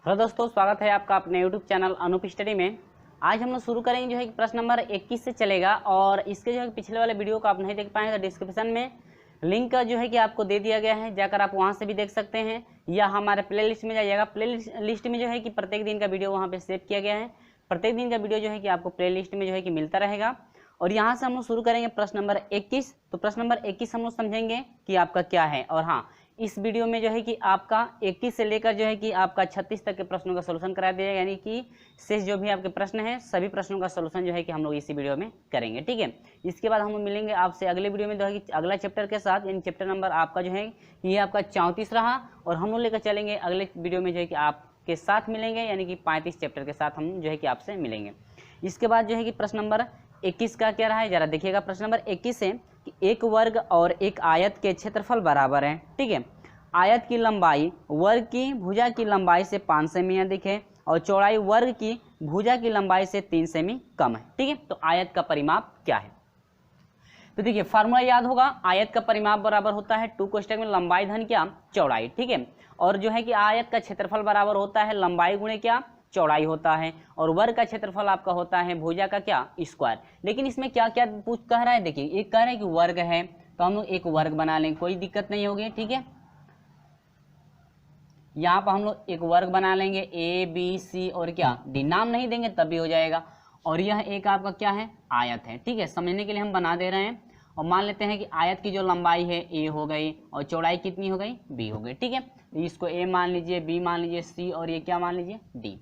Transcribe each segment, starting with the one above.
Hello दोस्तों, स्वागत है आपका अपने यूट्यूब चैनल अनूप स्टडी में। आज हम लोग शुरू करेंगे जो है कि प्रश्न नंबर 21 से चलेगा। और इसके जो है पिछले वाले वीडियो को आप नहीं देख पाए तो डिस्क्रिप्शन में लिंक जो है कि आपको दे दिया गया है, जाकर आप वहां से भी देख सकते हैं या हमारे प्लेलिस्ट में जाइएगा। प्लेलिस्ट में जो है कि प्रत्येक दिन का वीडियो वहाँ पर सेव किया गया है। प्रत्येक दिन का वीडियो जो है कि आपको प्लेलिस्ट में जो है कि मिलता रहेगा। और यहाँ से हम लोग शुरू करेंगे प्रश्न नंबर 21। तो प्रश्न नंबर 21 हम लोग समझेंगे कि आपका क्या है। और हाँ, इस वीडियो में जो है कि आपका 21 से लेकर जो है कि आपका 36 तक के प्रश्नों का सोल्यूशन करा दिया जाएगा, यानी कि शेष जो भी आपके प्रश्न हैं सभी प्रश्नों का सोल्यूशन जो है कि हम लोग इसी वीडियो में करेंगे। ठीक है, इसके बाद हम लोग मिलेंगे आपसे अगले वीडियो में जो है कि अगला चैप्टर के साथ। यानी चैप्टर नंबर आपका जो है ये आपका 34 रहा और हम लोग लेकर चलेंगे अगले वीडियो में जो है कि आपके साथ मिलेंगे, यानी कि 35 चैप्टर के साथ हम जो है कि आपसे मिलेंगे। इसके बाद जो है कि प्रश्न नंबर 21 का क्या रहा है जरा देखिएगा। प्रश्न नंबर 21 है कि एक वर्ग और एक आयत के क्षेत्रफल बराबर है। ठीक है, आयत की लंबाई वर्ग की भुजा की लंबाई से 5 सेमी अधिक है और चौड़ाई वर्ग की भुजा की लंबाई से 3 सेमी कम है। ठीक है, तो आयत का परिमाप क्या है? तो देखिए फार्मूला याद होगा, आयत का परिमाप बराबर होता है 2 कोष्टक में लंबाई धन क्या चौड़ाई। ठीक है, और जो है कि आयत का क्षेत्रफल बराबर होता है लंबाई गुणे क्या चौड़ाई होता है, और वर्ग का क्षेत्रफल आपका होता है भुजा का क्या स्क्वायर। लेकिन इसमें क्या क्या कह रहा है, देखिए एक कह रहा है कि वर्ग है तो हम लोग एक वर्ग बना लेंगे, कोई दिक्कत नहीं होगी। ठीक है, यहाँ पर हम लोग एक वर्ग बना लेंगे ए बी सी और क्या डी, नाम नहीं देंगे तब भी हो जाएगा। और यह एक आपका क्या है आयत है। ठीक है, समझने के लिए हम बना दे रहे हैं और मान लेते हैं कि आयत की जो लंबाई है ए हो गई और चौड़ाई कितनी हो गई बी हो गई। ठीक है, तो इसको ए मान लीजिए, बी मान लीजिए, सी और ये क्या मान लीजिए डी।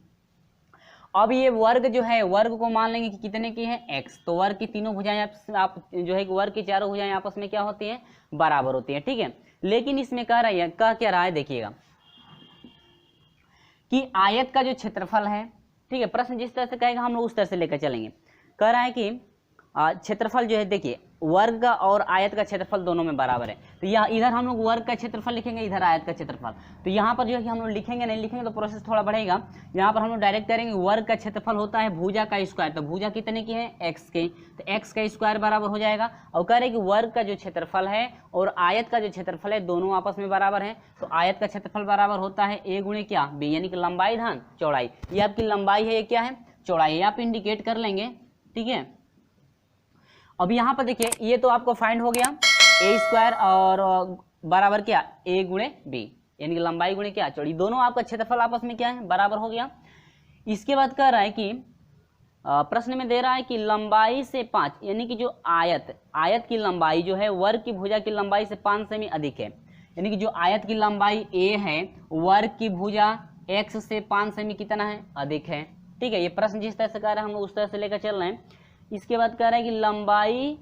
अब ये वर्ग जो है वर्ग को मान लेंगे कि कितने की है एक्स, तो वर्ग की तीनों भुजाएं आप जो है कि वर्ग की चारों भुजाएं आपस में क्या होती हैं बराबर होती है। ठीक है, लेकिन इसमें कह रहा है क्या रहा है देखिएगा कि आयत का जो क्षेत्रफल है, ठीक है, प्रश्न जिस तरह से कहेगा हम लोग उस तरह से लेकर चलेंगे। कह रहा है कि क्षेत्रफल जो है देखिए वर्ग का और आयत का क्षेत्रफल दोनों में बराबर है। तो यहाँ इधर हम लोग वर्ग का क्षेत्रफल लिखेंगे, इधर आयत का क्षेत्रफल। तो यहाँ पर जो है कि हम लोग लिखेंगे नहीं लिखेंगे तो प्रोसेस थोड़ा बढ़ेगा। यहाँ पर हम लोग डायरेक्ट करेंगे वर्ग का क्षेत्रफल होता है भुजा का स्क्वायर, तो भुजा कितने की है एक्स की, तो एक्स का स्क्वायर बराबर हो जाएगा। और कह रहे कि वर्ग का जो क्षेत्रफल है और आयत का जो क्षेत्रफल है दोनों आपस में बराबर है, तो आयत का क्षेत्रफल बराबर होता है ए गुणे क्या बी, यानी कि लंबाई धन चौड़ाई। ये आपकी लंबाई है, ये क्या है चौड़ाई, आप इंडिकेट कर लेंगे। ठीक है, अब यहाँ पर देखिए ये तो आपको फाइंड हो गया ए स्क्वायर और बराबर क्या ए गुणे बी, यानी कि लंबाई गुणे क्या चौड़ाई, दोनों आपका क्षेत्रफल आपस में क्या है बराबर हो गया। इसके बाद कह रहा है कि प्रश्न में दे रहा है कि लंबाई से 5, यानी कि जो आयत की लंबाई जो है वर्ग की भुजा की लंबाई से 5 सेमी अधिक है, यानी कि जो आयत की लंबाई ए है वर्ग की भुजा एक्स से 5 सेमी कितना है अधिक है। ठीक है, ये प्रश्न जिस तरह से कह रहा है हम लोग उस तरह से लेकर चल रहे हैं। इसके बाद कह रहा है कि लंबाई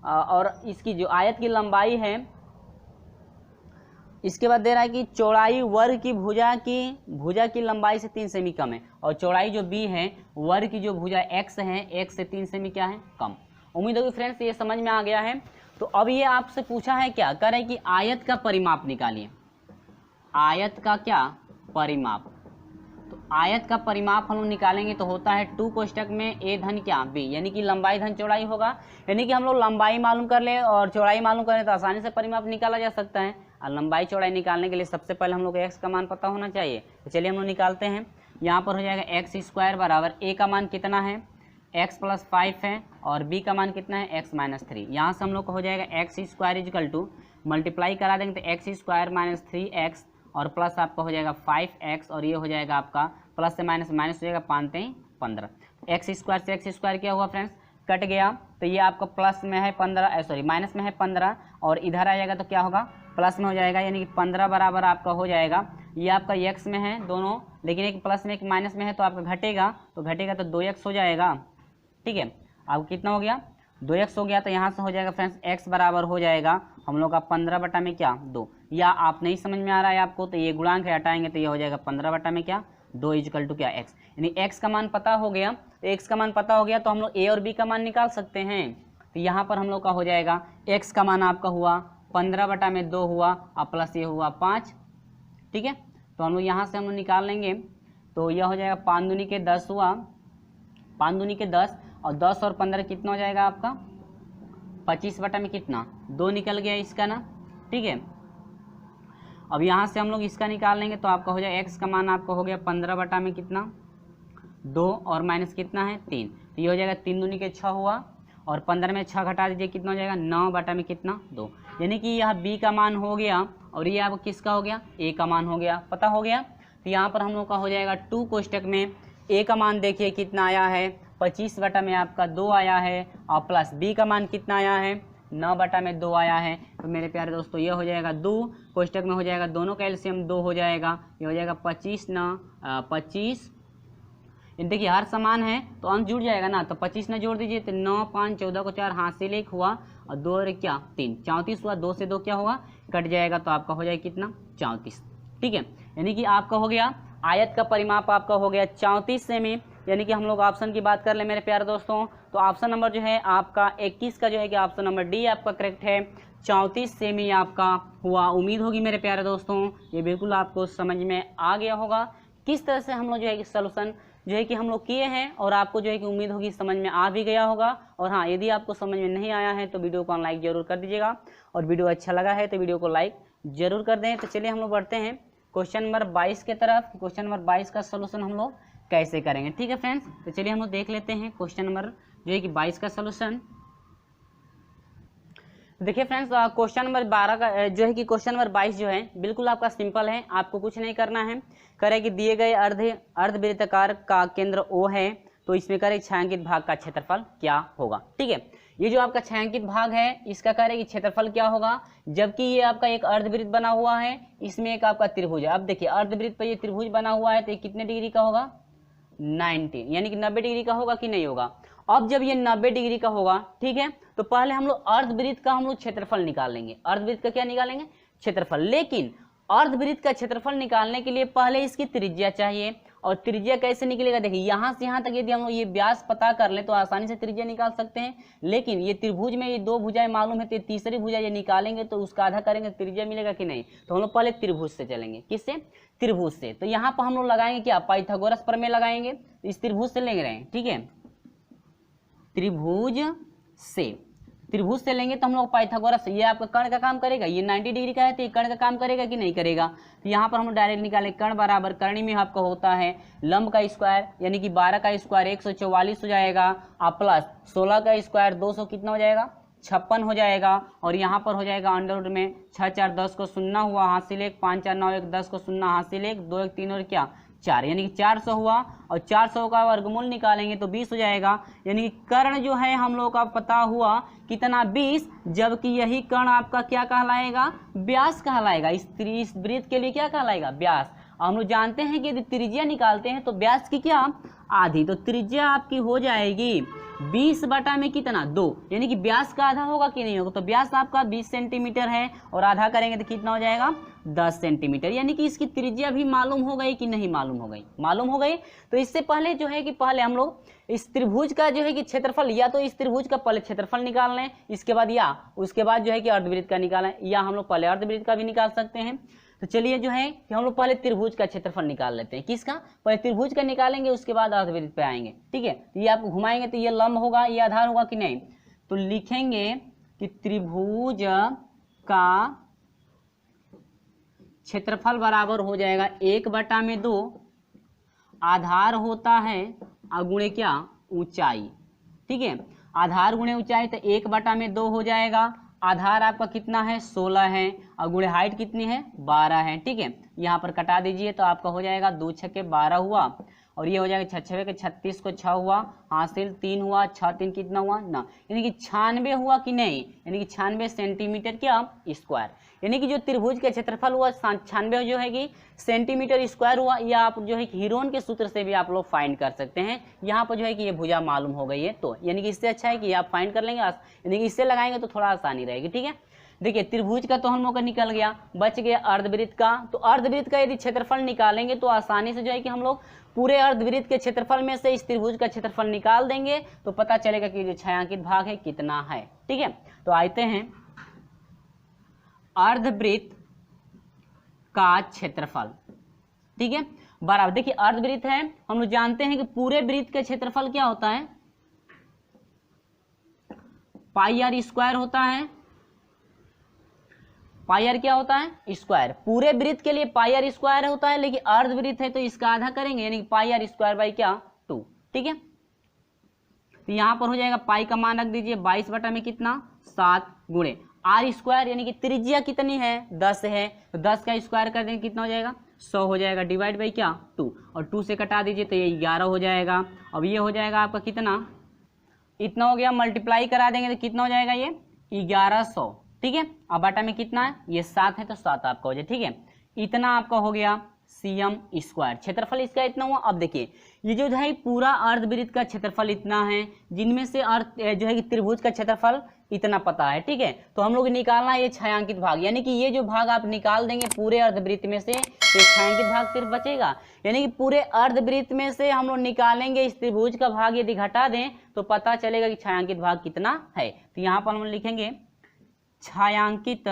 और इसकी जो आयत की लंबाई है, इसके बाद दे रहा है कि चौड़ाई वर्ग की भुजा की लंबाई से 3 सेमी कम है, और चौड़ाई जो बी है वर्ग की जो भुजा एक्स है एक्स से 3 सेमी क्या है कम। उम्मीद होगी फ्रेंड्स ये समझ में आ गया है। तो अब ये आपसे पूछा है क्या, कह रहे हैं कि आयत का परिमाप निकालिए, आयत का क्या परिमाप। तो आयत का परिमाप हम लोग निकालेंगे तो होता है 2 कोष्टक में ए धन क्या बी, यानी कि लंबाई धन चौड़ाई होगा। यानी कि हम लोग लंबाई मालूम कर ले और चौड़ाई मालूम करें तो आसानी से परिमाप निकाला जा सकता है। और लंबाई चौड़ाई निकालने के लिए सबसे पहले हम लोग एक्स का मान पता होना चाहिए। तो चलिए हम लोग निकालते हैं। यहाँ पर हो जाएगा एक्स स्क्वायर बराबर ए का मान कितना है एक्स प्लस 5 है और बी का मान कितना है एक्स माइनस 3। यहाँ से हम लोग को हो जाएगा x square equal to multiply करा देंगे तो एक्स स्क्वायर माइनस 3x और प्लस आपका हो जाएगा 5x और ये हो जाएगा आपका प्लस से माइनस माइनस हो जाएगा 5 3 15। एक्स स्क्वायर से एक्स स्क्वायर क्या हुआ फ्रेंड्स कट गया, तो ये आपका प्लस में है 15 सॉरी माइनस में है 15 और इधर आ जाएगा तो क्या होगा प्लस में हो जाएगा, यानी कि 15 बराबर आपका हो जाएगा। ये आपका एक्स में है दोनों, लेकिन एक प्लस में एक माइनस में है तो आपका घटेगा, तो घटेगा तो 2x हो जाएगा। ठीक है, अब कितना हो गया 2x हो गया, तो यहाँ से हो जाएगा फ्रेंड्स x बराबर हो जाएगा हम लोग का 15 बटा में क्या 2। या आप नहीं समझ में आ रहा है आपको तो ये गुणांक है हटाएंगे तो ये हो जाएगा 15 बटा में क्या 2 इजकल टू क्या x, यानी x का मान पता हो गया। तो x का मान पता हो गया तो हम लोग a और b का मान निकाल सकते हैं। तो यहाँ पर हम लोग का हो जाएगा x का मान आपका हुआ 15 बटा में 2 हुआ और प्लस ये हुआ 5। ठीक है, तो हम लोग यहाँ से हम लोग निकाल लेंगे तो यह हो जाएगा 5 दूनी के 10 हुआ, 5 दूनी के 10 और 10 और 15 कितना हो जाएगा आपका 25 बटा में कितना 2 निकल गया इसका ना। ठीक है, अब यहाँ से हम लोग इसका निकाल लेंगे तो आपका हो जाएगा x का मान आपका हो गया 15 बटा में कितना 2 और माइनस कितना है 3, तो ये हो जाएगा 3 दूनी के 6 हुआ और 15 में 6 घटा दीजिए कितना हो जाएगा 9 बटा में कितना 2, यानी कि यह b का मान हो गया और ये आपको किसका हो गया a का मान हो गया, पता हो गया। तो यहाँ पर हम लोग का हो जाएगा 2 कोष्टक में a का मान देखिए कितना आया है 25 बटा में आपका 2 आया है और प्लस b का मान कितना आया है 9 बटा में 2 आया है। तो मेरे प्यारे दोस्तों ये हो जाएगा 2 कोष्टक में हो जाएगा दोनों का एलसीएम 2 हो जाएगा, ये हो जाएगा 25 9 25, देखिए हर समान है तो अंक जुड़ जाएगा ना, तो 25 ना जोड़ दीजिए तो 9 5 14 को 4 हाथ से 1 हुआ और 2 और क्या 3 34 हुआ, 2 से 2 क्या हुआ कट जाएगा तो आपका हो जाएगा कितना 34। ठीक है, यानी कि आपका हो गया आयत का परिमाप आपका हो गया 34 सेमी, यानी कि हम लोग ऑप्शन की बात कर ले मेरे प्यारे दोस्तों, तो ऑप्शन नंबर जो है आपका 21 का जो है कि ऑप्शन नंबर डी आपका करेक्ट है, 34 सेमी आपका हुआ। उम्मीद होगी मेरे प्यारे दोस्तों ये बिल्कुल आपको समझ में आ गया होगा किस तरह से हम लोग जो है कि सॉल्यूशन जो है कि हम लोग किए हैं, और आपको जो है कि उम्मीद होगी समझ में आ भी गया होगा। और हाँ, यदि आपको समझ में नहीं आया है तो वीडियो को लाइक जरूर कर दीजिएगा, और वीडियो अच्छा लगा है तो वीडियो को लाइक जरूर कर दें। तो चलिए हम लोग बढ़ते हैं क्वेश्चन नंबर 22 के तरफ। क्वेश्चन नंबर 22 का सोल्यूशन हम लोग कैसे करेंगे, ठीक है फ्रेंड्स। तो चलिए हम लोग देख लेते हैं क्वेश्चन नंबर जो है कि 22 का सोल्यूशन। देखिए फ्रेंड्स, क्वेश्चन नंबर 12 का जो है कि क्वेश्चन नंबर 22 जो है बिल्कुल आपका सिंपल है, आपको कुछ नहीं करना है। करे कि दिए गए अर्धवृत्ताकार का केंद्र O है, तो इसमें करे छायांकित भाग का क्षेत्रफल क्या होगा। ठीक है, ये जो आपका छायांकित भाग है इसका करे कि क्षेत्रफल क्या होगा, जबकि ये आपका एक अर्धवृत्त बना हुआ है, इसमें एक आपका त्रिभुज है। अब देखिए अर्धवृत्त पर ये त्रिभुज बना हुआ है तो ये कितने डिग्री का होगा 90, यानी कि 90 डिग्री का होगा कि नहीं होगा। अब जब ये 90 डिग्री का होगा, ठीक है, तो पहले हम लोग अर्धवृत्त का हम लोग क्षेत्रफल निकाल लेंगे। अर्धवृत्त का क्या निकालेंगे क्षेत्रफल, लेकिन अर्धवृत्त का क्षेत्रफल निकालने के लिए पहले इसकी त्रिज्या चाहिए। और त्रिज्या कैसे निकलेगा, देखिए यहाँ से यहाँ तक यदि हम लोग ये व्यास पता कर ले तो आसानी से त्रिज्या निकाल सकते हैं, लेकिन ये त्रिभुज में ये 2 भुजाएं मालूम है तो ये तीसरी भुजा ये निकालेंगे तो उसका आधा करेंगे त्रिज्या मिलेगा कि नहीं। तो हम लोग पहले त्रिभुज से चलेंगे, किससे त्रिभुज से। तो यहाँ पर हम लोग लगाएंगे क्या पाइथागोरस प्रमेय लगाएंगे, इस त्रिभुज से लेंगे रहे, ठीक है, त्रिभुज से लेंगे तो हम लोग पाइथागोरस, ये आपका कर्ण का काम करेगा, ये 90 डिग्री का है तो ये कर्ण का काम करेगा कि नहीं करेगा। तो यहाँ पर हम लोग डायरेक्ट निकालें कर्ण बराबर करणी में आपका होता है लंब का स्क्वायर, यानी कि 12 का स्क्वायर 144 हो जाएगा, और प्लस 16 का स्क्वायर 200 कितना हो जाएगा 56 हो जाएगा। और यहाँ पर हो जाएगा अंडर रूट में 6 4 10 को 0 हुआ हासिल 1, 5 4 9 1 10 को 0 हासिल 1, 2 1 3 और क्या 4, यानी कि 400 हुआ। और 400 का वर्गमूल निकालेंगे तो 20 हो जाएगा, यानी कि कर्ण जो है हम लोग का पता हुआ कितना 20, जबकि यही कर्ण आपका क्या कहलाएगा व्यास कहलाएगा। इस वृत्त के लिए क्या कहलाएगा व्यास। हम लोग जानते हैं कि यदि त्रिज्या निकालते हैं तो व्यास की क्या आधी, तो त्रिज्या आपकी हो जाएगी 20 बटा में कितना 2, यानी कि व्यास का आधा होगा कि नहीं होगा। तो व्यास आपका 20 सेंटीमीटर है और आधा करेंगे तो कितना हो जाएगा 10 सेंटीमीटर, यानी कि इसकी त्रिज्या भी मालूम हो गई कि नहीं मालूम हो गई, मालूम हो गई। तो इससे पहले जो है कि पहले हम लोग इस त्रिभुज का जो है कि क्षेत्रफल, या तो इस त्रिभुज का पहले क्षेत्रफल निकाल लें, इसके बाद या उसके बाद जो है कि अर्धवृत्त का निकालें, या हम लोग पहले अर्धवृत्त का भी निकाल सकते हैं। तो चलिए जो है कि हम लोग पहले त्रिभुज का क्षेत्रफल निकाल लेते हैं। किसका, पहले त्रिभुज का निकालेंगे उसके बाद अर्धवृत्त पे आएंगे, ठीक है। तो ये आपको घुमाएंगे तो ये लंब होगा, ये आधार होगा कि नहीं, तो लिखेंगे कि त्रिभुज का क्षेत्रफल बराबर हो जाएगा 1 बटा में 2, आधार होता है गुणे क्या ऊंचाई, ठीक है, आधार गुणे ऊंचाई, तो 1 बटा में 2 हो जाएगा। आधार आपका कितना है 16 है और गुणे हाइट कितनी है 12 है, ठीक है। यहाँ पर कटा दीजिए तो आपका हो जाएगा 2 छक्के 12 हुआ, और ये हो जाएगा 6 के 36 को 6 हुआ हासिल 3 हुआ, 6 3 कितना हुआ ना, यानी कि 96 हुआ कि नहीं, यानी कि 96 सेंटीमीटर क्या स्क्वायर, यानी कि जो त्रिभुज का क्षेत्रफल हुआ 96 जो है कि सेंटीमीटर स्क्वायर हुआ। या आप जो है कि हीरोन के सूत्र से भी आप लोग फाइंड कर सकते हैं। यहाँ पर जो है कि ये भुजा मालूम हो गई है, तो यानी कि इससे अच्छा है कि आप फाइंड कर लेंगे, यानी कि इससे लगाएंगे तो थोड़ा आसानी रहेगी, ठीक है। देखिए त्रिभुज का तो हम लोग का निकल गया, बच गया अर्धवृत्त का। तो अर्धवृत्त का यदि क्षेत्रफल निकालेंगे तो आसानी से जो है कि हम लोग पूरे अर्धवृत्त के क्षेत्रफल में से इस त्रिभुज का क्षेत्रफल निकाल देंगे तो पता चलेगा कि जो छायांकित भाग है कितना है, ठीक है। तो आते हैं अर्धवृत्त का क्षेत्रफल, ठीक है, बराबर। देखिए अर्धवृत्त है, हम लोग जानते हैं कि पूरे वृत्त का क्षेत्रफल क्या होता है पाई r स्क्वायर होता है, पाई आर क्या होता है स्क्वायर, पूरे वृत्त के लिए पाई आर स्क्वायर होता है, लेकिन अर्धवृत्त है तो इसका आधा करेंगे यानी कि पाई आर स्क्वायर बाई क्या 2। ठीक है, तो यहाँ पर हो जाएगा पाई का मान रख दीजिए 22 बटा में कितना 7 गुणे आर स्क्वायर यानी कि त्रिज्या कितनी है 10 है, तो 10 का स्क्वायर कर देंगे कितना हो जाएगा 100 हो जाएगा, डिवाइड बाई क्या 2, और 2 से कटा दीजिए तो ये 11 हो जाएगा। अब ये हो जाएगा आपका कितना, इतना हो गया, मल्टीप्लाई करा देंगे तो कितना हो जाएगा ये 1100। ठीक है, अब बटा में कितना है ये 7 है तो 7 आपका हो जाए। ठीक है, इतना आपका हो गया सीएम स्क्वायर, क्षेत्रफल इसका इतना हुआ। अब देखिए ये जो है पूरा अर्धवृत्त का क्षेत्रफल इतना है, जिनमें से जो है कि त्रिभुज का क्षेत्रफल इतना पता है। ठीक है, तो हम लोग निकालना है ये छायांकित भाग, यानी कि ये जो भाग आप निकाल देंगे पूरे अर्धवृत्त में से, तो छायांकित भाग सिर्फ बचेगा, यानी कि पूरे अर्धवृत्त में से हम लोग निकालेंगे इस त्रिभुज का भाग, यदि घटा दें तो पता चलेगा कि छायांकित भाग कितना है। तो यहाँ पर हम लिखेंगे छायांकित,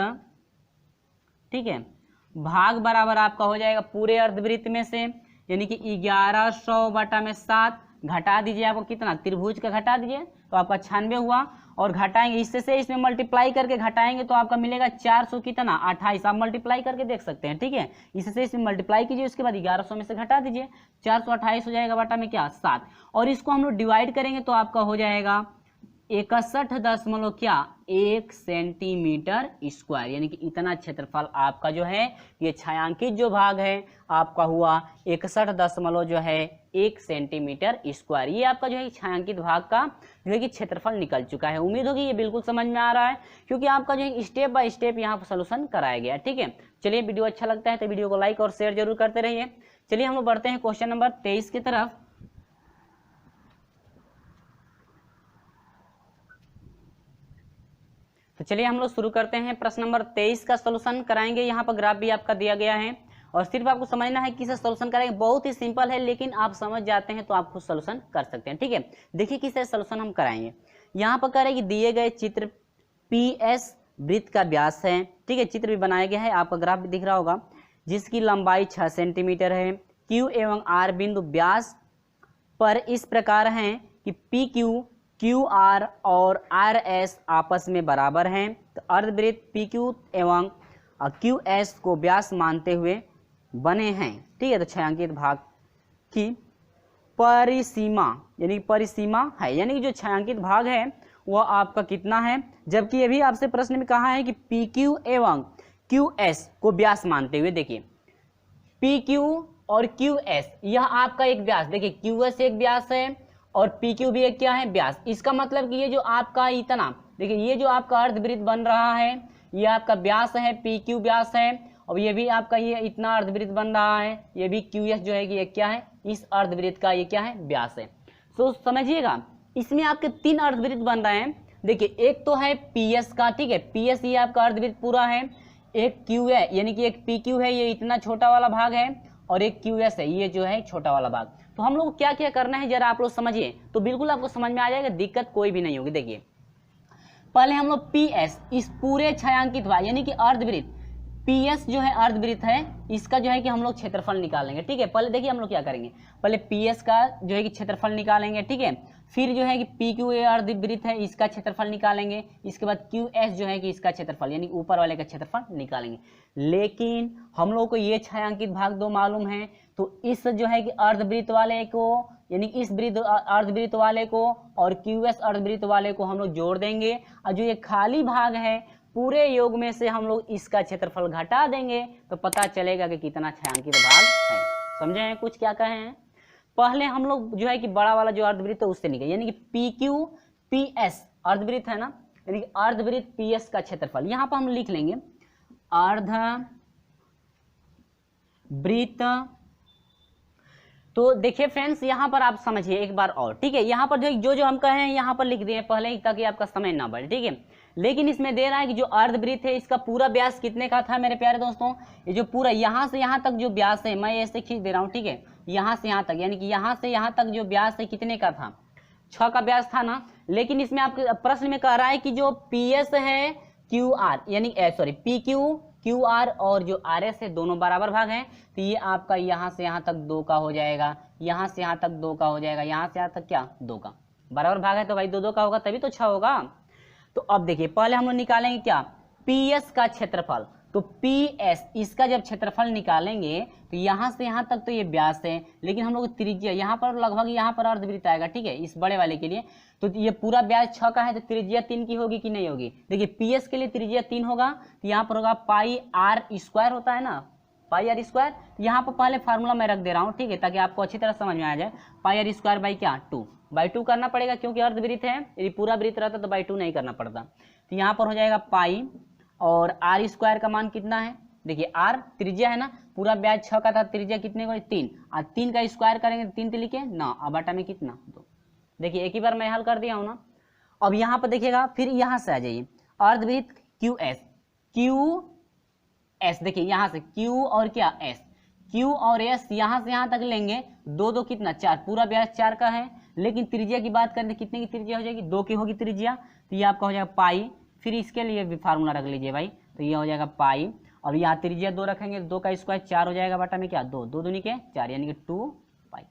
ठीक है, भाग बराबर आपका हो जाएगा पूरे अर्धवृत्त में से, यानी कि 1100 बटा में 7 घटा दीजिए, आपको कितना त्रिभुज का घटा दीजिए तो आपका 96 हुआ, और घटाएंगे इससे से इसमें मल्टीप्लाई करके घटाएंगे तो आपका मिलेगा 400 कितना 28, आप मल्टीप्लाई करके देख सकते हैं। ठीक है, इससे से इसमें मल्टीप्लाई कीजिए, उसके बाद 1100 में से घटा दीजिए 428 हो जाएगा बटा में क्या 7, और इसको हम लोग डिवाइड करेंगे तो आपका हो जाएगा 61.1 सेंटीमीटर स्क्वायर, यानी कि इतना क्षेत्रफल आपका जो है ये छायांकित जो भाग है आपका हुआ 61.1 सेंटीमीटर स्क्वायर। ये आपका जो है छायांकित भाग का जो है कि क्षेत्रफल निकल चुका है। उम्मीद होगी ये बिल्कुल समझ में आ रहा है, क्योंकि आपका जो है स्टेप बाय स्टेप यहाँ पर सोल्यूशन कराया गया। ठीक है, चलिए वीडियो अच्छा लगता है तो वीडियो को लाइक और शेयर जरूर करते रहिए। चलिए हम लोग बढ़ते हैं क्वेश्चन नंबर 23 की तरफ। तो चलिए हम लोग शुरू करते हैं। प्रश्न नंबर 23 का सॉल्यूशन कराएंगे। यहाँ पर ग्राफ भी आपका दिया गया है और सिर्फ आपको समझना है किसे सॉल्यूशन कराएंगे। बहुत ही सिंपल है, लेकिन आप समझ जाते हैं तो आप खुद सॉल्यूशन कर सकते हैं। ठीक है, देखिए किसे सॉल्यूशन हम कराएंगे। यहाँ पर करें कि दिए गए चित्र PS वृत्त का व्यास है। ठीक है, चित्र भी बनाया गया है, आपका ग्राफ भी दिख रहा होगा, जिसकी लंबाई 6 सेंटीमीटर है। Q एवं R बिंदु व्यास पर इस प्रकार हैं कि PQ QR और RS आपस में बराबर हैं। तो अर्धवृत्त PQ एवं QS को व्यास मानते हुए बने हैं। ठीक है, तो छायांकित भाग की परिसीमा यानी परिसीमा है, यानी कि जो छायांकित भाग है वह आपका कितना है, जबकि ये भी आपसे प्रश्न में कहा है कि PQ एवं QS को व्यास मानते हुए। देखिए PQ और QS यह आपका एक व्यास, देखिए QS एक व्यास है और PQ भी एक क्या है व्यास। इसका मतलब कि ये जो आपका इतना, देखिए ये जो आपका अर्धवृत्त बन रहा है ये आपका व्यास है, PQ व्यास है, और ये भी आपका ये इतना अर्धवृत्त बन रहा है, ये भी QS जो है कि ये क्या है इस अर्धवृत्त का ये क्या है व्यास है। तो समझिएगा इसमें आपके 3 अर्धवृत्त बन रहे हैं। देखिए एक तो है PS का, ठीक है, PS ये आपका अर्धवृत्त पूरा है, एक Q है यानी कि एक PQ है ये इतना छोटा वाला भाग है, और एक QS है ये जो है छोटा वाला भाग। तो हम लोग क्या क्या करना है जरा आप लोग समझिए, तो बिल्कुल आपको समझ में आ जाएगा, दिक्कत कोई भी नहीं होगी। देखिए पहले हम लोग PS इस पूरे छायांकित भाग यानी कि अर्धवृत्त PS जो है अर्धवृत्त है, इसका जो है कि हम लोग क्षेत्रफल निकालेंगे। ठीक है, पहले देखिए हम लोग क्या करेंगे, पहले PS का जो है कि क्षेत्रफल निकालेंगे। ठीक है, फिर जो है कि PQ ये अर्धवृत्त है इसका क्षेत्रफल निकालेंगे, इसके बाद QS जो है कि इसका क्षेत्रफल यानी ऊपर वाले का क्षेत्रफल निकालेंगे। लेकिन हम लोग को ये छायांकित भाग 2 मालूम है, तो इस जो है कि अर्धवृत्त वाले को यानी इस वृत्त अर्धवृत्त वाले को और QS अर्धवृत्त वाले को हम लोग जोड़ देंगे, और जो ये खाली भाग है पूरे योग में से हम लोग इसका क्षेत्रफल घटा देंगे, तो पता चलेगा कि कितना छायांकित भाग है। समझे हैं कुछ क्या कहे हैं। पहले हम लोग जो है कि बड़ा वाला जो अर्धवृत्त है उससे निकले, यानी कि PQ PS अर्धवृत्त है ना, यानी कि अर्धवृत्त PS का क्षेत्रफल यहाँ पर हम लिख लेंगे अर्धवृत्त। तो देखिए फ्रेंड्स यहाँ पर आप समझिए एक बार और, ठीक है, यहाँ पर जो हम कहे हैं यहाँ पर लिख दिए पहले ही ताकि आपका समय ना बढ़े। ठीक है, लेकिन इसमें दे रहा है कि जो अर्धवृत्त है इसका पूरा व्यास कितने का था मेरे प्यारे दोस्तों, ये जो पूरा यहाँ से यहाँ तक जो व्यास है मैं ऐसे खींच दे रहा हूँ। ठीक है, यहाँ से यहाँ तक यानी कि यहाँ से यहाँ तक जो व्यास है कितने का था 6 का व्यास था ना। लेकिन इसमें आपके प्रश्न में कह रहा है कि जो PS है QR यानी PQ QR और जो RS है दोनों बराबर भाग हैं, तो ये आपका यहाँ से यहाँ तक 2 का हो जाएगा, यहाँ से यहाँ तक 2 का हो जाएगा, यहाँ से यहाँ तक क्या 2 का बराबर भाग है, तो भाई 2 का होगा तभी तो 6 होगा। तो अब देखिए पहले हम लोग निकालेंगे क्या PS का क्षेत्रफल, तो पी एस इसका जब क्षेत्रफल निकालेंगे तो यहाँ से यहाँ तक तो ये व्यास है, लेकिन हम लोग त्रिज्या यहाँ पर लगभग यहाँ पर अर्धवृत्त आएगा, ठीक है, इस बड़े वाले के लिए। तो ये पूरा व्यास 6 का है, तो त्रिज्या 3 की होगी कि नहीं होगी? देखिए पी एस के लिए त्रिज्या 3 होगा, तो यहाँ पर होगा पाई आर स्क्वायर होता है ना, पाई आर स्क्वायर। यहाँ पर पहले फार्मूला मैं रख दे रहा हूँ, ठीक है, ताकि आपको अच्छी तरह समझ में आ जाए। पाई आर स्क्वायर बाई क्या 2 बाई 2 करना पड़ेगा क्योंकि अर्धवृत्त है, यदि पूरा वृत्त रहता तो बाई 2 नहीं करना पड़ता। तो यहाँ पर हो जाएगा पाई और आर स्क्वायर का मान कितना है? देखिए आर त्रिज्या है ना, पूरा व्यास 6 का था, त्रिज्या कितने को 3, और 3 का स्क्वायर करेंगे 3 3 लिखे 9, अब बटा में कितना 2। देखिए एक ही बार मैं हल कर दिया हूँ ना। अब यहाँ पर देखिएगा, फिर यहाँ से आ जाइए अर्धवृत्त क्यू एस, देखिए यहाँ से क्यू और क्या एस, क्यू और एस यहाँ से यहाँ तक लेंगे, 2 2 कितना 4, पूरा व्यास 4 का है, लेकिन त्रिज्या की बात करें तो कितने की त्रिज्या हो जाएगी? 2 की होगी त्रिज्या, तो ये आपका हो जाएगा पाई। फिर इसके लिए भी फार्मूला रख लीजिए भाई, तो ये हो जाएगा पाई, और यहाँ त्रिज्या 2 रखेंगे, 2 का स्क्वायर 4 हो जाएगा, बटा में क्या 2 2 दूनी के 4, यानी कि 2 पाई।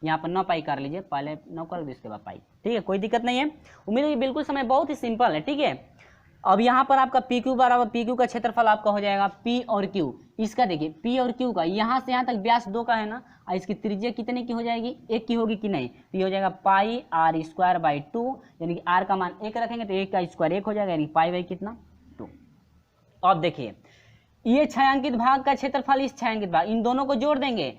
यहाँ पर 9 पाई कर लीजिए, पहले 9 कर दो इसके बाद पाई, ठीक है, कोई दिक्कत नहीं है। उम्मीद है बिल्कुल समय बहुत ही सिंपल है, ठीक है। अब यहाँ पर आपका पी क्यू बराबर पी क्यू का क्षेत्रफल आपका हो जाएगा पी और क्यू, इसका देखिए पी और क्यू का यहाँ से यहाँ तक व्यास 2 का है ना, और इसकी त्रिज्या कितने की हो जाएगी? 1 की होगी कि नहीं? तो ये हो जाएगा पाई आर स्क्वायर बाई 2, यानी कि आर का मान 1 रखेंगे तो 1 का स्क्वायर 1 हो जाएगा, यानी पाई बाई कितना 2। अब देखिए ये छायांकित भाग का क्षेत्रफल इस छायांकित भाग, इन दोनों को जोड़ देंगे,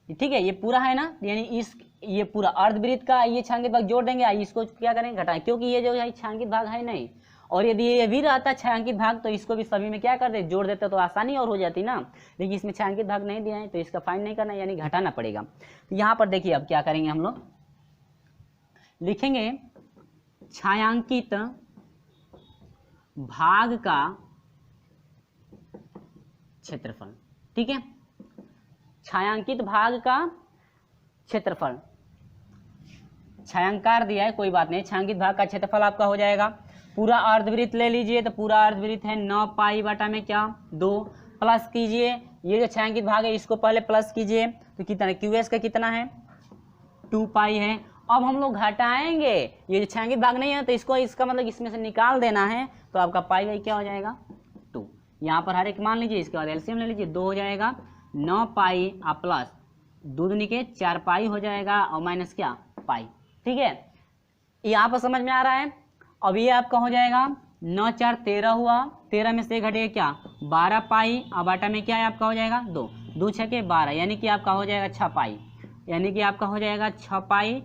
ठीक है, ये पूरा है ना, यानी इस ये पूरा अर्धवृत्त का ये छायांकित भाग जोड़ देंगे, इसको क्या करेंगे घटाएं, क्योंकि ये जो है छायांकित भाग है नहीं, और यदि ये भी रहता छायांकित भाग तो इसको भी सभी में क्या कर दे जोड़ देते तो आसानी और हो जाती ना, लेकिन इसमें छायांकित भाग नहीं दिया है तो इसका फाइंड नहीं करना, यानी घटाना पड़ेगा। तो यहाँ पर देखिए अब क्या करेंगे हम लोग, लिखेंगे छायांकित भाग का क्षेत्रफल, ठीक है, छायांकित भाग का क्षेत्रफल, छायांकार दिया है कोई बात नहीं, छायांकित भाग का क्षेत्रफल आपका हो जाएगा, पूरा अर्धवृत्त ले लीजिए तो पूरा अर्धवृत्त है 9 पाई बटा में क्या 2, प्लस कीजिए ये जो छायांकित भाग है इसको पहले प्लस कीजिए, तो कितना क्यू एस का कितना है 2 पाई है। अब हम लोग घटाएंगे, ये जो छायांकित भाग नहीं है तो इसको इसका मतलब इसमें से निकाल देना है, तो आपका पाई बाई क्या हो जाएगा 2, यहाँ पर हर एक मान लीजिए, इसके बाद एलसीएम ले लीजिए, 2 हो जाएगा 9 पाई प्लस 2 दूनी के 4 पाई हो जाएगा, और माइनस क्या पाई, ठीक है, यहाँ पर समझ में आ रहा है। अब ये आपका हो जाएगा 9 4 13 हुआ, 13 में से घटेगा क्या 12 पाई, अब बाटा में क्या है आपका हो जाएगा 2 2 6 के 12, यानी कि आपका हो जाएगा 6 पाई, यानी कि आपका हो जाएगा 6 पाई।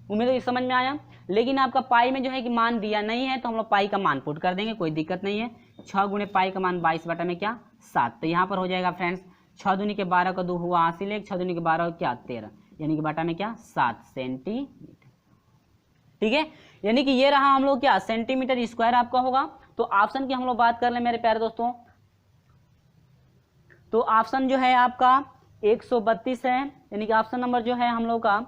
उम्मीद है समझ में आया, लेकिन आपका पाई में जो है कि मान दिया नहीं है तो हम लोग पाई का मान पुट कर देंगे, कोई दिक्कत नहीं है। 6 गुणे पाई का मान 22 बटा में क्या 7, तो यहाँ पर हो जाएगा फ्रेंड्स 6 दूनी के 12 का 2 हुआ 80 लेख, 6 दूनी के 12 क्या 13, यानी कि बटा में क्या 7 सेंटीमीटर, ठीक है, यानी कि ये रहा हम लोग क्या सेंटीमीटर स्क्वायर आपका होगा। तो ऑप्शन की हम लोग बात कर ले मेरे प्यारे दोस्तों, तो ऑप्शन जो है आपका 132 है, यानी कि ऑप्शन नंबर जो है हम लोग का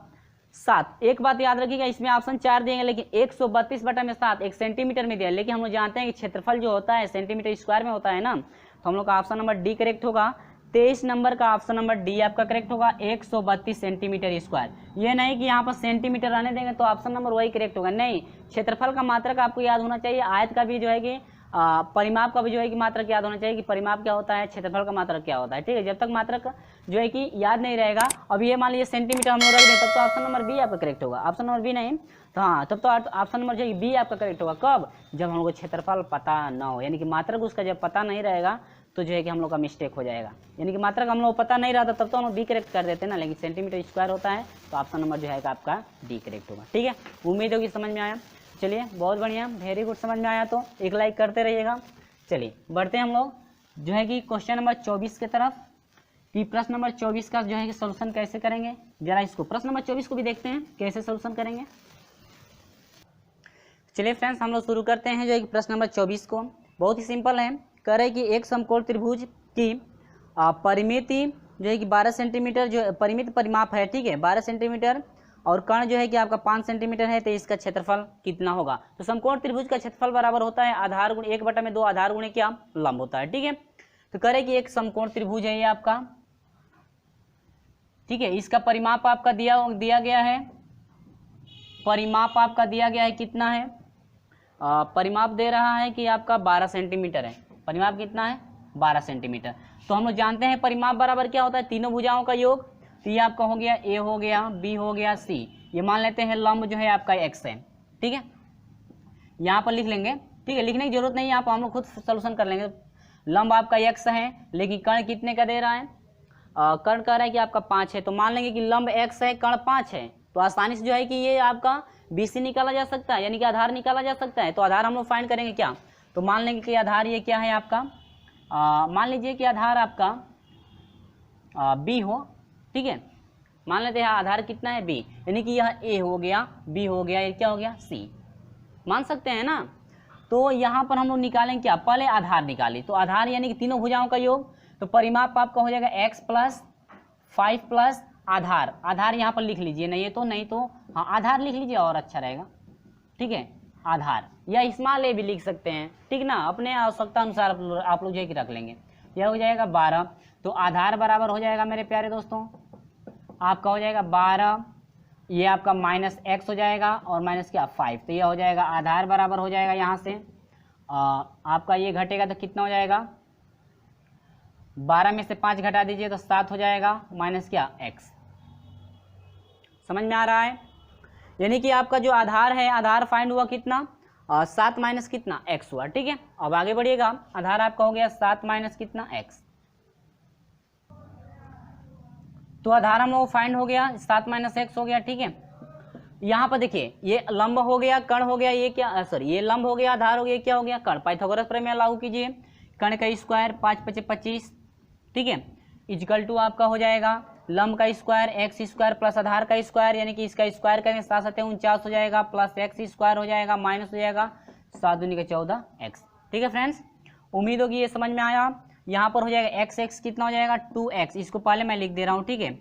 7। एक बात याद रखिएगा, इसमें ऑप्शन 4 देंगे लेकिन 132 बटा में 7 एक सेंटीमीटर में दिया, लेकिन हम लोग जानते हैं कि क्षेत्रफल जो होता है सेंटीमीटर स्क्वायर में होता है ना, तो हम लोग का ऑप्शन नंबर डी करेक्ट होगा। 23 नंबर का ऑप्शन नंबर डी आपका करेक्ट होगा, 132 सेंटीमीटर स्क्वायर। ये नहीं कि यहाँ पर सेंटीमीटर रहने देंगे तो ऑप्शन नंबर वही करेक्ट होगा, नहीं, क्षेत्रफल का मात्रक आपको याद होना चाहिए, आयत का भी जो है कि परिमाप का भी जो है कि मात्रक याद होना चाहिए कि परिमाप क्या होता है, क्षेत्रफल का मात्रक क्या होता है, ठीक है। जब तक मात्रक जो है कि याद नहीं रहेगा, अब ये मान लीजिए सेंटीमीटर हम लोग रख दें, तब तो ऑप्शन नंबर बी आपका करेक्ट होगा, ऑप्शन नंबर बी नहीं तो हाँ, तब तो ऑप्शन नंबर जो है बी आपका करेक्ट होगा। कब? जब हम लोग को क्षेत्रफल पता ना हो, यानी कि मात्रक उसका जब पता नहीं रहेगा तो जो है कि हम लोग का मिस्टेक हो जाएगा, यानी कि मात्रक हम लोग पता नहीं रहता तब तो हम लोग बी करेक्ट कर देते हैं ना, लेकिन सेंटीमीटर स्क्वायर होता है तो ऑप्शन नंबर जो है आपका डी करेक्ट होगा, ठीक है। उम्मीद होगी समझ में आया, चलिए बहुत बढ़िया, वेरी गुड, समझ में आया तो एक लाइक करते रहिएगा। चलिए बढ़ते हैं हम लोग जो है कि क्वेश्चन नंबर 24 की तरफ, कि प्रश्न नंबर 24 का जो है कि सोल्यूशन कैसे करेंगे, जरा इसको प्रश्न नंबर 24 को भी देखते हैं कैसे सोल्यूशन करेंगे। चलिए फ्रेंड्स हम लोग शुरू करते हैं जो है कि प्रश्न नंबर 24 को, बहुत ही सिंपल है। कह रहे कि एक समकोण त्रिभुज की परिमिति जो है कि 12 सेंटीमीटर जो परिमित परिमाप है, ठीक है, 12 सेंटीमीटर, और कर्ण जो है कि आपका 5 सेंटीमीटर है, तो इसका क्षेत्रफल कितना होगा। तो समकोण त्रिभुज का क्षेत्रफल बराबर होता है आधार गुणे 1 बटा में 2 आधार गुणे क्या लंब होता है, ठीक है। तो कह रहे कि एक समकोण त्रिभुज है ये आपका, ठीक है, इसका परिमाप आपका दिया गया है, परिमाप आपका दिया गया है कितना है, परिमाप दे रहा है कि आपका 12 सेंटीमीटर है, परिमाप कितना है 12 सेंटीमीटर। तो हम लोग जानते हैं परिमाप बराबर क्या होता है, तीनों भुजाओं का योग। तो ये आपका हो गया ए हो गया, बी हो गया, सी। ये मान लेते हैं लंब जो है आपका एक्स है, ठीक है, यहाँ पर लिख लेंगे, ठीक है, लिखने की जरूरत नहीं है, यहाँ पर हम लोग खुद सोल्यूशन कर लेंगे। लंब आपका एक्स है, लेकिन कर्ण कितने का दे रहा है, कर्ण कह रहा है कि आपका 5 है, तो मान लेंगे कि लंब एक्स है, कर्ण 5 है, तो आसानी से जो है कि ये आपका BC निकाला जा सकता है, यानी कि आधार निकाला जा सकता है। तो आधार हम लोग फाइंड करेंगे क्या, तो मान लेंगे कि आधार ये क्या है आपका, मान लीजिए कि आधार आपका B हो, ठीक है, मान लेते हैं आधार कितना है B, यानी कि यह A हो गया, B हो गया, ये क्या हो गया C, मान सकते हैं ना। तो यहाँ पर हम लोग निकालेंगे क्या, पहले आधार निकालें, तो आधार यानी कि तीनों भुजाओं का योग, तो परिमाप आपका हो जाएगा x + 5 + आधार। आधार यहाँ पर लिख लीजिए, नहीं तो हाँ आधार लिख लीजिए और अच्छा रहेगा, ठीक है, आधार, या स्मॉल ए भी लिख सकते हैं, ठीक ना, अपने आवश्यकता अनुसार आप लोग जो है कि रख लेंगे। यह हो जाएगा 12, तो आधार बराबर हो जाएगा मेरे प्यारे दोस्तों आपका हो जाएगा 12, ये आपका -x हो जाएगा और माइनस क्या 5, तो यह हो जाएगा आधार बराबर हो जाएगा यहाँ से आपका ये घटेगा तो कितना हो जाएगा, 12 में से 5 घटा दीजिए तो 7 हो जाएगा, माइनस क्या x। समझ में आ रहा है, यानी कि आपका जो आधार है, आधार फाइंड हुआ कितना 7 माइनस कितना x हुआ, ठीक है। अब आगे बढ़िएगा, आधार आपका हो गया 7 माइनस कितना x, तो आधार हम लोग फाइंड हो गया 7 माइनस x हो गया, ठीक है। यहाँ पर देखिए ये लंब हो गया, कर्ण हो गया, ये क्या सॉरी ये लंब हो गया, आधार हो गया, क्या हो गया कर्ण। पाइथागोरस प्रमेय लागू कीजिए, कर्ण का स्क्वायर 5 × 25, ठीक है, इक्वल टू आपका हो जाएगा लंब का स्क्वायर x² प्लस आधार का स्क्वायर, यानी कि इसका स्क्वायर करेंगे 7 × 7 = 49 हो जाएगा, प्लस x² हो जाएगा, माइनस हो जाएगा 7 × 2 = 14x, ठीक है फ्रेंड्स। उम्मीद होगी ये समझ में आया। यहाँ पर हो जाएगा x कितना हो जाएगा 2x, इसको पहले मैं लिख दे रहा हूँ, ठीक है,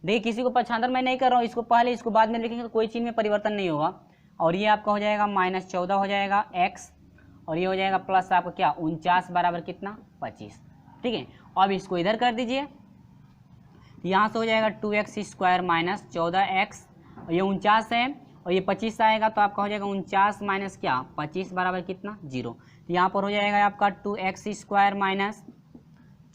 देखिए किसी को पक्षांतर मैं नहीं कर रहा हूँ, इसको पहले इसको बाद में लिखेंगे तो कोई चीज़ में परिवर्तन नहीं होगा। और ये आपका हो जाएगा -14 हो जाएगा x, और ये हो जाएगा प्लस आपका क्या 49 बराबर कितना 25, ठीक है। अब इसको इधर कर दीजिए, यहाँ से हो जाएगा 2x² - 14x, और ये 49 है और ये 25 आएगा, तो आपका हो जाएगा 49 माइनस क्या 25 बराबर कितना 0। तो यहाँ पर हो जाएगा आपका 2x² -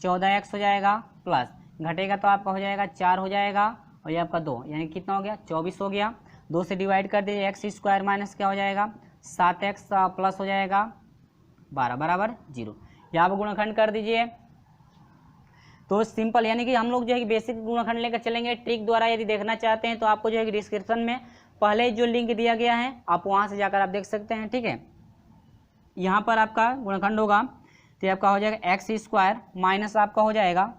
14x हो जाएगा, प्लस घटेगा तो आपका हो जाएगा 4 हो जाएगा, और ये आपका 2, यानी कितना हो गया 24 हो गया। 2 से डिवाइड कर दीजिए, x² माइनस क्या हो जाएगा 7x प्लस हो जाएगा 12 बराबर 0। यहाँ पर गुणनखंड कर दीजिए, तो सिंपल, यानी कि हम लोग जो है बेसिक गुणनखंड लेकर चलेंगे ट्रिक द्वारा। यदि देखना चाहते हैं तो आपको जो है डिस्क्रिप्शन में पहले जो लिंक दिया गया है आप वहाँ से जाकर आप देख सकते हैं, ठीक है। यहाँ पर आपका गुणनखंड होगा तो आपका हो जाएगा x² माइनस आपका हो जाएगा,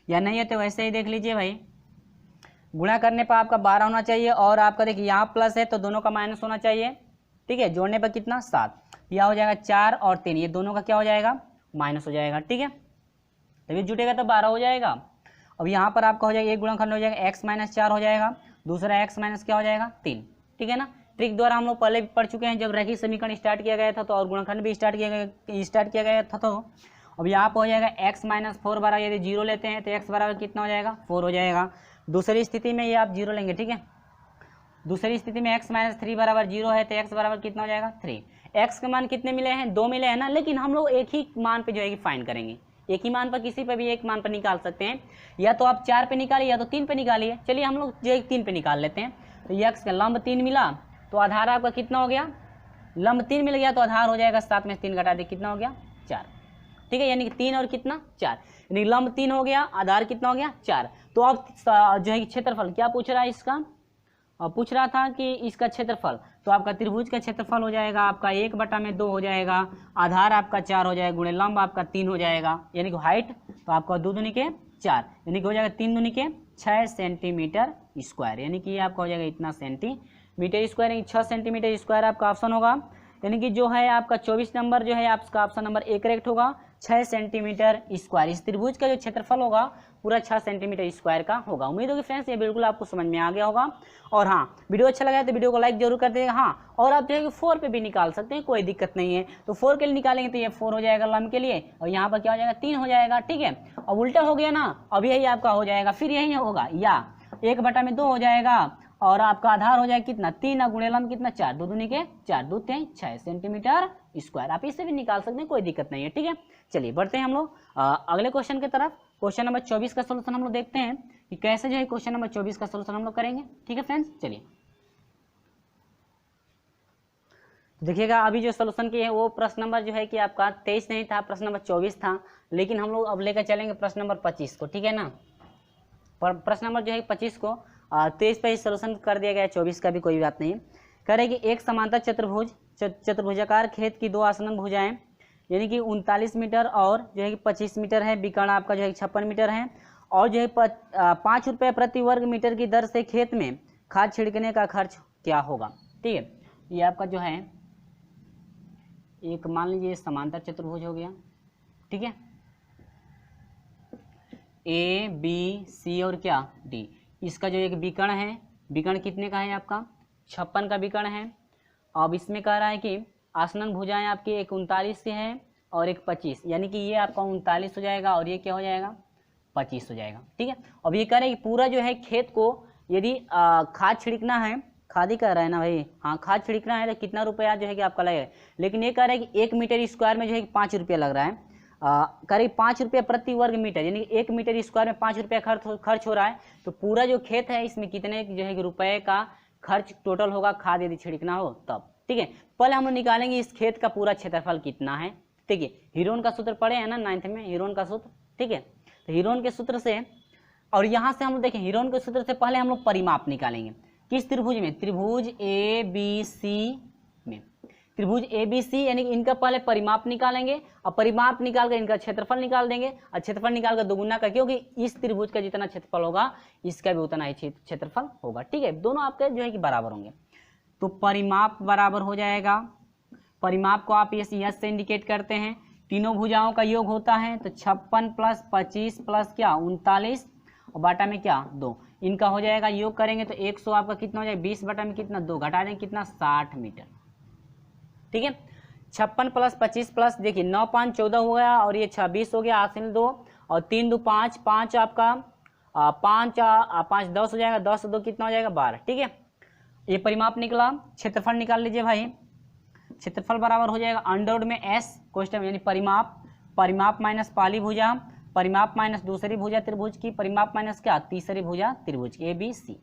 या नहीं है तो वैसे ही देख लीजिए भाई, गुणा करने पर आपका 12 होना चाहिए, और आपका देखिए यहाँ प्लस है तो दोनों का माइनस होना चाहिए, ठीक है, जोड़ने पर कितना 7, यह हो जाएगा 4 और 3, ये दोनों का क्या हो जाएगा माइनस हो जाएगा, ठीक है, तभी जुटेगा तो 12 हो जाएगा। अब यहाँ पर आपका हो जाएगा एक गुणनखंड हो जाएगा x - 4 हो जाएगा, दूसरा x माइनस क्या हो जाएगा 3, ठीक है ना। ट्रिक द्वारा हम लोग पहले भी पढ़ चुके हैं, जब रैखिक समीकरण स्टार्ट किया गया था तो, और गुणनखंड भी स्टार्ट किया गया था। तो अब यहाँ पर हो जाएगा x - 4 बराबर, यदि 0 लेते हैं तो x बराबर कितना हो जाएगा 4 हो जाएगा। दूसरी स्थिति में ये आप 0 लेंगे, ठीक है, दूसरी स्थिति में x - 3 बराबर 0 है तो x बराबर कितना हो जाएगा 3। x के मान कितने मिले हैं 2 मिले हैं ना, लेकिन हम लोग एक ही मान पे जो है कि फाइंड करेंगे, एक ही मान पर किसी पे भी एक मान पर निकाल सकते हैं, या तो आप 4 पे निकालिए या तो 3 पे निकालिए। चलिए हम लोग जो है 3 पे निकाल लेते हैं। तो ये x का लंब 3 मिला तो आधार आपका कितना हो गया, लंब 3 मिल गया तो आधार हो जाएगा 7 में 3 घटा दे कितना हो गया 4, ठीक है, यानी कि 3 और कितना 4, यानी लंब 3 हो गया, आधार कितना हो गया 4। तो अब जो है क्षेत्रफल क्या पूछ रहा है इसका, पूछ रहा था कि इसका क्षेत्रफल, तो आपका त्रिभुज का क्षेत्रफल हो जाएगा आपका 1/2 हो जाएगा, आधार आपका 4 हो जाएगा, गुणे लंब आपका 3 हो जाएगा, यानी कि हाइट तो आपका 2 दूनी के 4, यानी कि हो जाएगा 3 दूनी के 6 सेंटीमीटर स्क्वायर, यानी कि आपका हो जाएगा इतना सेंटीमीटर स्क्वायर, यानी 6 सेंटीमीटर स्क्वायर आपका ऑप्शन होगा, यानी कि जो है आपका 24 नंबर जो है आपका ऑप्शन नंबर 1 करेक्ट होगा। 6 सेंटीमीटर स्क्वायर इस त्रिभुज का जो क्षेत्रफल होगा पूरा 6 सेंटीमीटर स्क्वायर का होगा। उम्मीद होगी फ्रेंड्स ये बिल्कुल आपको समझ में आ गया होगा। और हाँ, वीडियो अच्छा लगा है तो वीडियो को लाइक जरूर कर दीजिएगा। हाँ, और आप जो है 4 पे भी निकाल सकते हैं, कोई दिक्कत नहीं है। तो 4 के लिए निकालेंगे तो ये 4 हो जाएगा लंब के लिए, और यहाँ पर क्या हो जाएगा 3 हो जाएगा, ठीक है। अब उल्टा हो गया ना, अब यही आपका हो जाएगा, फिर यही होगा, या 1/2 हो जाएगा, और आपका आधार हो जाएगा कितना 3 गुणे लंब कितना 4, 2 दूनी के 4, 2 3 6 सेंटीमीटर स्क्वायर। आप इससे भी निकाल सकते हैं, कोई दिक्कत नहीं है। ठीक है, चलिए बढ़ते हैं हम लोग अगले क्वेश्चन की तरफ। क्वेश्चन नंबर 24 का सोल्यूशन हम लोग देखते हैं कि कैसे जो है क्वेश्चन नंबर 24 का सोल्यूशन हम लोग करेंगे। ठीक है फ्रेंड्स, चलिए देखिएगा अभी जो सोल्यूशन की है वो प्रश्न नंबर जो है कि आपका 23 नहीं था, प्रश्न नंबर 24 था, लेकिन हम लोग अब लेकर चलेंगे प्रश्न नंबर 25 को। ठीक है ना, प्रश्न नंबर जो है 25 को 23 पे सोल्यूशन कर दिया गया है, 24 का भी कोई बात नहीं। करेगी एक समांतर चतुर्भुजाकार खेत की दो आसन्न भुजाएं यानी कि 39 मीटर और जो है कि 25 मीटर है, विकर्ण आपका जो है 56 मीटर है, और जो है 5 रुपये प्रति वर्ग मीटर की दर से खेत में खाद छिड़कने का खर्च क्या होगा। ठीक है, ये आपका जो है एक मान लीजिए समांतर चतुर्भुज हो गया। ठीक है, ए बी सी और क्या डी, इसका जो एक विकर्ण है, विकर्ण कितने का है आपका 56 का विकर्ण है। अब इसमें कह रहा है कि आसन्न भुजाएं आपकी एक 39 की है और एक 25, यानी कि ये आपका 39 हो जाएगा और ये क्या हो जाएगा 25 हो जाएगा। ठीक है, अब ये कह रहे हैं कि पूरा जो है खेत को यदि खाद छिड़कना है, खाद ही कह रहा है ना भाई, हाँ खाद छिड़कना है तो कितना रुपया जो है कि आपका लगेगा, लेकिन ये कह रहा है कि 1 मीटर स्क्वायर में जो है कि 5 रुपया लग रहा है, करीब 5 रुपये प्रति वर्ग मीटर, यानी 1 मीटर स्क्वायर में 5 रुपया खर्च हो रहा है। तो पूरा जो खेत है इसमें कितने जो है कि रुपए का खर्च टोटल होगा खाद यदि छिड़कना हो तब। ठीक है, पहले हम लोग निकालेंगे इस खेत का पूरा क्षेत्रफल कितना है। ठीक है, हीरोन का सूत्र पढ़े हैं ना 9th में, हीरोन का सूत्र। ठीक है, तो हीरोन के सूत्र से, और यहाँ से हम लोग देखें हीरोन के सूत्र से पहले हम लोग परिमाप निकालेंगे। किस त्रिभुज में, त्रिभुज ए बी सी में, त्रिभुज ए बी सी यानी कि इनका पहले परिमाप निकालेंगे और परिमाप निकाल कर इनका क्षेत्रफल निकाल देंगे और क्षेत्रफल निकाल कर दोगुना का, क्योंकि इस त्रिभुज का जितना क्षेत्रफल होगा इसका भी उतना ही क्षेत्रफल होगा। ठीक है, दोनों आपके जो है कि बराबर होंगे, तो परिमाप बराबर हो जाएगा, परिमाप को आप यस से इंडिकेट करते हैं, तीनों भुजाओं का योग होता है तो 56 प्लस 25 प्लस क्या 39 और बाटा में क्या 2, इनका हो जाएगा योग करेंगे तो 100 आपका कितना हो जाएगा 20 बटा में कितना 2, घटा देंगे कितना 60 मीटर। ठीक है, 56 प्लस 25 प्लस देखिए 9 5 14 हो गया और ये 26 हो गया, हासिल 2 और 3 2 5 5 आपका 5 5 10 हो जाएगा, 10 2 कितना हो जाएगा 12। ठीक है, ये परिमाप निकला, क्षेत्रफल निकाल लीजिए भाई, क्षेत्रफल बराबर हो जाएगा अंडर में एस कोष्टक यानी परिमाप, परिमाप माइनस पहली भुजा, परिमाप माइनस दूसरी भुजा त्रिभुज की, परिमाप माइनस क्या तीसरी भुजा त्रिभुज की ए बी सी।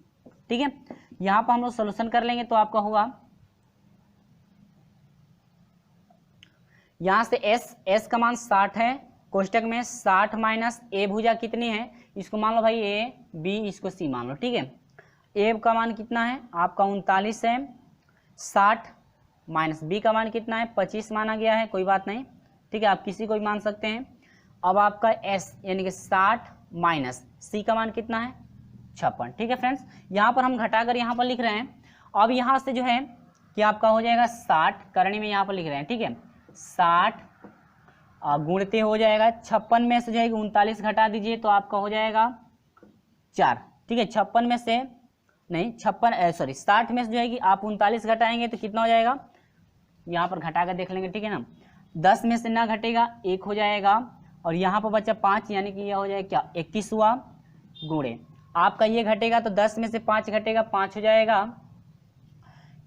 ठीक है, यहाँ पर हम लोग सोल्यूशन कर लेंगे तो आपका होगा यहाँ से एस का मान 60 है, कोष्टक में 60 माइनस ए भुजा कितनी है, इसको मान लो भाई ए बी, इसको सी मान लो। ठीक है, ए का मान कितना है आपका 39 है, 60 माइनस बी का मान कितना है 25 माना गया है, कोई बात नहीं। ठीक है, आप किसी को भी मान सकते हैं। अब आपका एस यानी कि 60 माइनस सी का मान कितना है 56। ठीक है फ्रेंड्स, यहाँ पर हम घटाकर यहाँ पर लिख रहे हैं। अब यहाँ से जो है कि आपका हो जाएगा 60 करणी में यहाँ पर लिख रहे हैं। ठीक है, 60 गुणते हो जाएगा 56 में से जो है 39 घटा दीजिए तो आपका हो जाएगा 4। ठीक है, 56 में से नहीं 60 में से जो है कि आप 39 घटाएंगे तो कितना हो जाएगा, यहाँ पर घटा कर देख लेंगे। ठीक है ना, 10 में से ना घटेगा 1 हो जाएगा और यहाँ पर बचा 5 यानी कि यह हो जाएगा क्या 21वां गुणे, आपका ये घटेगा तो 10 में से 5 घटेगा 5 हो जाएगा,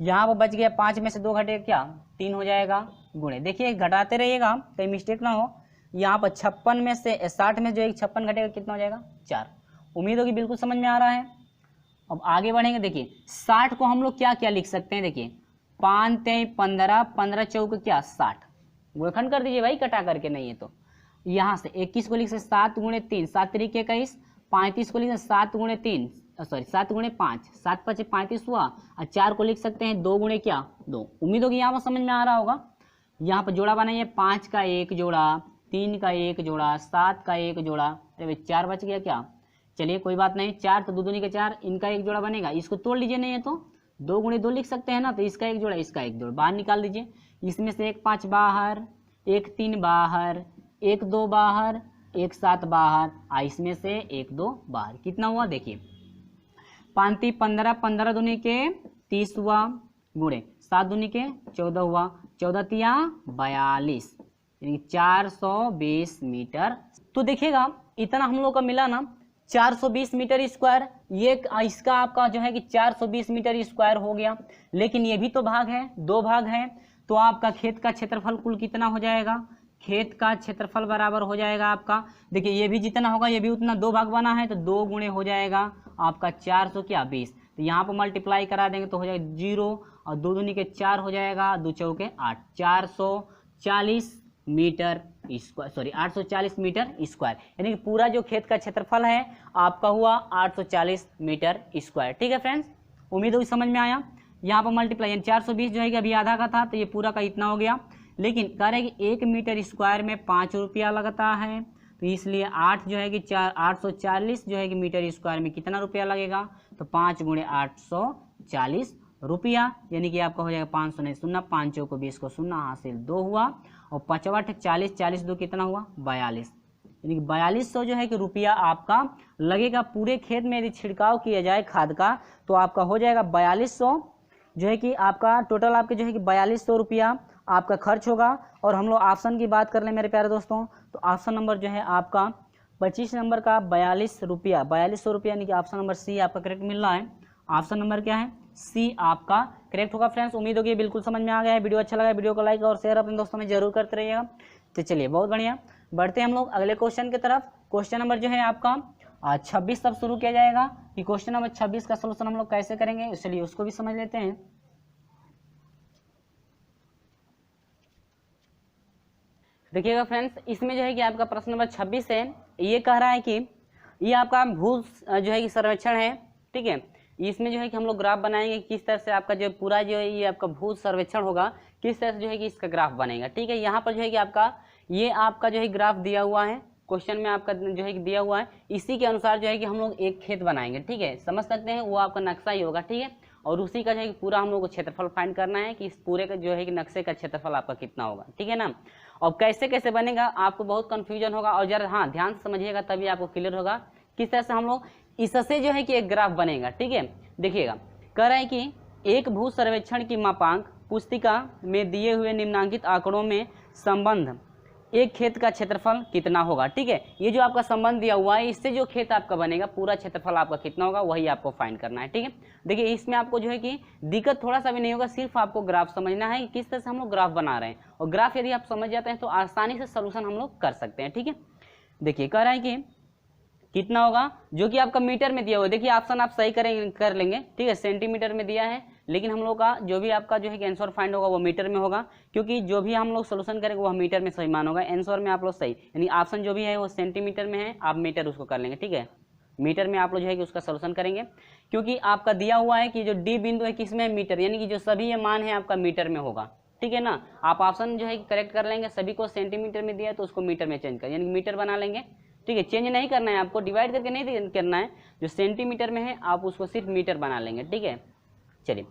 यहाँ पर बच गया 5 में से 2 घटेगा क्या 3 हो जाएगा गुणे। देखिए घटाते रहिएगा कहीं मिस्टेक ना हो, यहाँ पर 56 में से 60 में जो है 56 घटेगा कितना हो जाएगा 4। उम्मीद होगी बिल्कुल समझ में आ रहा है। अब आगे बढ़ेंगे, देखिए 60 को हम लोग क्या क्या लिख सकते हैं, देखिए 5 3 15 15 चौक क्या 60, गुणनखंड कर दीजिए भाई कटा करके, नहीं है तो यहाँ से 21 को लिख सकते 7 गुणे 3 7 3 21, 35 को लिख सकते 7 गुणे 3 7 गुणे 5 7 5 35 हुआ और 4 को लिख सकते हैं 2 गुणे क्या 2। उम्मीद होगी यहाँ पर समझ में आ रहा होगा। यहाँ पर जोड़ा बनाइए 5 का 1 जोड़ा, 3 का 1 जोड़ा, 7 का 1 जोड़ा, अरे 4 बच गया क्या, चलिए कोई बात नहीं, 4 तो 2 दूनी के 4, इनका 1 जोड़ा बनेगा, इसको तोड़ लीजिए, नहीं है तो 2 गुणे 2 लिख सकते हैं ना, तो इसका 1 जोड़ा इसका 1 जोड़ा बाहर निकाल दीजिए, इसमें से 1 5 बाहर, 1 3 बाहर, 1 2 बाहर, 1 7 बाहर, इसमें से 1 2 बाहर, कितना हुआ देखिए 5 15 15 दूनी के 30 हुआ गुणे 7 दूनी के 14 हुआ, 14 तिया 42 यानी 420 मीटर। तो देखिएगा इतना हम लोग का मिला ना 420 मीटर स्क्वायर, ये इसका आपका जो है कि 420 मीटर स्क्वायर हो गया। लेकिन ये भी तो भाग है, 2 भाग है, तो आपका खेत का क्षेत्रफल कुल कितना हो जाएगा, खेत का क्षेत्रफल बराबर हो जाएगा आपका, देखिए ये भी जितना होगा ये भी उतना, 2 भाग बना है तो 2 गुणे हो जाएगा आपका 420, तो यहाँ पर मल्टीप्लाई करा देंगे तो हो जाएगा 0 और 2 दूनी के 4 हो जाएगा, 2 चौके 8, 440 metre square, sorry 840 metre square, यानी कि पूरा जो खेत का क्षेत्रफल है आपका हुआ 840 मीटर स्क्वायर। ठीक है फ्रेंड्स, उम्मीद है समझ में आया। यहाँ पर मल्टीप्लाई 420 जो है कि अभी आधा का था तो ये पूरा का इतना हो गया, लेकिन कह रहे हैं कि 1 मीटर स्क्वायर में 5 रुपया लगता है, तो इसलिए 8 जो है कि 840 जो है कि मीटर स्क्वायर में कितना रुपया लगेगा, तो 5 गुणे 840 रुपया, यानी कि आपका हो जाएगा 500 नहीं 0, 5 चौको 20 को 0 हासिल 2 हुआ, और 5 8 40, 40 2 कितना हुआ 42, यानी कि 4200 जो है कि रुपया आपका लगेगा पूरे खेत में। यदि छिड़काव किया जाए खाद का तो आपका हो जाएगा 4200 जो है कि आपका टोटल आपके जो है कि 4200 रुपया आपका खर्च होगा। और हम लोग ऑप्शन की बात कर लें मेरे प्यारे दोस्तों, तो ऑप्शन नंबर जो है आपका 25 नंबर का 4200 रुपया, यानी कि ऑप्शन नंबर सी आपका करेक्ट मिल रहा है। ऑप्शन नंबर क्या है, सी आपका करेक्ट होगा। फ्रेंड्स उम्मीद होगी बिल्कुल समझ में आ गया है। वीडियो अच्छा लगा वीडियो को लाइक और शेयर अपने दोस्तों में जरूर करते रहिएगा। तो चलिए बहुत बढ़िया, बढ़ते हैं हम लोग अगले क्वेश्चन की तरफ। क्वेश्चन नंबर जो है आपका 26 तब शुरू किया जाएगा कि क्वेश्चन नंबर 26 का सोल्यूशन हम लोग कैसे करेंगे, चलिए उसको भी समझ लेते हैं। देखिएगा फ्रेंड्स, इसमें जो है कि आपका प्रश्न नंबर 26 है, ये कह रहा है कि ये आपका भू जो है कि सर्वेक्षण है, ठीक है। इसमें जो है कि हम लोग ग्राफ बनाएंगे, किस तरह से आपका जो पूरा जो है ये आपका भू सर्वेक्षण होगा, किस तरह से जो है कि इसका ग्राफ बनेगा, ठीक है। यहाँ पर जो है कि आपका ये आपका जो है ग्राफ दिया हुआ है, क्वेश्चन में आपका जो है कि दिया हुआ है, इसी के अनुसार जो है कि हम लोग एक खेत बनाएंगे, ठीक है। समझ सकते हैं, वो आपका नक्शा ही होगा, ठीक है। और उसी का जो है कि पूरा हम लोग को क्षेत्रफल फाइंड करना है कि इस पूरे का जो है कि नक्शे का क्षेत्रफल आपका कितना होगा, ठीक है ना। और कैसे कैसे बनेगा आपको बहुत कंफ्यूजन होगा, और जरा हाँ ध्यान से समझिएगा तभी आपको क्लियर होगा किस तरह से हम लोग इससे जो है कि एक ग्राफ बनेगा, ठीक है। देखिएगा, कह रहा है कि एक भू सर्वेक्षण की मापांक पुस्तिका में दिए हुए निम्नांकित आंकड़ों में संबंध एक खेत का क्षेत्रफल कितना होगा, ठीक है। ये जो आपका संबंध दिया हुआ है, इससे जो खेत आपका बनेगा पूरा क्षेत्रफल आपका कितना होगा वही आपको फाइंड करना है, ठीक है। देखिए इसमें आपको जो है कि दिक्कत थोड़ा सा भी नहीं होगा, सिर्फ आपको ग्राफ समझना है कि किस तरह से हम लोग ग्राफ बना रहे हैं, और ग्राफ यदि आप समझ जाते हैं तो आसानी से सोल्यूशन हम लोग कर सकते हैं, ठीक है। देखिए कह रहा है कि कितना होगा, जो कि आपका मीटर में दिया हुआ है। देखिए ऑप्शन आप सही कर लेंगे, ठीक है। सेंटीमीटर में दिया है, लेकिन हम लोग का जो भी आपका जो है कि आंसर फाइंड होगा वो मीटर में होगा, क्योंकि जो भी हम लोग सोल्यूशन करेंगे वो मीटर में सही मान होगा। आंसर में आप लोग सही, यानी ऑप्शन जो भी है वो सेंटीमीटर में है, आप मीटर उसको कर लेंगे, ठीक है। मीटर में आप लोग जो है कि उसका सोल्यूशन करेंगे, क्योंकि आपका दिया हुआ है कि जो डी बिंदु है किसमें, मीटर, यानी कि जो सभी ये मान है आपका मीटर में होगा, ठीक है ना। आप ऑप्शन जो है कि करेक्ट कर लेंगे, सभी को सेंटीमीटर में दिया है तो उसको मीटर में चेंज कर, यानी मीटर बना लेंगे, ठीक है। चेंज नहीं करना है आपको, डिवाइड करके नहीं करना है, जो सेंटीमीटर में है आप उसको सिर्फ मीटर बना लेंगे, ठीक है। चलिए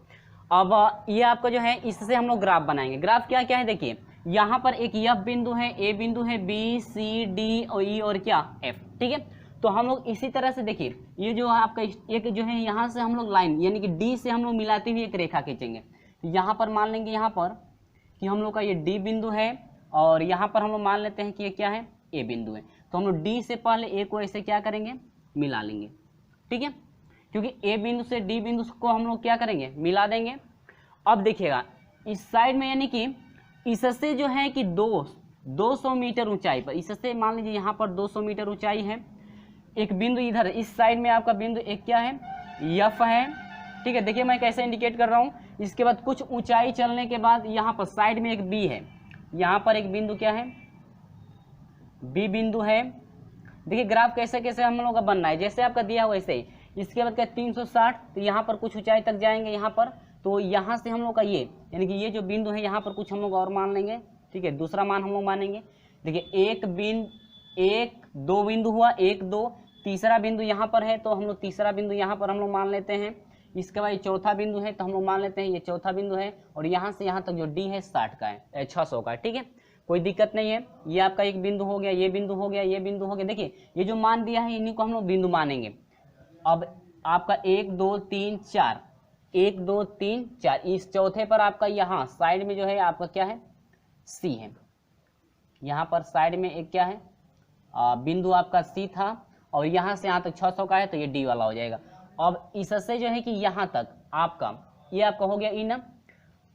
अब ये आपका जो है इससे हम लोग ग्राफ बनाएंगे। ग्राफ क्या क्या है, देखिए यहाँ पर एक एफ बिंदु है, ए बिंदु है, बी सी डी और ई और क्या एफ, ठीक है। तो हम लोग इसी तरह से देखिए ये जो आपका एक जो है यहाँ से हम लोग लाइन यानी कि डी से हम लोग मिलाते हुए एक रेखा खींचेंगे। यहाँ पर मान लेंगे यहाँ पर कि हम लोग का ये डी बिंदु है, और यहाँ पर हम लोग मान लेते हैं कि ये क्या है, ए बिंदु है। तो हम लोग डी से पहले ए को ऐसे क्या करेंगे, मिला लेंगे, ठीक है, क्योंकि ए बिंदु से डी बिंदु को हम लोग क्या करेंगे, मिला देंगे। अब देखिएगा इस साइड में यानी कि इससे जो है कि 200 मीटर ऊंचाई पर, इससे मान लीजिए यहाँ पर 200 मीटर ऊंचाई है, एक बिंदु इधर इस साइड में आपका बिंदु एक क्या है, एफ है, ठीक है। देखिए मैं कैसे इंडिकेट कर रहा हूँ। इसके बाद कुछ ऊंचाई चलने के बाद यहाँ पर साइड में एक बी है, यहाँ पर एक बिंदु क्या है, बी बिंदु है। देखिए ग्राफ कैसे कैसे हम लोग का बन रहा है, जैसे आपका दिया हुआ वैसे ही। इसके बाद क्या 360, तो यहाँ पर कुछ ऊंचाई तक जाएंगे यहाँ पर, तो यहाँ से हम लोग का ये यानी कि ये जो बिंदु है यहाँ पर कुछ हम लोग और मान लेंगे, ठीक है। दूसरा मान हम लोग मानेंगे, देखिए एक दो बिंदु हुआ, 1 2, तीसरा बिंदु यहाँ पर है तो हम लोग तीसरा बिंदु यहाँ पर हम लोग मान लेते हैं। इसके बाद चौथा बिंदु है तो हम लोग मान लेते हैं ये चौथा बिंदु है, और यहाँ से यहाँ तक जो डी है 60 का है, 600 का है, ठीक है। कोई दिक्कत नहीं है। ये आपका एक बिंदु हो गया, ये बिंदु हो गया, ये बिंदु हो गया। देखिए ये जो मान दिया है इन्हीं को हम लोग बिंदु मानेंगे। अब आपका 1 2 3 4, 1 2 3 4, इस चौथे पर आपका यहाँ साइड में जो है आपका क्या है, सी है। यहाँ पर साइड में एक क्या है, बिंदु आपका सी था, और यहाँ से यहाँ तक 600 का है तो ये डी वाला हो जाएगा। अब इससे जो है कि यहाँ तक आपका ये आपका हो गया ई ना।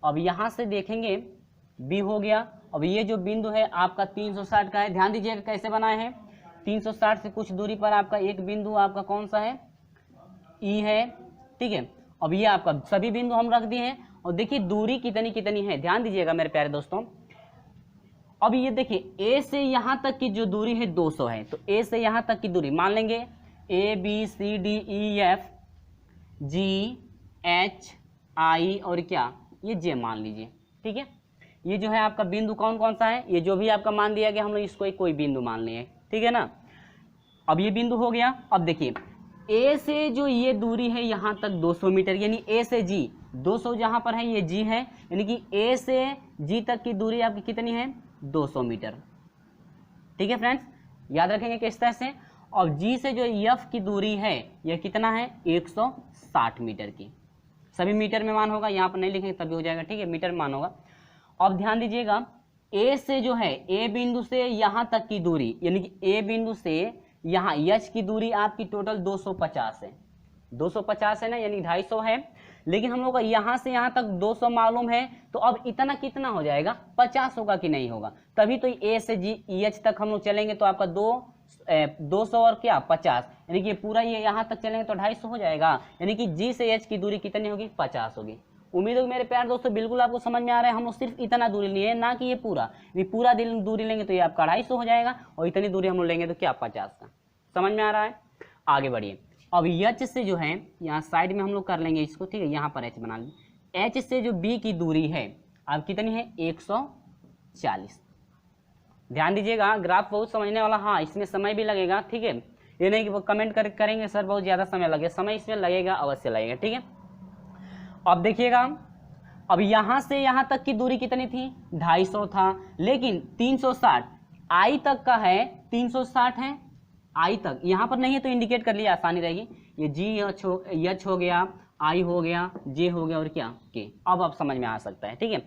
अब यहाँ से देखेंगे बी हो गया। अब ये जो बिंदु है आपका 360 का है, ध्यान दीजिएगा कैसे बनाए हैं। 360 से कुछ दूरी पर आपका एक बिंदु आपका कौन सा है, ई है, ठीक है। अब ये आपका सभी बिंदु हम रख दिए हैं और देखिए दूरी कितनी कितनी है, ध्यान दीजिएगा मेरे प्यारे दोस्तों। अब ये देखिए ए से यहाँ तक की जो दूरी है 200 है, तो ए से यहाँ तक की दूरी मान लेंगे A B C D E F G H I और क्या ये जे मान लीजिए, ठीक है। ये जो है आपका बिंदु कौन कौन सा है, ये जो भी आपका मान दिया गया हम लोग इसको कोई बिंदु मान लिए, ठीक है ना। अब ये बिंदु हो गया। अब देखिए ए से जो ये दूरी है यहाँ तक 200 मीटर, यानी ए से जी 200 जहाँ पर है ये जी है, यानी कि ए से जी तक की दूरी आपकी कितनी है 200 मीटर, ठीक है फ्रेंड्स, याद रखेंगे किस तरह से। और जी से जो एफ की दूरी है यह कितना है 160 मीटर की, सभी मीटर में मान होगा, यहाँ पर नहीं लिखेंगे तभी हो जाएगा, ठीक है, मीटर में मान होगा। अब ध्यान दीजिएगा ए से जो है ए बिंदु से यहाँ तक की दूरी, यानी कि ए बिंदु से यहाँ एच की दूरी आपकी टोटल 250 है, 250 है ना, यानी 250 है। लेकिन हम लोग का यहाँ से यहाँ तक 200 मालूम है, तो अब इतना कितना हो जाएगा 50 होगा कि नहीं होगा, तभी तो ए से जी एच तक हम लोग चलेंगे तो आपका 200 और क्या 50, यानी कि पूरा ये यहाँ तक चलेंगे तो 250 हो जाएगा, यानी कि जी से एच की दूरी कितनी होगी 50 होगी। उम्मीद है मेरे प्यारे दोस्तों बिल्कुल आपको समझ में आ रहा है। हम लोग सिर्फ इतना दूरी लिए ना कि ये पूरा दूरी लेंगे तो ये आपका 250 हो जाएगा, और इतनी दूरी हम लोग लेंगे तो क्या 50 का। समझ में आ रहा है, आगे बढ़िए। अब एच से जो है यहाँ साइड में हम लोग कर लेंगे इसको, ठीक है, यहाँ पर एच बना लेंगे। एच से जो बी की दूरी है अब कितनी है 140। ध्यान दीजिएगा ग्राफ बहुत समझने वाला, हाँ इसमें समय भी लगेगा, ठीक है, ये नहीं कि वो कमेंट करेंगे सर बहुत ज़्यादा समय लगेगा, समय इसमें लगेगा, अवश्य लगेगा, ठीक है। अब देखिएगा अब यहाँ से यहाँ तक की दूरी कितनी थी 250 था, लेकिन 360 आई तक का है, 360 है आई तक, यहाँ पर नहीं है तो इंडिकेट कर लिया आसानी रहेगी। ये जी एच हो गया, आई हो गया, जे हो गया और क्या के, अब आप समझ में आ सकता है, ठीक है।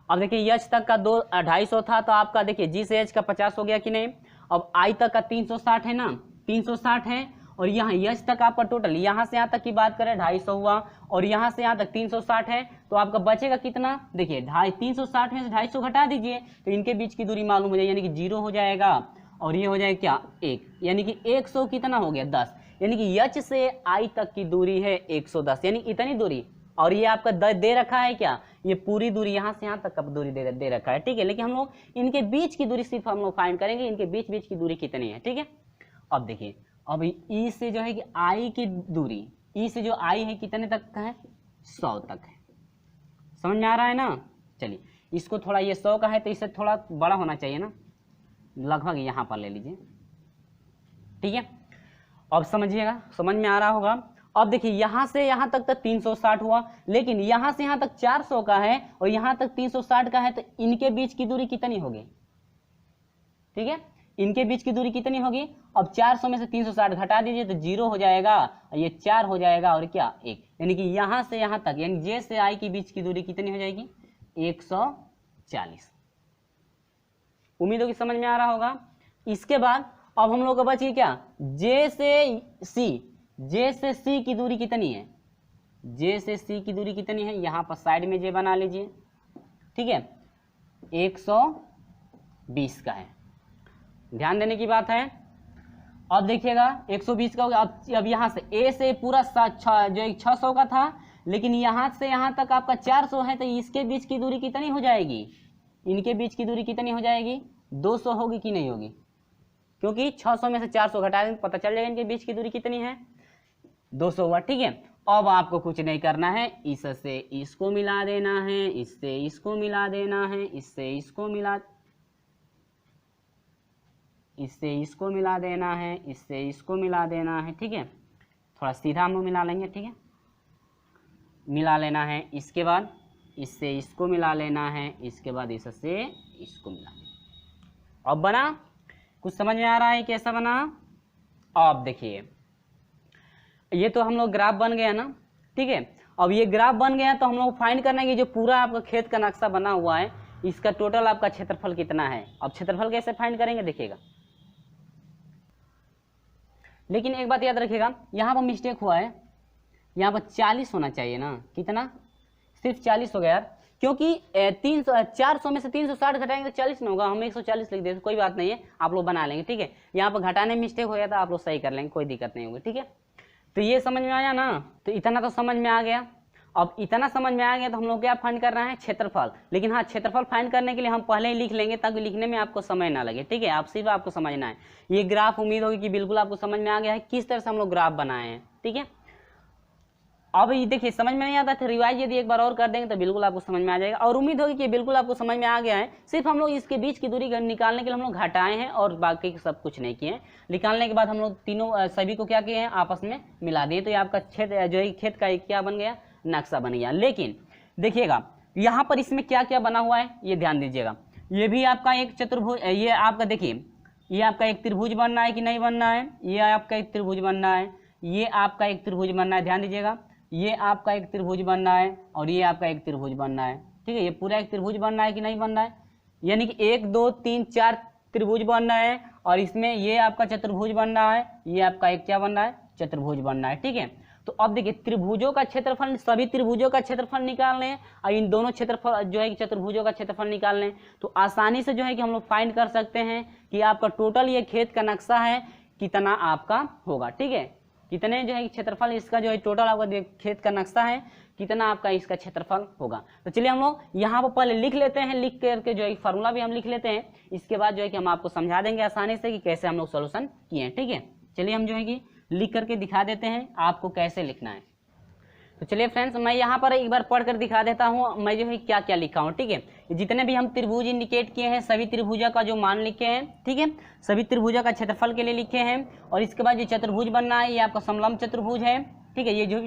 अब देखिए एच तक का 250 था तो आपका देखिए जी से एच का 50 हो गया कि नहीं। अब आई तक का 360 है ना, 360 है, और यहाँ एच तक आपका टोटल यहाँ से यहाँ तक की बात करें 250 हुआ, और यहाँ से यहाँ तक 360 है, तो आपका बचेगा कितना, देखिए 360 में से 250 घटा दीजिए तो इनके बीच की दूरी मालूम हो जाएगी, यानी कि 0 हो जाएगा, और ये हो जाएगा क्या 1, यानी कि 100 कितना हो गया 10, यानी कि एच से आई तक की दूरी है 110, यानी इतनी दूरी। और ये आपका दे रखा है क्या, ये पूरी दूरी यहाँ से यहाँ तक का दूरी दे रखा है, ठीक है। लेकिन हम लोग इनके बीच की दूरी सिर्फ हम लोग फाइंड करेंगे, इनके बीच की दूरी कितनी है, ठीक है। अब देखिए अब ई से जो है कि आई की दूरी, ई से जो आई है कितने तक का है 100 तक है, समझ में आ रहा है ना। चलिए इसको थोड़ा, ये 100 का है तो इससे थोड़ा बड़ा होना चाहिए ना, लगभग यहाँ पर ले लीजिए, ठीक है। अब समझिएगा, समझ में आ रहा होगा। अब देखिए यहाँ से यहाँ तक 360 हुआ, लेकिन यहाँ से यहाँ तक 400 का है और यहाँ तक 360 का है, तो इनके बीच की दूरी कितनी होगी, ठीक है, इनके बीच की दूरी कितनी होगी। अब 400 में से 360 घटा दीजिए तो 0 हो जाएगा, ये 4 हो जाएगा और क्या 1, यानी कि यहाँ से यहाँ तक यानी जे से आई के बीच की दूरी कितनी हो जाएगी 140। उम्मीद होगी समझ में आ रहा होगा। इसके बाद अब हम लोग को बची क्या, जे से सी की दूरी कितनी है, जे से सी की दूरी कितनी है, यहाँ पर साइड में जे बना लीजिए, ठीक है, 120 का है, ध्यान देने की बात है। अब देखिएगा 120 का हो गया। अब यहाँ से ए से पूरा जो 600 का था, लेकिन यहाँ से यहाँ तक आपका 400 है, तो इसके बीच की दूरी कितनी हो जाएगी, इनके बीच की दूरी कितनी हो जाएगी 200 होगी कि नहीं होगी, क्योंकि 600 में से 400 घटा देंगे पता चल जाएगा इनके बीच की दूरी कितनी है 200 हुआ, ठीक है। अब आपको कुछ नहीं करना है, इससे इसको मिला देना है, इससे इसको मिला देना है, इससे इसको मिला देना है, इससे इसको मिला देना है, ठीक है। थोड़ा सीधा हम मिला लेंगे, ठीक है, मिला लेना है। इसके बाद इससे इसको मिला लेना है, इसके बाद इससे इसको मिला लेना। अब बना, कुछ समझ में आ रहा है कैसा बना। अब देखिए ये तो हम लोग ग्राफ बन गया ना, ठीक है। अब ये ग्राफ बन गया तो हम लोग फाइंड करना है कि जो पूरा आपका खेत का नक्शा बना हुआ है इसका टोटल आपका क्षेत्रफल कितना है। अब क्षेत्रफल कैसे फाइंड करेंगे देखिएगा, लेकिन एक बात याद रखिएगा, यहाँ पर मिस्टेक हुआ है, यहाँ पर 40 होना चाहिए ना, कितना, सिर्फ 40 हो गया यार, क्योंकि 400 में से 360 घटाएंगे तो 40 में होगा, हम 140 लिख देते, कोई बात नहीं है, आप लोग बना लेंगे, ठीक है। यहाँ पर घटाने में मिस्टेक हो गया था, आप लोग सही कर लेंगे, कोई दिक्कत नहीं होगी, ठीक है। तो ये समझ में आया ना, तो इतना तो समझ में आ गया। अब इतना समझ में आ गया तो हम लोग क्या फाइंड कर रहे हैं, क्षेत्रफल। लेकिन हाँ, क्षेत्रफल फाइंड करने के लिए हम पहले ही लिख लेंगे ताकि लिखने में आपको समय ना लगे, ठीक है। आप सिर्फ आपको समझना है। ये ग्राफ उम्मीद होगी कि बिल्कुल आपको समझ में आ गया है किस तरह से हम लोग ग्राफ बनाए हैं, ठीक है। अब ये देखिए समझ में नहीं आता तो रिवाइज यदि एक बार और कर देंगे तो बिल्कुल आपको समझ में आ जाएगा, और उम्मीद होगी कि बिल्कुल आपको समझ में आ गया है। सिर्फ हम लोग इसके बीच की दूरी निकालने के लिए हम लोग घटाए हैं और बाकी सब कुछ नहीं किए हैं। निकालने के बाद हम लोग तीनों सभी को क्या किए हैं, आपस में मिला दिए, तो ये आपका क्षेत्र जो है खेत का क्या बन गया, नक्शा बन गया। लेकिन देखिएगा यहाँ पर इसमें क्या क्या बना हुआ है, ये ध्यान दीजिएगा। ये भी आपका एक चतुर्भुज, ये आपका देखिए, ये आपका एक त्रिभुज बनना है कि नहीं बनना है, ये आपका एक त्रिभुज बनना है, ये आपका एक त्रिभुज बनना है, ध्यान दीजिएगा। ये आपका एक त्रिभुज बनना है और ये आपका एक त्रिभुज बनना है, ठीक है। ये पूरा एक त्रिभुज बनना है कि नहीं बनना है, यानी कि 1 2 3 4 त्रिभुज बनना है, और इसमें ये आपका चतुर्भुज बनना है, ये आपका एक क्या बनना है, चतुर्भुज बनना है, ठीक है। तो अब देखिए त्रिभुजों का क्षेत्रफल, सभी त्रिभुजों का क्षेत्रफल निकाल लें और इन दोनों क्षेत्रफल जो है कि चतुर्भुजों का क्षेत्रफल निकाल लें, तो आसानी से जो है कि हम लोग फाइंड कर सकते हैं कि आपका टोटल ये खेत का नक्शा है कितना आपका होगा, ठीक है। कितने जो है क्षेत्रफल इसका जो है टोटल आपका खेत का नक्शा है कितना आपका इसका क्षेत्रफल होगा। तो चलिए हम लोग यहाँ पर पहले लिख लेते हैं, लिख करके जो है फार्मूला भी हम लिख लेते हैं। इसके बाद जो है कि हम आपको समझा देंगे आसानी से कि कैसे हम लोग सोल्यूशन किए हैं, ठीक है। चलिए हम जो है कि लिख करके दिखा देते हैं आपको कैसे लिखना है। तो चलिए फ्रेंड्स, मैं यहाँ पर एक बार पढ़ कर दिखा देता हूँ मैं जो है क्या क्या लिखा हूँ, ठीक है। जितने भी हम त्रिभुज इंडिकेट किए हैं सभी त्रिभुजा का जो मान लिखे हैं, ठीक है, सभी त्रिभुजा का क्षेत्रफल के लिए लिखे हैं। और इसके बाद जो चतुर्भुज बनना है ये आपका समलंब चतुर्भुज है, ठीक है। ये जो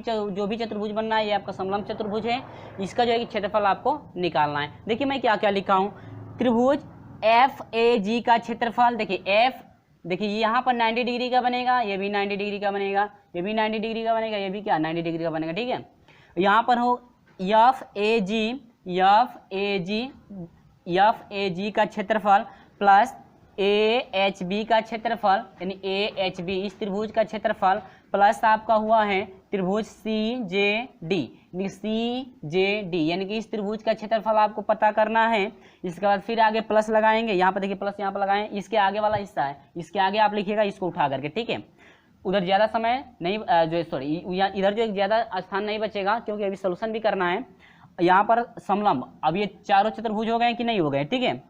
भी चतुर्भुज बनना है ये आपका समलंब चतुर्भुज है, इसका जो है क्षेत्रफल आपको निकालना है। देखिए मैं क्या क्या लिखा हूँ, त्रिभुज FAG का क्षेत्रफल, देखिए देखिए यहाँ पर 90 डिग्री का बनेगा, ये भी 90 डिग्री का बनेगा, ये भी 90 डिग्री का बनेगा, ये भी क्या 90 डिग्री का बनेगा, ठीक है। यहाँ पर हो FAG का क्षेत्रफल प्लस AHB का क्षेत्रफल, यानी AHB इस त्रिभुज का क्षेत्रफल प्लस आपका हुआ है त्रिभुज CJD, यानी कि इस त्रिभुज का क्षेत्रफल आपको पता करना है। इसके बाद फिर आगे प्लस लगाएंगे, यहाँ पर देखिए प्लस यहाँ पर लगाएं, इसके आगे वाला हिस्सा है, इसके आगे आप लिखिएगा इसको उठा करके, ठीक है। उधर ज़्यादा समय नहीं इधर जो ज़्यादा स्थान नहीं बचेगा क्योंकि अभी सोल्यूशन भी करना है। यहाँ पर समलंब, अब ये चारों चतुर्भुज हो गए कि नहीं हो गए, ठीक है।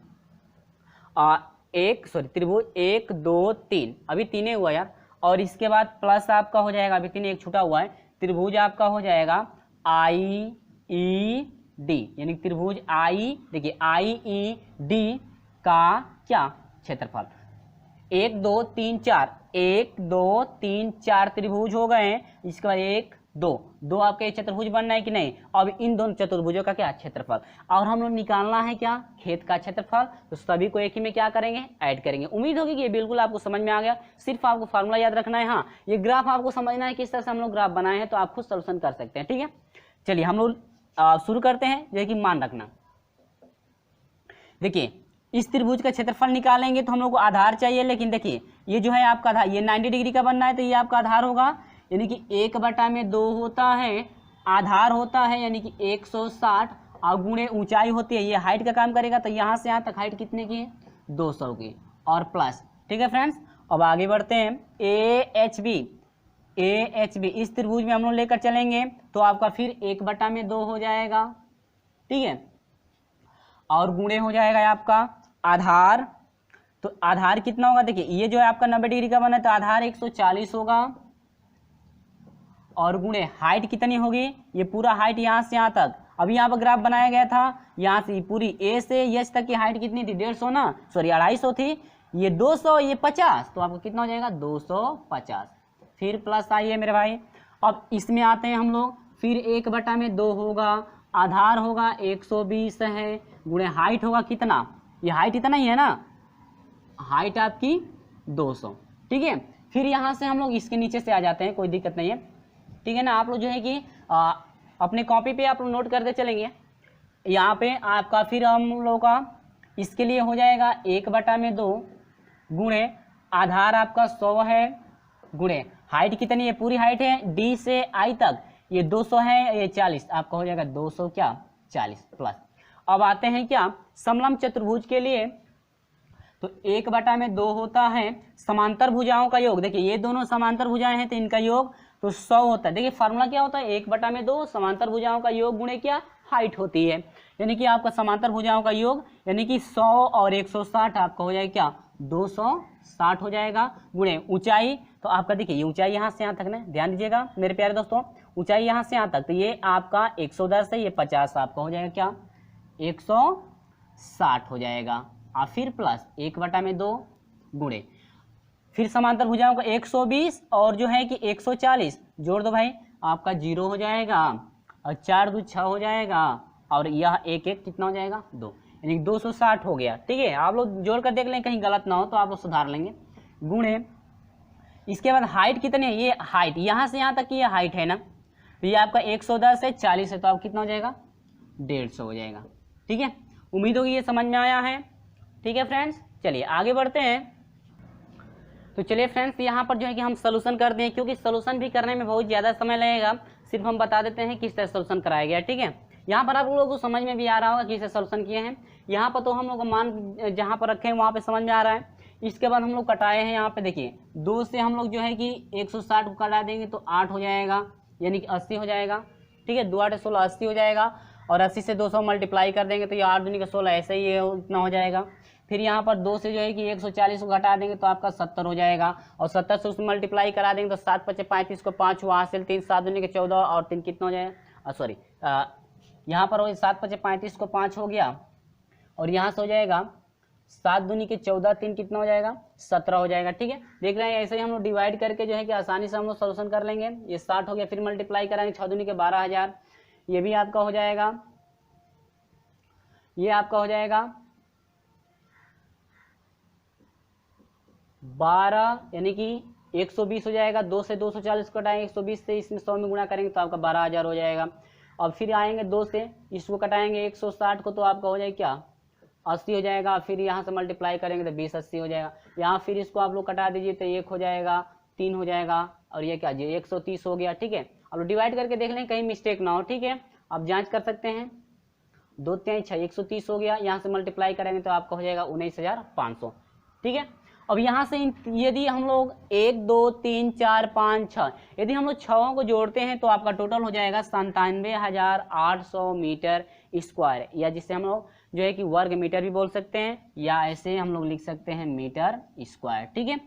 त्रिभुज 1 2 3, अभी 3 हुआ यार, और इसके बाद प्लस आपका हो जाएगा, अभी 3 एक छूटा हुआ है, त्रिभुज आपका हो जाएगा IED, यानी त्रिभुज देखिए IED का क्या क्षेत्रफल, 1 2 3 4, 1 2 3 4 त्रिभुज हो गए। इसके बाद 1 2 आपके चतुर्भुज बनना है कि नहीं। अब इन दोनों चतुर्भुजों का क्या क्षेत्रफल, और हम लोग निकालना है क्या, खेत का क्षेत्रफल। तो सभी को एक ही में क्या करेंगे, ऐड करेंगे। उम्मीद होगी कि ये बिल्कुल आपको समझ में आ गया। सिर्फ आपको फार्मूला याद रखना है। हाँ, ये ग्राफ आपको समझना है किस तरह से हम लोग ग्राफ बनाए हैं, तो आप खुद सोल्यूशन कर सकते हैं, ठीक है। चलिए हम लोग शुरू करते हैं। जो है कि मान रखना, देखिए इस त्रिभुज का क्षेत्रफल निकालेंगे तो हम लोग को आधार चाहिए, लेकिन देखिए ये जो है आपका आधार, ये 90 डिग्री का बनना है तो ये आपका आधार होगा, यानी कि 1/2 होता है, आधार होता है यानी कि 160, और गुणे ऊंचाई होती है, ये हाइट का काम करेगा। तो यहाँ से यहाँ तक हाइट कितने की है, 200 की, और प्लस, ठीक है फ्रेंड्स। अब आगे बढ़ते हैं। AHB इस त्रिभुज में हम लोग लेकर चलेंगे तो आपका फिर 1/2 हो जाएगा, ठीक है, और गुणे हो जाएगा आपका आधार। तो आधार कितना होगा, देखिए ये जो है आपका 90 डिग्री का बना है तो आधार 140 होगा, और गुणे हाइट कितनी होगी, ये पूरा हाइट यहाँ से यहाँ तक, अभी यहाँ पर ग्राफ बनाया गया था, यहाँ से पूरी A से H तक की हाइट कितनी थी, 150 ना, सॉरी 250 थी, ये 200, ये 50, तो आपको कितना हो जाएगा 250। फिर प्लस आइए मेरे भाई। अब इसमें आते हैं हम लोग, फिर 1/2 होगा, आधार होगा 120 है, गुणे हाइट होगा कितना, ये हाइट इतना ही है ना, हाइट आपकी 200, ठीक है। फिर यहाँ से हम लोग इसके नीचे से आ जाते हैं, कोई दिक्कत नहीं है, ठीक है ना। आप लोग जो है कि अपने कॉपी पे आप लोग नोट करते चलेंगे। यहाँ पे आपका फिर हम लोग का इसके लिए हो जाएगा 1/2 गुणे आधार आपका 100 है, गुणे हाइट कितनी है, पूरी हाइट है डी से आई तक, ये 200 है, ये 40, आपका हो जाएगा 200 क्या 40 प्लस। अब आते हैं क्या समलंब चतुर्भुज के लिए, तो 1/2 होता है समांतर भुजाओं का योग। देखिए ये दोनों समांतर भुजाएं हैं तो इनका योग तो 100 होता है। देखिए फार्मूला क्या होता है, 1/2 समांतर भुजाओं का योग गुणे क्या हाइट होती है, यानी कि आपका समांतर भुजाओं का योग यानी कि 100 और 160 आपका हो जाएगा क्या 260 हो जाएगा, गुणे ऊंचाई, तो आपका देखिए ये ऊंचाई यहाँ से यहाँ तक ना, ध्यान दीजिएगा मेरे प्यारे दोस्तों, ऊंचाई यहाँ से यहाँ तक, तो ये आपका 110 है, ये 50 आपका हो जाएगा क्या 160 हो जाएगा, और फिर प्लस 1/2 गुणे फिर समांतर भुजाओं का 120 और जो है कि 140 जोड़ दो भाई, आपका 0 हो जाएगा, और 4 2 6 हो जाएगा, और यह 1 1 कितना हो जाएगा 2, यानी 260 हो गया। ठीक है, आप लोग जोड़ कर देख लें कहीं गलत ना हो तो आप लोग सुधार लेंगे, गुणे इसके बाद हाइट कितनी है, ये हाइट यहाँ से यहाँ तक की ये हाइट है ना, तो ये आपका 110 है 40 है, तो आप कितना हो जाएगा 150 हो जाएगा। ठीक है, उम्मीद होगी ये समझ में आया है। ठीक है फ्रेंड्स, चलिए आगे बढ़ते हैं। तो चलिए फ्रेंड्स यहाँ पर जो है कि हम सॉल्यूशन कर दें, क्योंकि सॉल्यूशन भी करने में बहुत ज़्यादा समय लगेगा, सिर्फ हम बता देते हैं किस तरह सॉल्यूशन कराया गया। ठीक है, यहाँ पर आप लोगों को समझ में भी आ रहा होगा किस तरह सॉल्यूशन किए हैं, यहाँ पर तो हम लोग मान जहाँ पर रखे हैं वहाँ पे समझ में आ रहा है। इसके बाद हम लोग कटाए हैं, यहाँ पे देखिए 2 से हम लोग जो है कि 160 को कटा देंगे तो 8 हो जाएगा, यानी कि 80 हो जाएगा। ठीक है, 2 8 16 80 हो जाएगा, और 80 से 200 मल्टीप्लाई कर देंगे तो ये 8 दूनी का 16 ऐसे ही इतना हो जाएगा। फिर यहाँ पर 2 से जो है कि 140 को घटा देंगे तो आपका 70 हो जाएगा, और 70 से उसमें मल्टीप्लाई करा देंगे तो 7 5 35 को 5 हुआ हासिल, 3 7 दूनी के 14 और 3 कितना हो जाएगा, सॉरी यहाँ पर हो 7 5 35 को 5 हो गया, और यहाँ से हो जाएगा 7 दूनी के 14 3 कितना हो जाएगा 17 हो जाएगा। ठीक है, देख रहे हैं ऐसे ही हम लोग डिवाइड करके जो है कि आसानी से हम लोग सोल्यूशन कर लेंगे। ये 60 हो गया, फिर मल्टीप्लाई कराएंगे 6 दूनी के 12,000, ये भी आपका हो जाएगा, ये आपका हो जाएगा 12, यानी कि 120 हो जाएगा। 2 से 240 कटाएंगे, 120 से इसमें 100 में गुणा करेंगे तो आपका 12,000 हो जाएगा। अब फिर आएंगे 2 से इसको कटाएंगे 160 को तो आपका हो जाएगा क्या 80 हो जाएगा, फिर यहाँ से मल्टीप्लाई करेंगे तो 20 80 हो जाएगा। यहाँ फिर इसको आप लोग कटा दीजिए तो 1 हो जाएगा, 3 हो जाएगा, और ये क्या जी 130 हो गया। ठीक है, अब डिवाइड करके देख लें कहीं मिस्टेक ना हो। ठीक है, आप जांच कर सकते हैं, 2 3 6 130 हो गया, यहाँ से मल्टीप्लाई करेंगे तो आपका हो जाएगा 19,500। ठीक है, अब यहाँ से यदि हम लोग 1 2 3 4 5 6 यदि हम लोग 6 को जोड़ते हैं तो आपका टोटल हो जाएगा 97,800 मीटर स्क्वायर, या जिसे हम लोग जो है कि वर्ग मीटर भी बोल सकते हैं, या ऐसे हम लोग लिख सकते हैं मीटर स्क्वायर। ठीक है,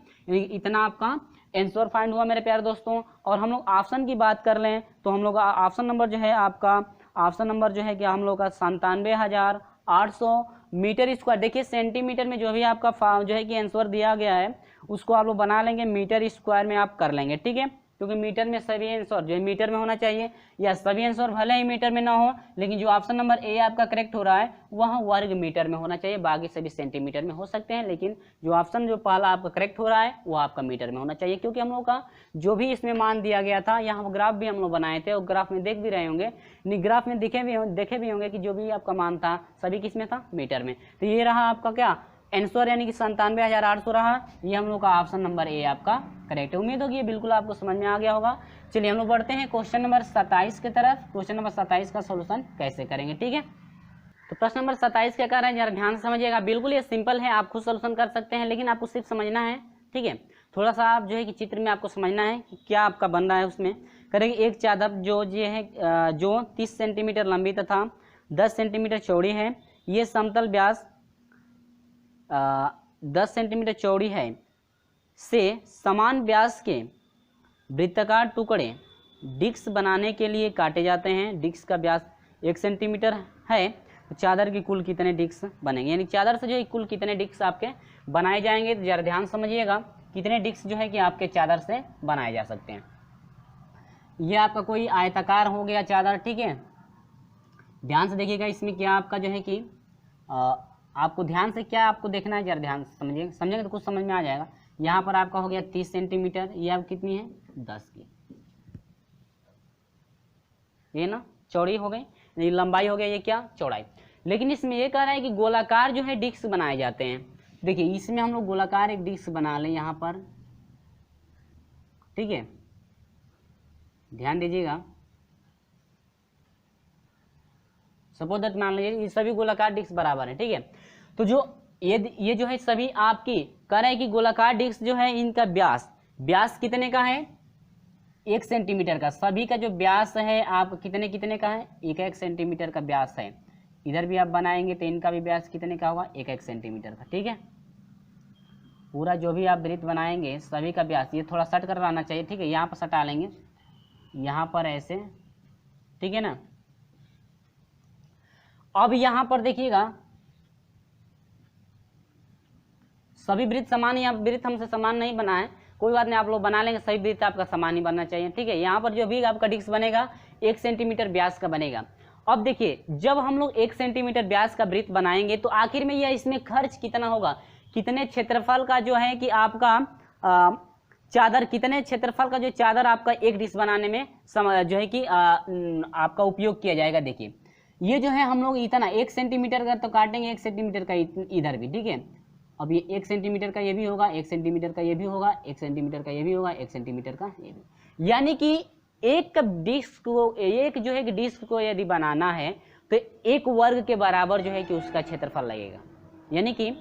इतना आपका आंसर फाइंड हुआ मेरे प्यारे दोस्तों। और हम लोग ऑप्शन की बात कर लें तो हम लोग ऑप्शन नंबर जो है आपका, ऑप्शन नंबर जो है कि हम लोग का 97,800 मीटर स्क्वायर। देखिए सेंटीमीटर में जो भी आपका जो है कि आंसर दिया गया है उसको आप लोग बना लेंगे, मीटर स्क्वायर में आप कर लेंगे। ठीक है, क्योंकि मीटर में सभी आंसर जो है मीटर में होना चाहिए, या सभी आंसर भले ही मीटर में ना हो, लेकिन जो ऑप्शन नंबर ए आपका करेक्ट हो रहा है वह वर्ग मीटर में होना चाहिए, बाकी सभी सेंटीमीटर में हो सकते हैं, लेकिन जो ऑप्शन जो पहला आपका करेक्ट हो रहा है वो आपका मीटर में होना चाहिए। क्योंकि हम लोग का जो भी इसमें मान दिया गया था, यहाँ ग्राफ भी हम लोग बनाए थे और ग्राफ में देख भी रहे होंगे, ग्राफ में देखे भी होंगे कि जो भी आपका मान था सभी किस में था मीटर में। तो ये रहा आपका क्या आंसर, यानी कि 97,800 रहा, ये हम लोग का ऑप्शन नंबर ए आपका करेक्ट है। उम्मीद होगी ये बिल्कुल आपको समझ में आ गया होगा। चलिए हम लोग बढ़ते हैं क्वेश्चन नंबर 27 की तरफ। क्वेश्चन नंबर 27 का सॉल्यूशन कैसे करेंगे। ठीक है, तो प्रश्न नंबर 27 क्या कर रहे हैं जरा ध्यान से समझिएगा। बिल्कुल ये सिंपल है, आप खुद सॉल्यूशन कर सकते हैं, लेकिन आपको सिर्फ समझना है। ठीक है, थोड़ा सा आप जो है कि चित्र में आपको समझना है कि क्या आपका बन रहा है। उसमें करेंगे एक चादर जो ये है जो 30 सेंटीमीटर लंबी तथा 10 सेंटीमीटर चौड़ी है, ये समतल व्यास 10 सेंटीमीटर चौड़ी है से समान व्यास के वृत्ताकार टुकड़े डिस्क बनाने के लिए काटे जाते हैं। डिस्क का व्यास 1 सेंटीमीटर है, तो चादर की कुल कितने डिस्क बनेंगे, यानी चादर से जो है कुल कितने डिस्क आपके बनाए जाएंगे। तो जरा ध्यान समझिएगा कितने डिस्क जो है कि आपके चादर से बनाए जा सकते हैं। यह आपका कोई आयताकार हो गया चादर। ठीक है, ध्यान से देखिएगा इसमें क्या आपका जो है कि आपको ध्यान से क्या आपको देखना है, जरा ध्यान से समझेंगे तो कुछ समझ में आ जाएगा। यहाँ पर आपका हो गया 30 सेंटीमीटर, ये आप कितनी है 10 की, ये ना चौड़ी हो गई, ये लंबाई हो गया, ये क्या चौड़ाई। लेकिन इसमें ये कह रहा है कि गोलाकार जो है डिस्क बनाए जाते हैं। देखिए इसमें हम लोग गोलाकार एक डिस्क बना लें, यहाँ पर ठीक है, ध्यान दीजिएगा। सपोज दैट मान लीजिए ये सभी गोलाकार डिस्क बराबर है, ठीक है। तो जो ये जो है सभी आपकी कह रहे हैं कि गोलाकार डिस्क जो है इनका व्यास कितने का है, 1 सेंटीमीटर का। सभी का जो व्यास है आप कितने का है, 1 सेंटीमीटर का व्यास है। इधर भी आप बनाएंगे तो इनका भी व्यास कितने का होगा, 1 सेंटीमीटर का, ठीक है। पूरा जो भी आप वृत्त बनाएंगे सभी का व्यास, ये थोड़ा सट कर लाना चाहिए, ठीक है। यहाँ पर सटा लेंगे, यहाँ पर ऐसे, ठीक है ना। अब यहाँ पर देखिएगा सभी वृत्त समान, यहाँ वृत्त हमसे समान नहीं बना है, कोई बात नहीं, आप लोग बना लेंगे, सही वृत्त आपका समान ही बनना चाहिए, ठीक है। यहाँ पर जो भी आपका डिस्क बनेगा 1 सेंटीमीटर व्यास का बनेगा। अब देखिए जब हम लोग 1 सेंटीमीटर व्यास का वृत्त बनाएंगे तो आखिर में यह इसमें खर्च कितना होगा, कितने क्षेत्रफल का जो है कि आपका चादर, कितने क्षेत्रफल का जो चादर आपका एक डिस्क बनाने में जो है कि आपका उपयोग किया जाएगा। देखिए ये जो है हम लोग इतना 1 सेंटीमीटर का तो काटेंगे, 1 सेंटीमीटर का इधर भी, ठीक है। अब ये 1 सेंटीमीटर का ये भी होगा, 1 सेंटीमीटर का ये भी होगा, 1 सेंटीमीटर का ये भी होगा, 1 सेंटीमीटर का ये भी, यानी कि एक डिस्क को, एक जो है कि डिस्क को यदि बनाना है तो 1 वर्ग के बराबर जो है कि उसका क्षेत्रफल लगेगा। यानी कि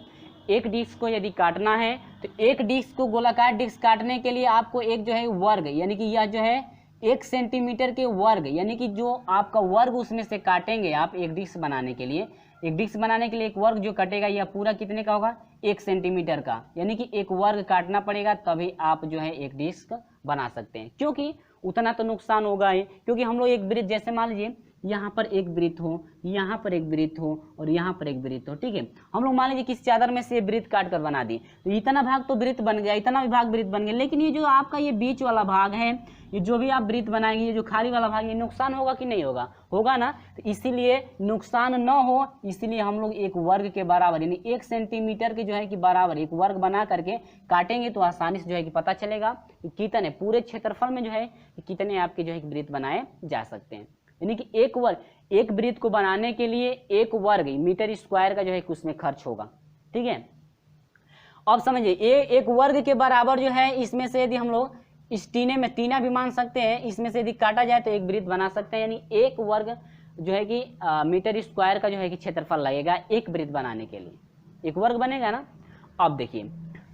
एक डिस्क को यदि काटना है तो एक डिस्क को, गोलाकार डिस्क काटने के लिए आपको एक जो है वर्ग, यानी कि यह जो है 1 सेंटीमीटर के वर्ग, यानी कि जो आपका वर्ग उसमें से काटेंगे आप एक डिस्क बनाने के लिए, एक डिस्क बनाने के लिए एक वर्ग जो कटेगा यह पूरा कितने का होगा, 1 सेंटीमीटर का, यानी कि एक वर्ग काटना पड़ेगा तभी आप जो है एक डिस्क बना सकते हैं। क्योंकि उतना तो नुकसान होगा ही, क्योंकि हम लोग एक वृत्त, जैसे मान लीजिए यहाँ पर एक वृत्त हो, यहाँ पर एक वृत्त हो और यहाँ पर एक वृत्त हो, ठीक है। हम लोग मान लीजिए किस चादर में से वृत्त काट कर बना दिए तो इतना भाग तो वृत्त बन गया, इतना विभाग वृत्त बन गया, लेकिन ये जो आपका ये बीच वाला भाग है, ये जो भी आप वृत्त बनाएंगे, ये जो खाली वाला भाग, ये नुकसान होगा कि नहीं होगा, होगा ना। तो इसीलिए नुकसान न हो, इसीलिए हम लोग एक वर्ग के बराबर, यानी 1 सेंटीमीटर के जो है कि बराबर एक वर्ग बना करके काटेंगे तो आसानी से जो है कि पता चलेगा कि कितने पूरे क्षेत्रफल में जो है कितने आपके जो है वृत्त बनाए जा सकते हैं। यानी कि एक वर्ग, एक वृत्त को बनाने के लिए 1 वर्ग मीटर स्क्वायर का जो है उसमें खर्च होगा, ठीक है। अब समझिए ये 1 वर्ग के बराबर जो है, इसमें से यदि हम लोग इस टीने में, टीना भी मान सकते हैं, इसमें से यदि काटा जाए तो एक वृत्त बना सकते हैं, यानी 1 वर्ग जो है कि मीटर स्क्वायर का जो है कि क्षेत्रफल लगेगा एक वृत्त बनाने के लिए, 1 वर्ग बनेगा ना। अब देखिए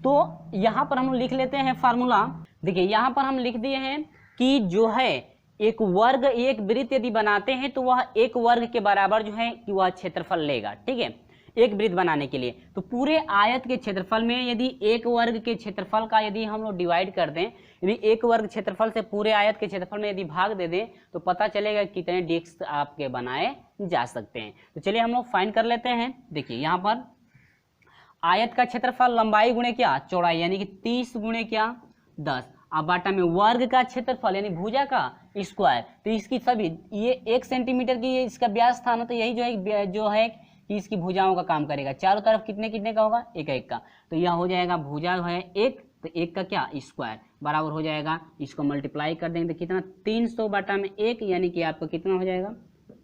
तो यहाँ पर हम लिख लेते हैं फार्मूला। देखिए यहाँ पर हम लिख दिए हैं कि जो है एक वर्ग, एक वृत्त यदि बनाते हैं तो वह 1 वर्ग के बराबर जो है कि वह क्षेत्रफल लेगा, ठीक है, एक वृत्त बनाने के लिए। तो पूरे आयत के क्षेत्रफल में यदि 1 वर्ग के क्षेत्रफल का यदि हम लोग डिवाइड कर दें, यदि 1 वर्ग क्षेत्रफल से पूरे आयत के क्षेत्रफल में यदि भाग दे दें तो पता चलेगा कितने डिस्क आपके बनाए जा सकते हैं। तो चलिए हम लोग फाइंड कर लेते हैं। देखिए यहाँ पर आयत का क्षेत्रफल लंबाई गुणे क्या, चौड़ाई, यानी कि 30 गुणे क्या 10, अब बाटा में वर्ग का क्षेत्रफल यानी भुजा का स्क्वायर, तो इसकी सभी ये 1 सेंटीमीटर की इसका व्यास था ना, तो यही जो है कि इसकी भुजाओं का काम करेगा। चारों तरफ कितने का होगा, 1 का, तो यह हो जाएगा भुजा है 1, तो 1 का क्या स्क्वायर बराबर हो जाएगा, इसको मल्टीप्लाई कर देंगे तो कितना 300 बाटा में 1, यानी कि आपका कितना हो जाएगा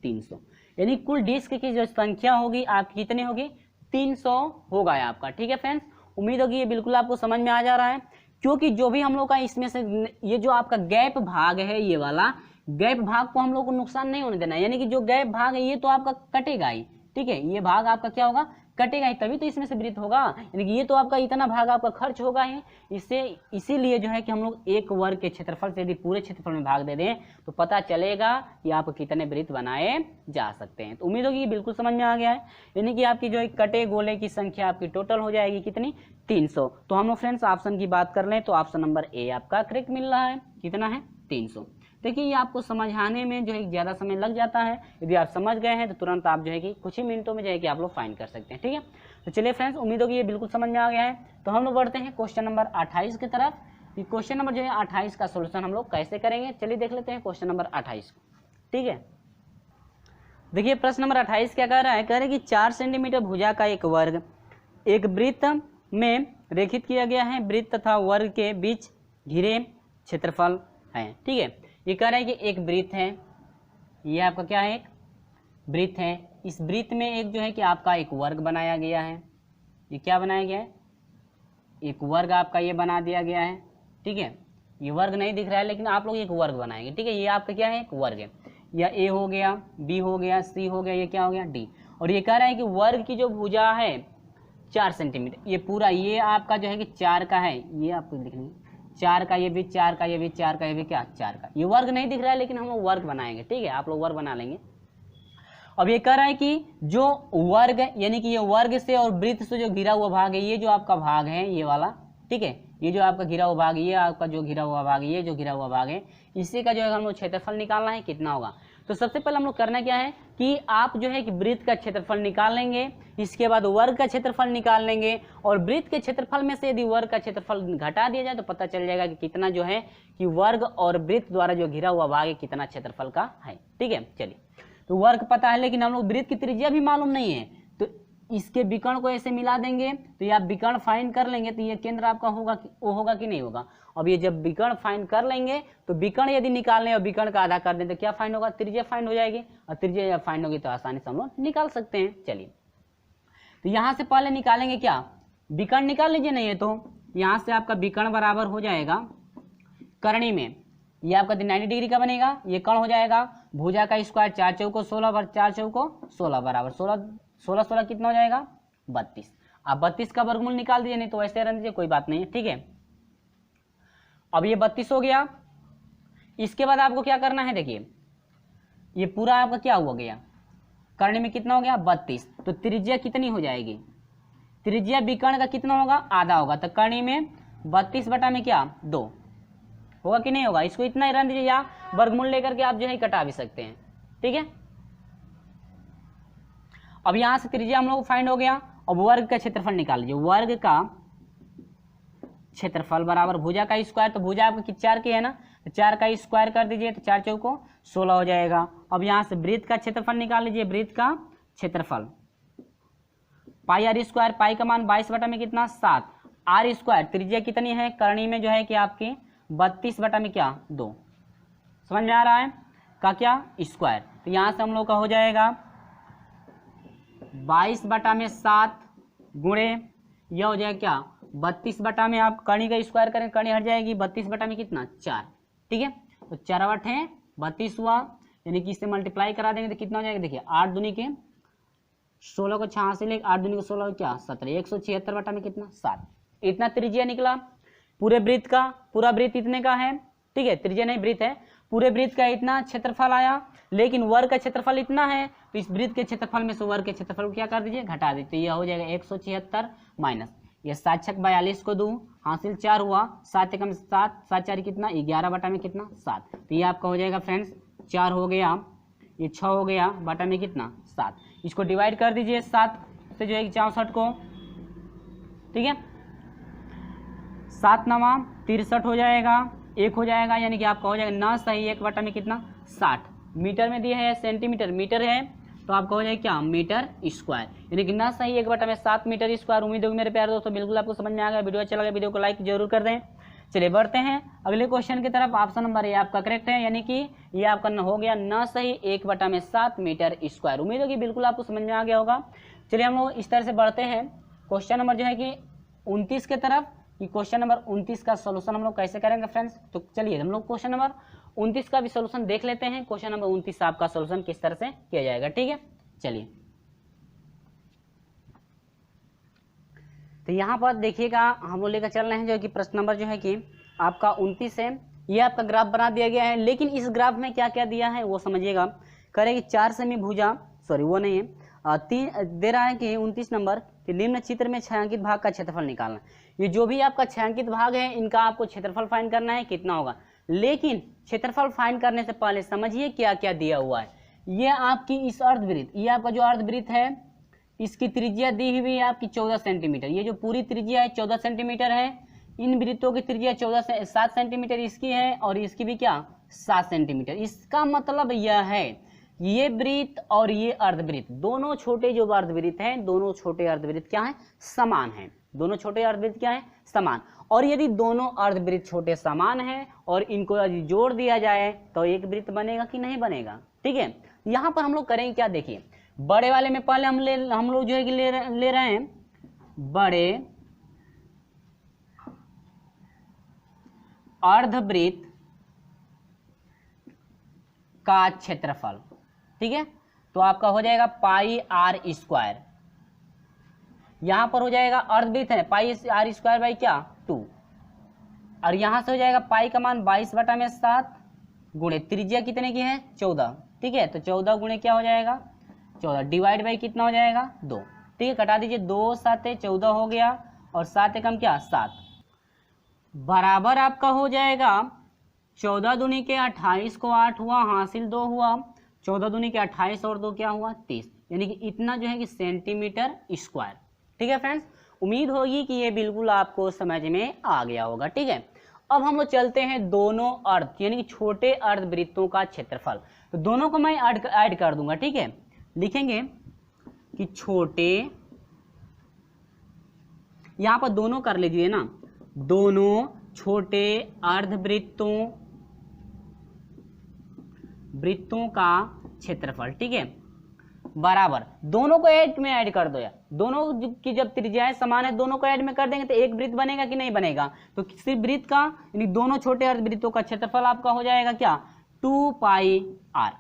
300, यानी कुल डिस्क की जो संख्या होगी आपकी कितनी होगी 300 होगा आपका, ठीक है फ्रेंड्स। उम्मीद होगी ये बिल्कुल आपको समझ में आ जा रहा है, क्योंकि जो भी हम लोग का इसमें से ये जो आपका गैप भाग है, ये वाला गैप भाग को हम लोग को नुकसान नहीं होने देना है, यानी कि जो गैप भाग है ये तो आपका कटेगा ही, ठीक है, ये भाग आपका क्या होगा कटेगा ही, तभी तो इसमें से वृत्त होगा, यानी कि ये तो आपका इतना भाग आपका खर्च होगा ही। इससे इसीलिए जो है कि हम लोग 1 वर्ग के क्षेत्रफल से यदि पूरे क्षेत्रफल में भाग दे दें तो पता चलेगा कि आप कितने वृत्त बनाए जा सकते हैं। तो उम्मीद होगी ये बिल्कुल समझ में आ गया है, यानी कि आपकी जो है कटे गोले की संख्या आपकी टोटल हो जाएगी कितनी 300। तो हम लोग फ्रेंड्स ऑप्शन की बात कर लें तो ऑप्शन नंबर ए आपका करेक्ट मिल रहा है, कितना है 300। देखिए ये आपको समझाने में जो है ज़्यादा समय लग जाता है, यदि आप समझ गए हैं तो तुरंत आप जो है कि कुछ ही मिनटों में जो है कि आप लोग फाइंड कर सकते हैं, ठीक है। तो चलिए फ्रेंड्स उम्मीद होगी ये बिल्कुल समझ में आ गया है। तो हम लोग बढ़ते हैं क्वेश्चन नंबर 28 की तरफ। ये क्वेश्चन नंबर जो है 28 का सोल्यूशन हम लोग कैसे करेंगे, चलिए देख लेते हैं क्वेश्चन नंबर 28 को, ठीक है। देखिए प्रश्न नंबर 28 क्या कह रहा है, कह रहे हैं कि 4 सेंटीमीटर भुजा का एक वर्ग एक वृत्त में रेखित किया गया है, वृत्त तथा वर्ग के बीच घिरे क्षेत्रफल है, ठीक है। ये कह रहा है कि एक वृत्त है, ये आपका क्या है एक वृत्त है, इस वृत्त में एक जो है कि आपका एक वर्ग बनाया गया है, ये क्या बनाया गया है एक वर्ग आपका ये बना दिया गया है, ठीक है। ये वर्ग नहीं दिख रहा है, लेकिन आप लोग एक वर्ग बनाएंगे, ठीक है। ये आपका क्या है, एक वर्ग है, या ए हो गया, बी हो गया, सी हो गया, ये क्या हो गया, डी। और ये कह रहा है कि वर्ग की जो भुजा है 4 सेंटीमीटर, ये पूरा ये आपका जो है कि 4 का है, ये आपको लिख लेंगे 4 का, ये भी 4 का, ये भी 4 का, ये भी क्या 4 का। ये वर्ग नहीं दिख रहा है, लेकिन हम लोग वर्ग बनाएंगे, ठीक है, आप लोग वर्ग बना लेंगे। अब ये कह रहा है कि जो वर्ग यानी कि ये वर्ग से और वृत्त से जो घिरा हुआ भाग है, ये जो आपका भाग है ये वाला, ठीक है, ये जो आपका घिरा हुआ भाग, ये आपका जो घिरा हुआ भाग, ये जो घिरा हुआ भाग है, इसी का जो है हम लोग क्षेत्रफल निकालना है, कितना होगा। तो सबसे पहले हम लोग करना क्या है कि आप जो है कि वृत्त का क्षेत्रफल निकाल लेंगे, इसके बाद वर्ग का क्षेत्रफल निकाल लेंगे, और वृत्त के क्षेत्रफल में से यदि वर्ग का क्षेत्रफल घटा दिया जाए तो पता चल जाएगा कि कितना जो है कि वर्ग और वृत्त द्वारा जो घिरा हुआ भाग है कितना क्षेत्रफल का है, ठीक है। चलिए, तो वर्ग पता है, लेकिन हम लोग वृत्त की त्रिज्या भी मालूम नहीं है, तो इसके विकर्ण को ऐसे मिला देंगे, तो ये आप विकर्ण फाइंड कर लेंगे, तो ये केंद्र आपका होगा वो होगा कि नहीं होगा। अब ये जब विकर्ण फाइंड कर लेंगे तो विकर्ण यदि निकालने और विकर्ण का आधा कर दें तो क्या फाइंड होगा, त्रिज्या फाइंड हो जाएगी, और त्रिज्या जब फाइंड होगी तो आसानी से हम लोग निकाल सकते हैं। चलिए, तो यहाँ से पहले निकालेंगे क्या, विकर्ण निकाल लीजिए, नहीं है तो यहाँ से आपका विकर्ण बराबर हो जाएगा करणी में, ये आपका 90 डिग्री का बनेगा, ये कर्ण हो जाएगा भुजा का स्क्वायर, 4 चौको 16 4 चौको 16 बराबर 16 कितना हो जाएगा 32। आप 32 का वर्गमूल निकाल दीजिए, नहीं तो ऐसे रहने दीजिए, कोई बात नहीं है, ठीक है। अब ये 32 हो गया, इसके बाद आपको क्या करना है, देखिए ये पूरा आपका क्या हुआ गया, करने में कितना हो गया 32, तो त्रिज्या कितनी हो जाएगी, त्रिज्या विकर्ण का कितना होगा, आधा होगा, तो करनी में 32 बटा में क्या 2 होगा कि नहीं होगा। इसको इतना ही रहने दीजिए, या वर्गमूल लेकर के आप जो है कटा भी सकते हैं, ठीक है। अब यहां से त्रिज्या हम लोग फाइंड हो गया, अब वर्ग का क्षेत्रफल निकाल लीजिए, वर्ग का क्षेत्रफल बराबर भुजा का स्क्वायर, तो भुजा आपका 4 की है ना, तो 4 का स्क्वायर कर दीजिए, तो 4 चौको 16 हो जाएगा। अब यहाँ से वृत्त का क्षेत्रफल निकाल लीजिए, वृत्त का क्षेत्रफल पाई आर स्क्वायर, पाई का मान 22 बटा में कितना 7, आर स्क्वायर त्रिज्या कितनी है करणी में जो है कि आपकी 32 बटा में क्या 2, समझ में आ रहा है का क्या स्क्वायर। तो यहाँ से हम लोग का हो जाएगा 22 बटा में 7 गुणे यह हो जाएगा क्या 32 बटा में, आप कणी का स्क्वायर करें कणी हट जाएगी, 32 बटा में कितना 4, ठीक है। तो 4 8 है 32 हुआ, यानी कि इससे मल्टीप्लाई करा देंगे तो कितना हो जाएगा, देखिए 8 दूनी के 16 को 6 से लेकर 8 दूनी को 16 क्या 17, 176 बटा में कितना 7, इतना त्रिज्या निकला पूरे वृत्त का, पूरा वृत्त इतने का है, ठीक है, त्रिज्या नहीं वृत्त है, पूरे वृत्त का इतना क्षेत्रफल आया, लेकिन वर्ग का क्षेत्रफल इतना है, तो इस वृत्त के क्षेत्रफल में से वर्ग के क्षेत्रफल को क्या कर दीजिए घटा दीजिए, यह हो जाएगा 176 माइनस ये 7 छक 42 को दूं हासिल 4 हुआ, 7 एकम 7 7 4 कितना 11 बटा में कितना 7, तो ये आपका हो जाएगा फ्रेंड्स 4 हो गया, ये 6 हो गया बटा में कितना 7, इसको डिवाइड कर दीजिए 7 से जो है 64 को, ठीक है, 7 9 63 हो जाएगा, 1 हो जाएगा, यानी कि आपका हो जाएगा ना सही 1 बटा में कितना 60, मीटर में दिया है सेंटीमीटर मीटर है, तो आपका हो जाएगा क्या मीटर स्क्वायर, यानी कि ना सही 1 बटा में 7 मीटर स्क्वायर। उम्मीद होगी मेरे प्यारे दोस्तों बिल्कुल आपको समझ में आ गया, वीडियो अच्छा लगा वीडियो को लाइक जरूर कर दें। चलिए बढ़ते हैं अगले क्वेश्चन की तरफ, ऑप्शन नंबर ए आपका करेक्ट है, यानी कि ये आपका हो गया ना सही 1 बटा में 7 मीटर स्क्वायर। उम्मीद होगी बिल्कुल आपको समझ में आ गया होगा। चलिए हम लोग इस तरह से बढ़ते हैं क्वेश्चन नंबर जो है कि 29 के तरफ, कि क्वेश्चन नंबर 29 का सोल्यूशन हम लोग कैसे करेंगे फ्रेंड्स। तो चलिए हम लोग क्वेश्चन नंबर 29 का भी सोल्यूशन देख लेते हैं, क्वेश्चन नंबर 29 आपका सोल्यूशन किस तरह से किया जाएगा, ठीक है। चलिए तो यहाँ पर देखिएगा हम लोग लेकर चल रहे हैं जो कि प्रश्न नंबर जो है कि आपका 29 है, ये आपका ग्राफ बना दिया गया है, लेकिन इस ग्राफ में क्या क्या दिया है वो समझिएगा। करेगी 4 सेमी भुजा, सॉरी वो नहीं है, 3 दे रहा है कि 29 नंबर कि निम्न चित्र में छायांकित भाग का क्षेत्रफल निकालना। ये जो भी आपका छायांकित भाग है इनका आपको क्षेत्रफल फाइंड करना है कितना होगा, लेकिन क्षेत्रफल फाइंड करने से पहले समझिए क्या क्या दिया हुआ है। ये आपकी इस अर्धवृत्त, ये आपका जो अर्धवृत्त है इसकी त्रिज्या दी हुई है आपकी 14 सेंटीमीटर, ये जो पूरी त्रिज्या है 14 सेंटीमीटर है, इन वृत्तों की त्रिज्या 7 सेंटीमीटर इसकी है और इसकी भी क्या 7 सेंटीमीटर। इसका मतलब यह है ये वृत्त और ये अर्धवृत्त दोनों छोटे जो अर्धवृत्त हैं, दोनों छोटे अर्धवृत्त क्या है समान हैं, दोनों छोटे अर्धवृत्त क्या है समान। और यदि दोनों अर्धवृत्त छोटे समान हैं और इनको यदि जोड़ दिया जाए तो एक वृत्त बनेगा कि नहीं बनेगा, ठीक है। यहाँ पर हम लोग करेंगे क्या, देखिए बड़े वाले में पहले हम लोग जो है कि ले रहे हैं बड़े अर्धवृत्त का क्षेत्रफल, ठीक है। तो आपका हो जाएगा पाई आर स्क्वायर, यहां पर हो जाएगा अर्धवृत्त है पाई आर स्क्वायर बाई क्या 2, और यहां से हो जाएगा पाई का मान 22/7 गुणे त्रिज्या कितने की है 14, ठीक है। तो 14 गुणे क्या हो जाएगा 14 डिवाइड बाई कितना हो जाएगा 2, ठीक है। कटा दीजिए 2 7 14 हो गया और 7 एकम क्या 7 बराबर आपका हो जाएगा 14 दूनी के 28 को 8 हुआ, हासिल 2 हुआ, 14 दूनी के 28 और 2 क्या हुआ 30, यानी कि इतना जो है कि सेंटीमीटर स्क्वायर, ठीक है फ्रेंड्स। उम्मीद होगी कि ये बिल्कुल आपको समझ में आ गया होगा, ठीक है। अब हम लोग चलते हैं दोनों अर्ध यानी कि छोटे अर्धवृत्तों का क्षेत्रफल, तो दोनों को मैं ऐड कर दूंगा, ठीक है। लिखेंगे कि छोटे, यहां पर दोनों कर लीजिए ना, दोनों छोटे वृत्तों का क्षेत्रफल, ठीक है, बराबर दोनों को ऐड में ऐड कर दो यार, दोनों की जब त्रिज्याएं समान है दोनों को ऐड में कर देंगे तो एक वृत्त बनेगा कि नहीं बनेगा, तो किसी वृत्त का यानी दोनों छोटे अर्धवृत्तों का क्षेत्रफल आपका हो जाएगा क्या 2 पाई आर,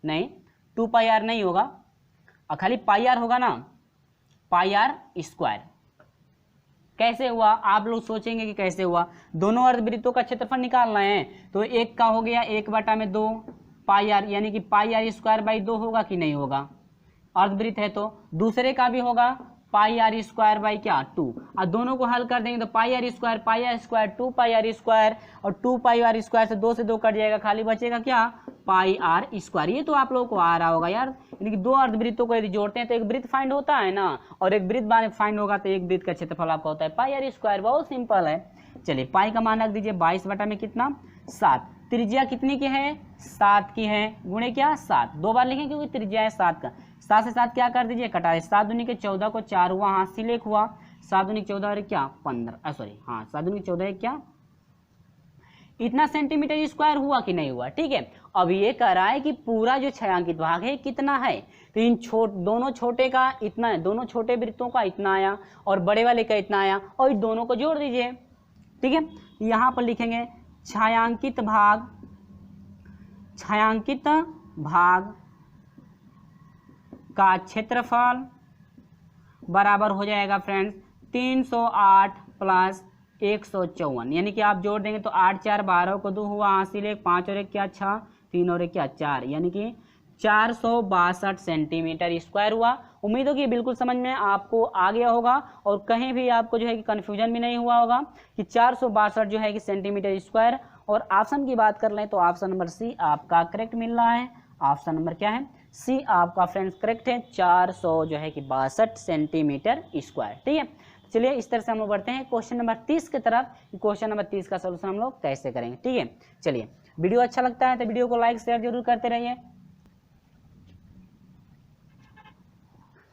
नहीं 2 पाई आर नहीं होगा, खाली पाई आर होगा ना, पाई आर स्क्वायर। कैसे हुआ आप लोग सोचेंगे कि कैसे हुआ, दोनों अर्धवृत्तों का क्षेत्रफल निकालना है, तो एक का हो गया 1/2 पाई आर, यानी कि पाई आर स्क्वायर बाई 2 होगा कि नहीं होगा, अर्धवृत्त है तो। दूसरे का भी होगा पाई आर स्क्वायर बाई क्या 2, और दोनों को हल कर देंगे तो pi r square 2 pi r square, और 2 पाई आर स्क्वायर से 2 से 2 कट जाएगा, खाली बचेगा क्या पाई आर स्क्वायर। ये तो आप लोगों को आ रहा होगा यार, यानी कि दो अर्धवृत्तों को यदि जोड़ते हैं तो एक वृत्त फाइंड होता है ना, और एक वृत्त फाइंड होगा तो एक वृत्त का क्षेत्रफल आपका होता है पाई आर स्क्वायर, बहुत सिंपल है। चलिए पाई का मान रख दीजिए 22 में कितना 7, त्रिज्या कितनी की है 7 की है, गुणे क्या 7, 2 बार लिखें क्योंकि त्रिज्या है 7 का, 7 से 7 क्या कर दीजिए कटा दे, 7 दूनी के 14 को 4 हुआ, हाँ सिलेक हुआ, 7 दूनी के 14 और क्या 15, सॉरी हाँ 7 दूनी के 14 क्या इतना सेंटीमीटर स्क्वायर हुआ कि नहीं हुआ, ठीक है। अब ये कह रहा है कि पूरा जो छायांकित भाग है कितना है, तो इन दोनों छोटे का इतना है, दोनों छोटे वृत्तों का इतना आया और बड़े वाले का इतना आया, और इन दोनों को जोड़ दीजिए, ठीक है। यहाँ पर लिखेंगे छायांकित भाग का क्षेत्रफल बराबर हो जाएगा फ्रेंड्स 308 प्लस 154, यानी कि आप जोड़ देंगे तो 8 4 12 को 2 हुआ, हासिल 1 5 और 1 क्या 6, 3 और 1 क्या 4, यानी कि 462 सेंटीमीटर स्क्वायर हुआ। उम्मीद होगी बिल्कुल समझ में आपको आ गया होगा और कहीं भी आपको जो है कि कन्फ्यूजन भी नहीं हुआ होगा कि 462 जो है कि सेंटीमीटर स्क्वायर। और ऑप्शन की बात कर लें तो ऑप्शन नंबर सी आपका करेक्ट मिल रहा है, ऑप्शन नंबर क्या है सी आपका फ्रेंड्स करेक्ट है, 400 जो है कि 62 सेंटीमीटर स्क्वायर, ठीक है। चलिए इस तरह से हम लोग बढ़ते हैं क्वेश्चन नंबर 30 की तरफ, क्वेश्चन नंबर 30 का सलूशन हम लोग कैसे करेंगे, ठीक है। चलिए वीडियो अच्छा लगता है तो वीडियो को लाइक शेयर जरूर करते रहिए।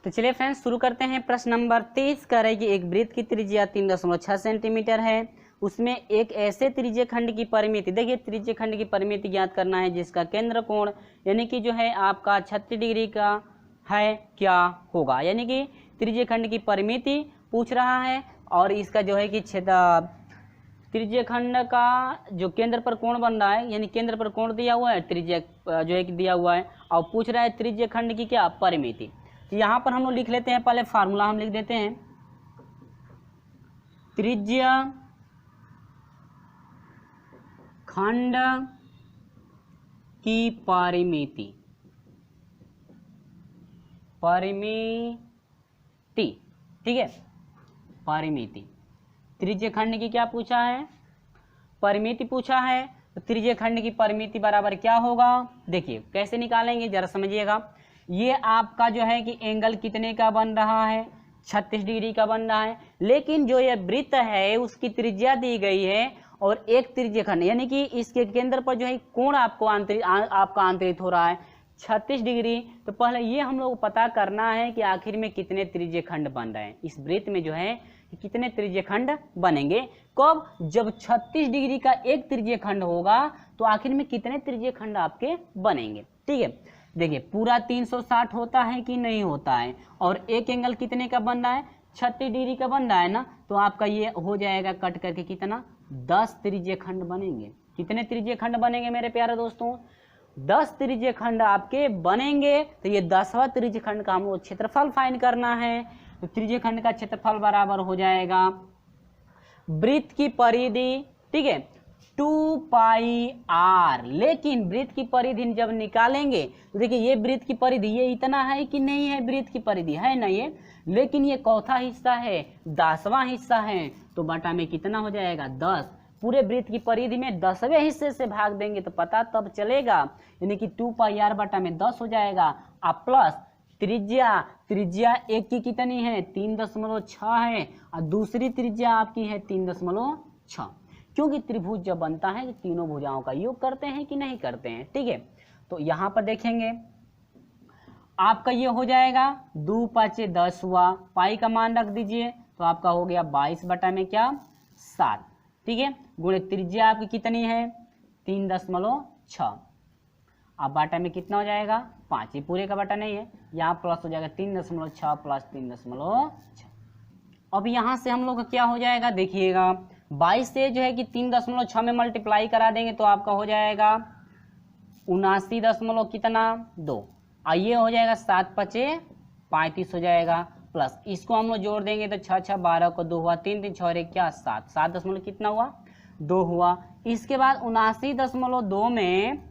तो चलिए फ्रेंड्स शुरू करते हैं। प्रश्न नंबर 23 कह रहे हैं कि एक वृत्त की त्रिज्या 3.6 सेंटीमीटर है, उसमें एक ऐसे त्रिज्य खंड की परिमिति, देखिए त्रिज्य खंड की परिमिति ज्ञात करना है जिसका केंद्र कोण यानी कि जो है आपका 36 डिग्री का है, क्या होगा, यानी कि त्रिज्य खंड की परिमिति पूछ रहा है और इसका जो है कि त्रिज्य खंड का जो केंद्र पर कोण बन रहा है, यानी केंद्र पर कोण दिया हुआ है, त्रिज्या जो है कि दिया हुआ है और पूछ रहा है त्रिज्य खंड की क्या परिमिति। तो यहाँ पर हम लोग लिख लेते हैं, पहले फार्मूला हम लिख देते हैं, त्रिज्य खंड की परिमिति, ठीक है, परिमिति त्रिज्य खंड की क्या पूछा है, परिमिति पूछा है। तो त्रिज्य खंड की परिमिति बराबर क्या होगा, देखिए कैसे निकालेंगे जरा समझिएगा। ये आपका जो है कि एंगल कितने का बन रहा है, 36 डिग्री का बन रहा है, लेकिन जो ये वृत्त है उसकी त्रिज्या दी गई है और एक त्रिज्य खंड यानी कि इसके केंद्र पर जो है कोण आपको आपका आंतरित हो रहा है 36 डिग्री। तो पहले ये हम लोग पता करना है कि आखिर में कितने त्रिज्य खंड बन रहे हैं, इस वृत्त में जो है कितने त्रिज्य खंड बनेंगे, कब, जब 36 डिग्री का एक त्रिज्य खंड होगा तो आखिर में कितने त्रिज्य खंड आपके बनेंगे, ठीक है। देखिए पूरा 360 होता है कि नहीं होता है, और एक एंगल कितने का बन रहा है 36 डिग्री का बन रहा है ना, तो आपका ये हो जाएगा कट करके कितना 10 त्रिज्यीय खंड बनेंगे। कितने त्रिज्यीय खंड बनेंगे मेरे प्यारे दोस्तों? 10 त्रिज्यीय खंड आपके बनेंगे। तो ये 10वां त्रिज्यीय खंड का हमको क्षेत्रफल फाइंड करना है। तो त्रिज्यीय खंड का क्षेत्रफल बराबर हो जाएगा वृत्त की परिधि, ठीक है, 2 पाई r। लेकिन वृत्त की परिधि जब निकालेंगे तो देखिए ये वृत्त की परिधि ये इतना है कि नहीं है, वृत्त की परिधि है ना ये, लेकिन ये चौथा हिस्सा है, 10वां हिस्सा है, तो बटा में कितना हो जाएगा 10। पूरे वृत्त की परिधि में 10वें हिस्से से भाग देंगे तो पता तब चलेगा, यानी कि 2 पाई r बटा में 10 हो जाएगा। अब प्लस त्रिज्या एक की कितनी है 3.6 है और दूसरी त्रिज्या आपकी है 3.6, क्योंकि त्रिभुज जब बनता है तो तीनों भुजाओं का योग करते हैं कि नहीं करते हैं, ठीक है। तो यहाँ पर देखेंगे आपका ये हो जाएगा 2 5 10 हुआ, पाई का मान रख दीजिए तो आपका हो गया 22 बटा में क्या 7, ठीक है, गुणे त्रिज्या आपकी कितनी है 3.6, अब बाटा में कितना हो जाएगा 5, ये पूरे का बाटा नहीं है, यहाँ प्लस हो जाएगा 3.6 प्लस 3.6। अब यहाँ से हम लोग का क्या हो जाएगा देखिएगा, 22 से जो है कि 3.6 में मल्टीप्लाई करा देंगे तो आपका हो जाएगा 79 कितना 2, आइए हो जाएगा 7 5 35 हो जाएगा, प्लस इसको हम लोग जोड़ देंगे तो 6 6 12 को 2 हुआ, 3 3 6 क्या 7, 7 दशमलव कितना हुआ 2 हुआ। इसके बाद 79.2 में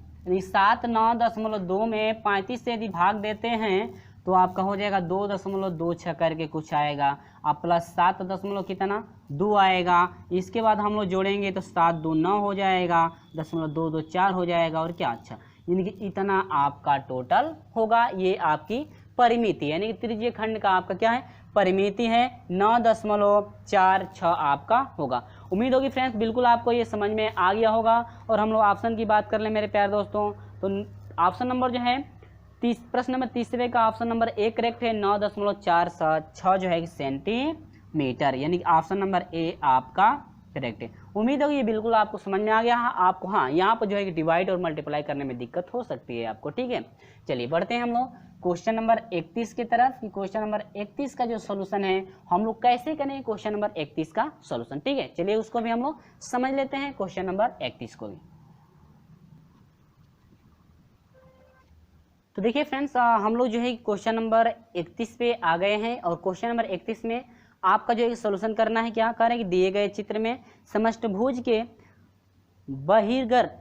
7 9.2 में 35 से यदि भाग देते हैं तो आपका हो जाएगा 2.26 करके कुछ आएगा, अब प्लस 7 कितना 2 आएगा। इसके बाद हम लोग जोड़ेंगे तो 7 2 9 हो जाएगा, 0.224 हो जाएगा और क्या अच्छा, यानी कि इतना आपका टोटल होगा। ये आपकी परिमिति यानी कि त्रिज्यीय खंड का आपका क्या है परिमिति है 9.46 आपका होगा। उम्मीद होगी फ्रेंड्स बिल्कुल आपको ये समझ में आ गया होगा। और हम लोग ऑप्शन की बात कर लें मेरे प्यारे दोस्तों, तो ऑप्शन नंबर जो है प्रश्न नंबर तीसरे का ऑप्शन नंबर 1 करेक्ट है, 9.46 जो है सेंटीमीटर, यानी कि ऑप्शन नंबर ए आपका करेक्ट है। उम्मीद होगी ये बिल्कुल आपको समझ में आ गया। आपको हाँ यहाँ पर जो है कि डिवाइड और मल्टीप्लाई करने में दिक्कत हो सकती है आपको, ठीक है। चलिए बढ़ते हैं हम लोग क्वेश्चन नंबर 31 की तरफ कि क्वेश्चन नंबर 31 का जो सॉल्यूशन है हम लोग कैसे करें क्वेश्चन नंबर 31 का सॉल्यूशन, ठीक है। चलिए उसको भी हम लोग समझ लेते हैं क्वेश्चन नंबर 31 को भी। तो देखिए फ्रेंड्स हम लोग जो है क्वेश्चन नंबर 31 पे आ गए हैं और क्वेश्चन नंबर 31 में आपका जो है सॉल्यूशन करना है, क्या करें कि दिए गए चित्र में समष्टभुज के बहिर्गत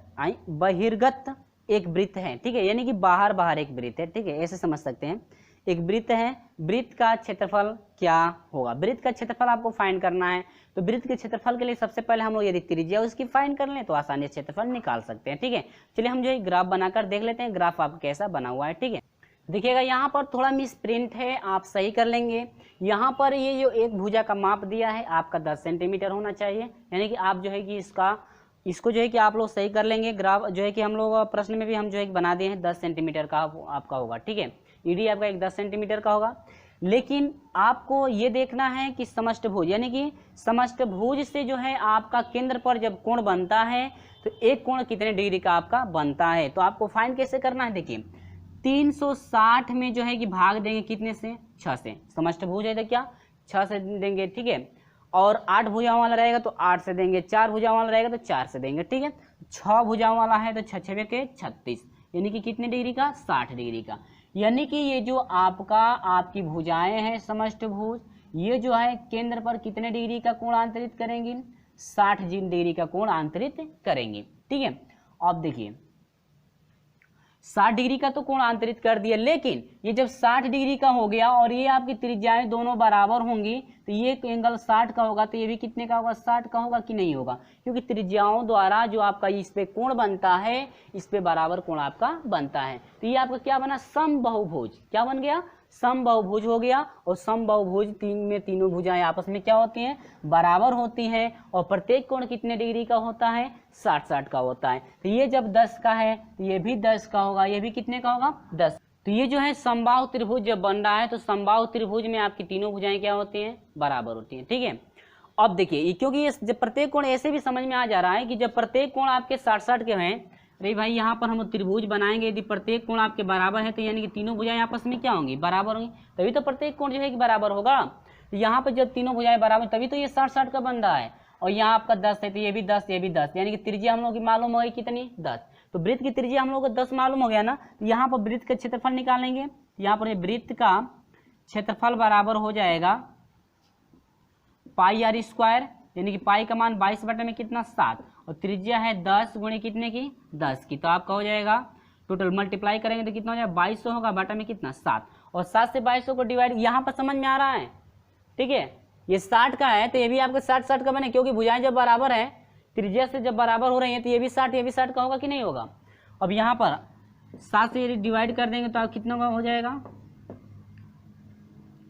एक वृत्त है, ठीक है, यानी कि बाहर एक वृत्त है, ठीक है, ऐसे समझ सकते हैं। एक वृत्त है, वृत्त का क्षेत्रफल क्या होगा, वृत्त का क्षेत्रफल आपको फाइंड करना है। तो वृत्त के क्षेत्रफल के लिए सबसे पहले हम लोग यदि त्रिज्या उसकी फाइंड कर लें तो आसानी से क्षेत्रफल निकाल सकते हैं, ठीक है। चलिए हम जो है ग्राफ बनाकर देख लेते हैं, ग्राफ आपका कैसा बना हुआ है, ठीक है। देखिएगा यहाँ पर थोड़ा मिस प्रिंट है, आप सही कर लेंगे। यहाँ पर ये जो एक भुजा का माप दिया है आपका 10 सेंटीमीटर होना चाहिए, यानी कि आप जो है कि इसको जो है कि आप लोग सही कर लेंगे। ग्राफ जो है कि हम लोग प्रश्न में भी हम जो है बना दिए हैं 10 सेंटीमीटर का आपका होगा, ठीक है। ईडी आपका एक 10 सेंटीमीटर का होगा, लेकिन आपको ये देखना है कि समष्टभुज यानी कि समष्टभुज से जो है आपका केंद्र पर जब कोण बनता है तो एक कोण कितने डिग्री का आपका बनता है। तो आपको फाइंड कैसे करना है, देखिए 360 में जो है कि भाग देंगे कितने से 6 से, समष्टभुज है तो क्या 6 से देंगे, ठीक है। और 8 भुजाओं वाला रहेगा तो 8 से देंगे, 4 भुजाओं वाला रहेगा तो 4 से देंगे, ठीक है। 6 भुजाओं वाला है तो 6 6 के 36, यानी कि कितने डिग्री का 60 डिग्री का। यानी कि ये जो आपकी भुजाएं हैं समष्टभुज, ये जो है केंद्र पर कितने डिग्री का कोण आंतरित करेंगी 60 डिग्री का कोण आंतरित करेंगी, ठीक है। अब देखिए 60 डिग्री का तो कोण आंतरित कर दिया, लेकिन ये जब 60 डिग्री का हो गया और ये आपकी त्रिज्याएं दोनों बराबर होंगी तो ये एंगल 60 का होगा, तो ये भी कितने का होगा 60 का होगा कि नहीं होगा, क्योंकि त्रिज्याओं द्वारा जो आपका इस पे कोण बनता है इस पे बराबर कोण आपका बनता है। तो ये आपका क्या बना समबाहुभुज, क्या बन गया समबाहुभुज हो गया। और समबाहुभुज में तीनों भुजाएं आपस में क्या होती हैं बराबर होती हैं और प्रत्येक कोण कितने डिग्री का होता है 60 का होता है। तो ये जब 10 का है तो ये भी 10 का होगा, ये भी कितने का होगा 10। तो ये जो है समबाहु त्रिभुज जब बन रहा है तो समबाहु त्रिभुज में आपकी तीनों भुजाएं क्या होती हैं बराबर होती हैं, ठीक है। अब देखिए क्योंकि ये जब प्रत्येक कोण ऐसे भी समझ में आ जा रहा है कि जब प्रत्येक कोण आपके 60 के हैं, अरे भाई यहाँ पर हम त्रिभुज बनाएंगे, यदि प्रत्येक कोण आपके बराबर है तो यानी कि तीनों भुजाएं आपस में क्या होंगी बराबर होंगी, तभी तो प्रत्येक कोण जो है कि बराबर होगा। तो यहाँ पर जब तीनों भुजाएं बराबर तभी तो ये 60 का बन रहा है। और यहाँ आपका 10 है, तो ये भी 10, ये भी 10, यानी कि त्रिज्या हम लोग की मालूम हो गई कितनी 10। तो वृत्त की त्रिज्या हम लोग को 10 मालूम हो गया ना। तो यहाँ पर वृत्त का क्षेत्रफल निकालेंगे। यहाँ पर वृत्त का क्षेत्रफल बराबर हो जाएगा पाई आर स्क्वायर, यानी कि पाई का मान 22 बटे में कितना 7, और त्रिज्या है 10 गुणे कितने की 10 की। तो आपका हो जाएगा टोटल मल्टीप्लाई करेंगे तो कितना हो जाएगा 2200 होगा, बटा में कितना 7, और 7 से 2200 को डिवाइड, यहाँ पर समझ में आ रहा है। ठीक है, ये 60 का है तो ये भी आपका 60 का बने, क्योंकि भुजाएं जब बराबर है, त्रिज्या से जब बराबर हो रही है तो ये भी 60 का होगा कि नहीं होगा। अब यहाँ पर 7 से डिवाइड कर देंगे तो आप कितना का हो जाएगा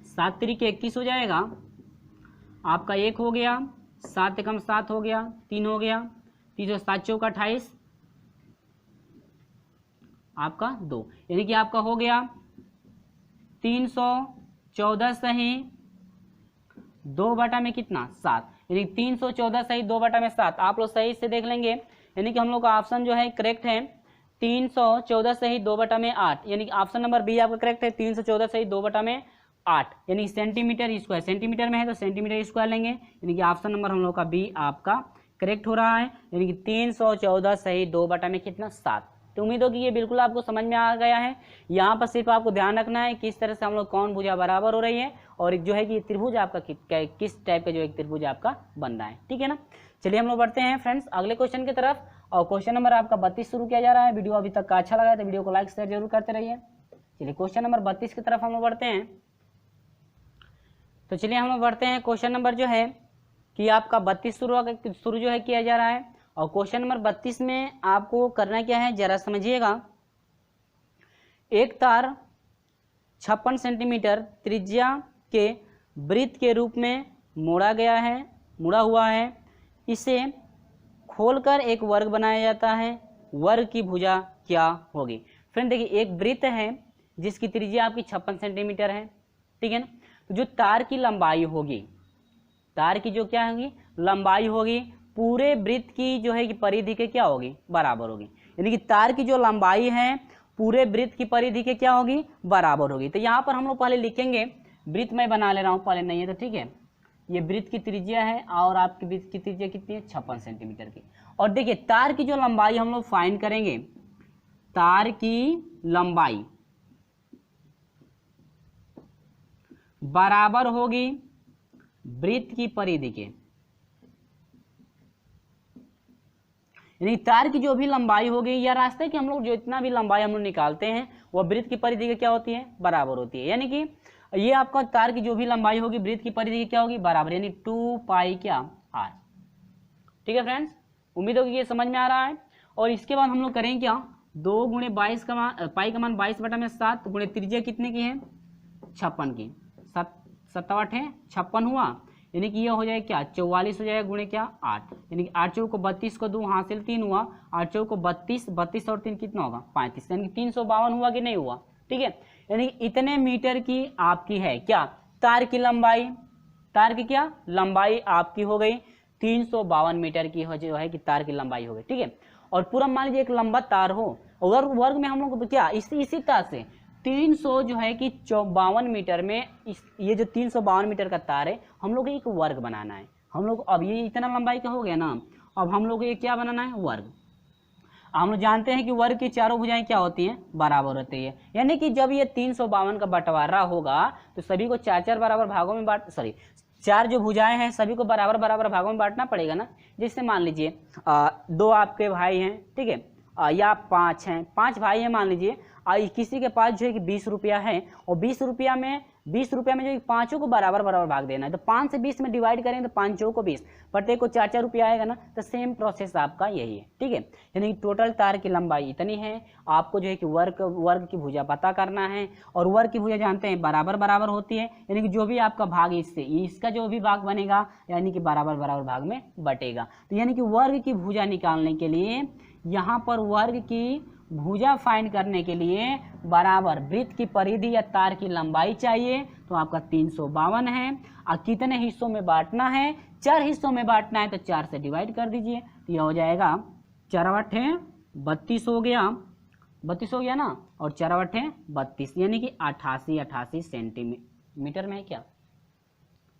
7 तरीके 21 हो जाएगा आपका। 1 हो गया, 7 कम 7 हो गया, 3 हो गया, 3 और 7 चौका 28 आपका 2, यानी कि आपका हो गया 314 सही 2 बटा में कितना 7, यानी 314 सही 2 बटा में 7। आप लोग सही से देख लेंगे, यानी कि हम लोग का ऑप्शन जो है करेक्ट है 314 सही 2 बटा में 8, यानी कि ऑप्शन नंबर बी आपका करेक्ट है 314 सही 2 बटा में 8, यानी सेंटीमीटर स्क्वायर, सेंटीमीटर में है तो सेंटीमीटर स्क्वायर लेंगे, यानी कि ऑप्शन नंबर हम लोग का बी आपका करेक्ट हो रहा है, यानी कि 314 सही 2 बटा में कितना 7। तो उम्मीद हो कि ये बिल्कुल आपको समझ में आ गया है। यहाँ पर सिर्फ आपको ध्यान रखना है किस तरह से हम लोग कौन भुजा बराबर हो रही है, और जो है कि त्रिभुज आपका किस टाइप का जो एक त्रिभुज आपका बन रहा है। ठीक है ना, चलिए हम लोग बढ़ते हैं फ्रेंड्स अगले क्वेश्चन की तरफ, और क्वेश्चन नंबर आपका 32 शुरू किया जा रहा है। वीडियो अभी तक का अच्छा लगा है तो वीडियो को लाइक शेयर जरूर करते रहिए। चलिए क्वेश्चन नंबर 32 की तरफ हम लोग बढ़ते हैं। तो चलिए हम लोग बढ़ते हैं, क्वेश्चन नंबर जो है कि आपका 32 शुरू जो है किया जा रहा है, और क्वेश्चन नंबर 32 में आपको करना क्या है जरा समझिएगा। एक तार 56 सेंटीमीटर त्रिज्या के वृत्त के रूप में मुड़ा हुआ है, इसे खोलकर एक वर्ग बनाया जाता है, वर्ग की भुजा क्या होगी। फ्रेंड देखिए, एक वृत्त है जिसकी त्रिज्या आपकी 56 सेंटीमीटर है, ठीक है ना। तो जो तार की लंबाई होगी, तार की जो क्या होगी लंबाई होगी, पूरे वृत्त की जो है कि परिधि के क्या होगी बराबर होगी, यानी कि तार की जो लंबाई है पूरे वृत्त की परिधि के क्या होगी बराबर होगी। तो यहाँ पर हम लोग पहले लिखेंगे, वृत्त मैं बना ले रहा हूँ पहले, नहीं है तो ठीक है। ये वृत्त की त्रिज्या है और आपकी वृत्त की त्रिज्या कितनी है 56 सेंटीमीटर की। और देखिए तार की जो लंबाई हम लोग फाइंड करेंगे, तार की लंबाई बराबर होगी वृत्त की परिधि के, यानी तार की जो भी लंबाई होगी या रास्ते की हम लोग जो इतना भी लंबाई हम लोग निकालते हैं वह वृत्त की परिधि के क्या होती है बराबर होती है। यानी कि ये आपका तार की जो भी लंबाई होगी वृत्त की परिधि की क्या होगी बराबर, यानी 2 पाई क्या r। ठीक है फ्रेंड्स, उम्मीद होगी ये समझ में आ रहा है। और इसके बाद हम लोग करेंगे क्या, 2 गुणे 22 का मान, पाई का मान 22 बटा में 7 गुणे त्रिज्या कितने की है 56 की, 7 8 है 56 हुआ, यानी कि ये हो जाएगा क्या 44 हो जाएगा गुणे क्या 8, यानी कि 8 चौक को 32 को 2 हासिल 3 हुआ, 8 चौक को 32, 32 और 3 कितना होगा 35, यानी कि 352 हुआ कि नहीं हुआ। ठीक है, यानी इतने मीटर की आपकी है क्या तार की लंबाई, तार की क्या लंबाई आपकी हो गई 352 मीटर की हो जो है कि तार की लंबाई हो गई। ठीक है, और पूरा मान लीजिए एक लंबा तार हो, वर्ग में हम लोग क्या इसी तार से 300 जो है कि 52 मीटर में ये जो 352 मीटर का तार है हम लोग एक वर्ग बनाना है। हम लोग अब ये इतना लंबाई का हो गया ना, अब हम लोग ये क्या बनाना है वर्ग। हम लोग जानते हैं कि वर्ग की चारों भुजाएं क्या होती हैं बराबर होती है, यानी कि जब ये 352 का बंटवारा होगा तो सभी को 4 बराबर भागों में चार जो भुजाएं हैं सभी को बराबर बराबर भागों में बांटना पड़ेगा ना। जैसे मान लीजिए 2 आपके भाई हैं, ठीक है, या 5 हैं, 5 भाई हैं मान लीजिए, किसी के पास जो है कि 20 रुपया है, और 20 रुपया में जो है पाँचों को बराबर बराबर भाग देना है, तो 5 से 20 में डिवाइड करेंगे तो 5 को 20, प्रत्येक को 4 रुपया आएगा ना। तो सेम प्रोसेस आपका यही है। ठीक है, यानी कि टोटल तार की लंबाई इतनी है, आपको जो है कि वर्ग की भुजा पता करना है, और वर्ग की भुजा जानते हैं बराबर बराबर होती है, यानी कि जो भी आपका भाग इसका जो भी भाग बनेगा यानी कि बराबर बराबर भाग में बटेगा। तो यानी कि वर्ग की भुजा निकालने के लिए, यहाँ पर वर्ग की भुजा फाइंड करने के लिए बराबर वृत्त की परिधि या तार की लंबाई चाहिए, तो आपका 352 है। और कितने हिस्सों में बांटना है, 4 हिस्सों में बांटना है, तो 4 से डिवाइड कर दीजिए, तो यह हो जाएगा 4 8 32 हो गया, 32 हो गया ना, और 4 8 32, यानी कि 88 सेंटीमीटर में है क्या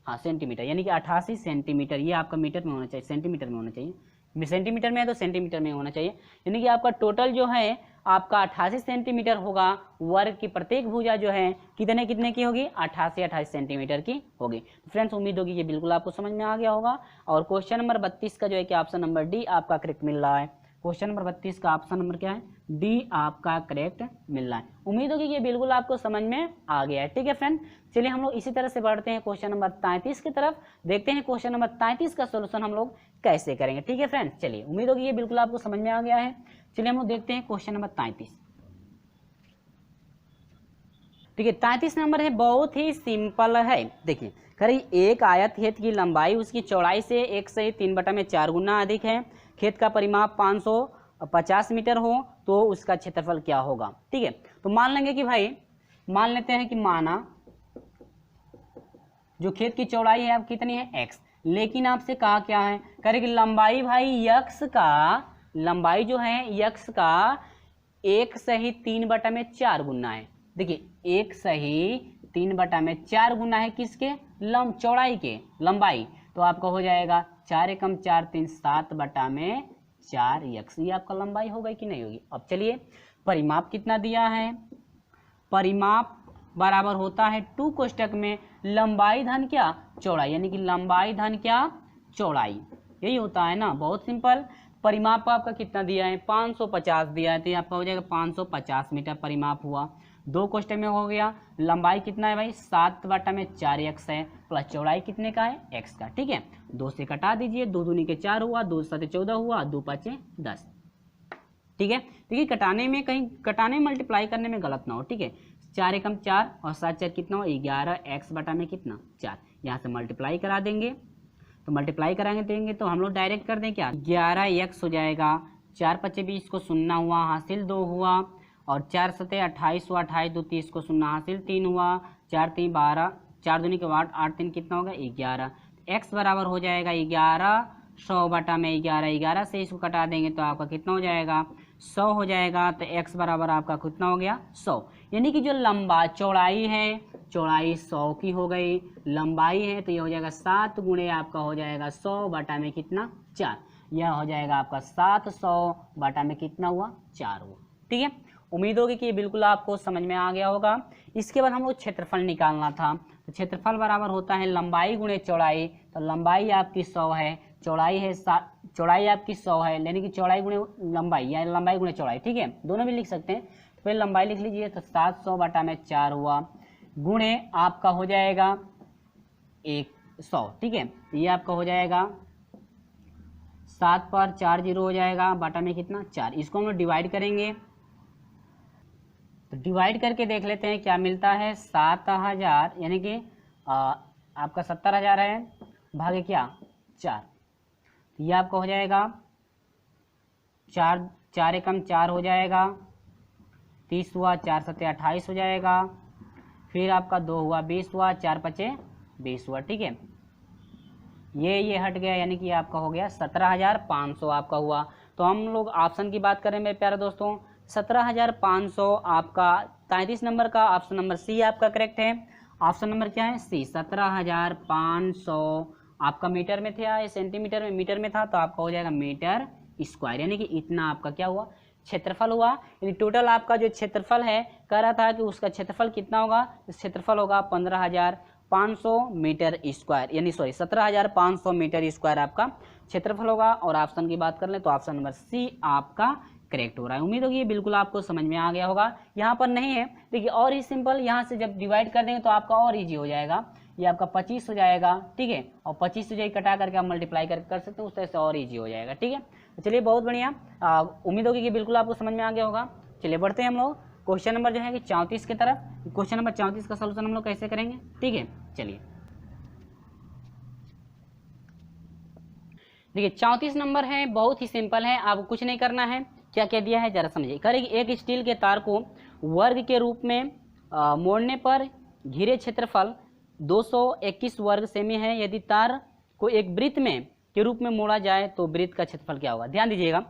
हाँ सेंटीमीटर, यानी कि 88 सेंटीमीटर। ये आपका मीटर में होना चाहिए, सेंटीमीटर में होना चाहिए, सेंटीमीटर में है तो सेंटीमीटर में होना चाहिए। यानी कि आपका टोटल जो है आपका 88 सेंटीमीटर होगा। वर्ग की प्रत्येक भुजा जो है कितने कितने की होगी, 88 सेंटीमीटर की होगी। फ्रेंड्स उम्मीद होगी ये बिल्कुल आपको समझ में आ गया होगा। और क्वेश्चन नंबर 32 का जो है कि ऑप्शन नंबर डी आपका करेक्ट मिल रहा है। क्वेश्चन नंबर 32 का ऑप्शन नंबर क्या है, डी आपका करेक्ट मिल रहा है। उम्मीद होगी ये बिल्कुल आपको समझ में आ गया है। ठीक है फ्रेंड, चलिए हम लोग इसी तरह से बढ़ते हैं क्वेश्चन नंबर 33 की तरफ। देखते हैं क्वेश्चन नंबर 33 का सोल्यूशन हम लोग कैसे करेंगे। ठीक है फ्रेंड, चलिए उम्मीद होगी ये बिल्कुल आपको समझ में आ गया है। चलिए हम लोग देखते हैं क्वेश्चन नंबर 33। ठीक है, 33 नंबर है, बहुत ही सिंपल है। देखिए करीब एक आयत खेत की लंबाई उसकी चौड़ाई से 1 से 3/4 गुना अधिक है। खेत का परिमाप 550 मीटर हो तो उसका क्षेत्रफल क्या होगा। ठीक है, तो मान लेंगे कि भाई, मान लेते हैं कि माना जो खेत की चौड़ाई है अब कितनी है, x, लेकिन आपसे कहा क्या है, करेगी लंबाई भाई x का, लंबाई जो है x का 1 सही 3/4 गुना है। देखिए 1 सही 3/4 गुना है किसके, चौड़ाई के, लंबाई। तो आपका हो जाएगा 4 एकम 4 3 7/4 x। ये आपका लंबाई हो गई कि नहीं होगी। अब चलिए परिमाप कितना दिया है, परिमाप बराबर होता है 2 कोष्टक में लंबाई धन क्या, चौड़ाई, यानी कि लंबाई धन क्या, चौड़ाई, यही होता है ना, बहुत सिंपल। परिमाप आपका कितना दिया है, 550 दिया है, तो ये आपका हो जाएगा 550 मीटर परिमाप हुआ। 2 कोष्टक में हो गया, लंबाई कितना है भाई 7/4 x है, प्लस चौड़ाई कितने का है, x का। ठीक है, 2 से कटा दीजिए, 2 दूनी के 4 हुआ, 2 7 14 हुआ, 2 5 10। ठीक है, देखिए कटाने में कहीं, कटाने मल्टीप्लाई करने में गलत ना हो। ठीक है, 4 एकम 4 और 7 4 कितना हो, 11 x बटा में कितना 4। यहाँ से मल्टीप्लाई करा देंगे, तो मल्टीप्लाई कराएंगे देंगे तो हम लोग डायरेक्ट कर दें क्या, 11x हो जाएगा, 4 5 20 को 0 हुआ, हासिल 2 हुआ, और 4 7 28 हुआ, 28 2 30 को 0 हासिल 3 हुआ, 4 3 12, 4 दूनी के 8 8 3 कितना होगा 11। x बराबर हो जाएगा 11 100 बटा में 11, 11 से इसको कटा देंगे तो आपका कितना हो जाएगा 100 हो जाएगा। तो x बराबर आपका कितना हो गया 100, यानी कि जो लंबा चौड़ाई है, चौड़ाई 100 की हो गई, लंबाई है तो ये हो जाएगा 7 गुणे आपका हो जाएगा 100 बटा में कितना 4। यह हो जाएगा आपका 700 बटा में कितना हुआ 4 हुआ। ठीक है, उम्मीद होगी कि ये बिल्कुल आपको समझ में आ गया होगा। इसके बाद हम लोग क्षेत्रफल निकालना था, तो क्षेत्रफल बराबर होता है लंबाई गुणे चौड़ाई। तो लंबाई आपकी 100 है, चौड़ाई है चौड़ाई आपकी 100 है, यानी कि चौड़ाई गुणे लंबाई या लंबाई गुणे चौड़ाई। ठीक है, दोनों भी लिख सकते हैं। तो पहले लंबाई लिख लीजिए, तो 700 बटा में 4 हुआ, गुणे आपका हो जाएगा 100। ठीक है, ये आपका हो जाएगा 7 पर 4 0 हो जाएगा, बटा में कितना 4। इसको हम लोग डिवाइड करेंगे, तो डिवाइड करके देख लेते हैं क्या मिलता है, 7000, यानी कि आपका 70,000 है भागे क्या 4। तो ये आपका हो जाएगा 4 एकम 4 हो जाएगा, 30 हुआ, 4 7 28 हो जाएगा, फिर आपका 2 हुआ 20 हुआ, 4 5 20 हुआ। ठीक है, ये हट गया, यानी कि आपका हो गया 17,500 आपका हुआ। तो हम लोग ऑप्शन की बात करें मेरे प्यारे दोस्तों, 17,500 आपका 33 नंबर का ऑप्शन नंबर सी आपका करेक्ट है। ऑप्शन नंबर क्या है, सी। 17,500 आपका मीटर में थे या सेंटीमीटर में, मीटर में था, तो आपका हो जाएगा मीटर स्क्वायर, यानी कि इतना आपका क्या हुआ क्षेत्रफल हुआ। यानी टोटल आपका जो क्षेत्रफल है कह रहा था कि उसका क्षेत्रफल कितना होगा, क्षेत्रफल होगा 15,500 मीटर स्क्वायर, यानी सॉरी 17,500 मीटर स्क्वायर आपका क्षेत्रफल होगा। और ऑप्शन की बात कर लें तो ऑप्शन नंबर सी आपका करेक्ट हो रहा है। उम्मीद होगी ये बिल्कुल आपको समझ में आ गया होगा। यहाँ पर नहीं है, देखिए और ही सिंपल, यहाँ से जब डिवाइड कर देंगे तो आपका और इजी हो जाएगा। ये आपका 25 हो जाएगा। ठीक है, और 25 से जो कटा करके आप मल्टीप्लाई कर सकते हो, उस तरह से और इजी हो जाएगा। ठीक है, तो चलिए बहुत बढ़िया, उम्मीद होगी कि बिल्कुल आपको समझ में आ गया होगा। चलिए बढ़ते हैं हम लोग क्वेश्चन नंबर जो है कि 34 की तरफ। क्वेश्चन नंबर 34 का सोल्यूशन हम लोग कैसे करेंगे। ठीक है, चलिए देखिए 34 नंबर है, बहुत ही सिंपल है, आपको कुछ नहीं करना है। क्या क्या दिया है जरा समझिए। करेगी एक स्टील के तार को वर्ग के रूप में मोड़ने पर घिरे क्षेत्रफल 221 वर्ग सेमी है। यदि तार को एक वृत्त में के रूप में मोड़ा जाए तो वृत्त का क्षेत्रफल क्या होगा। ध्यान दीजिएगा,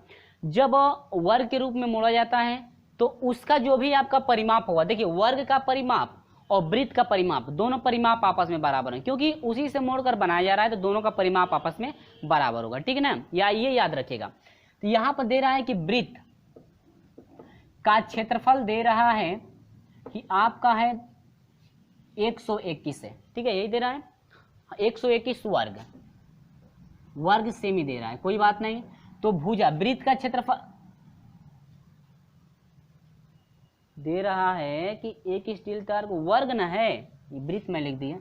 जब वर्ग के रूप में मोड़ा जाता है तो उसका जो भी आपका परिमाप होगा, देखिए वर्ग का परिमाप और वृत्त का परिमाप, दोनों परिमाप आपस में बराबर हैं, क्योंकि उसी से मोड़कर बनाया जा रहा है तो दोनों का परिमाप आपस में बराबर होगा, ठीक है ना, या ये याद रखिएगा। तो यहां पर दे रहा है कि वृत्त का क्षेत्रफल दे रहा है कि आपका है 121 है, ठीक है, यही दे रहा है 121 वर्ग सेमी दे रहा है, कोई बात नहीं। तो भुजा वृत्त का क्षेत्रफल दे रहा है कि एक स्टील तार को वर्ग न है, ये वृत्त में लिख दिया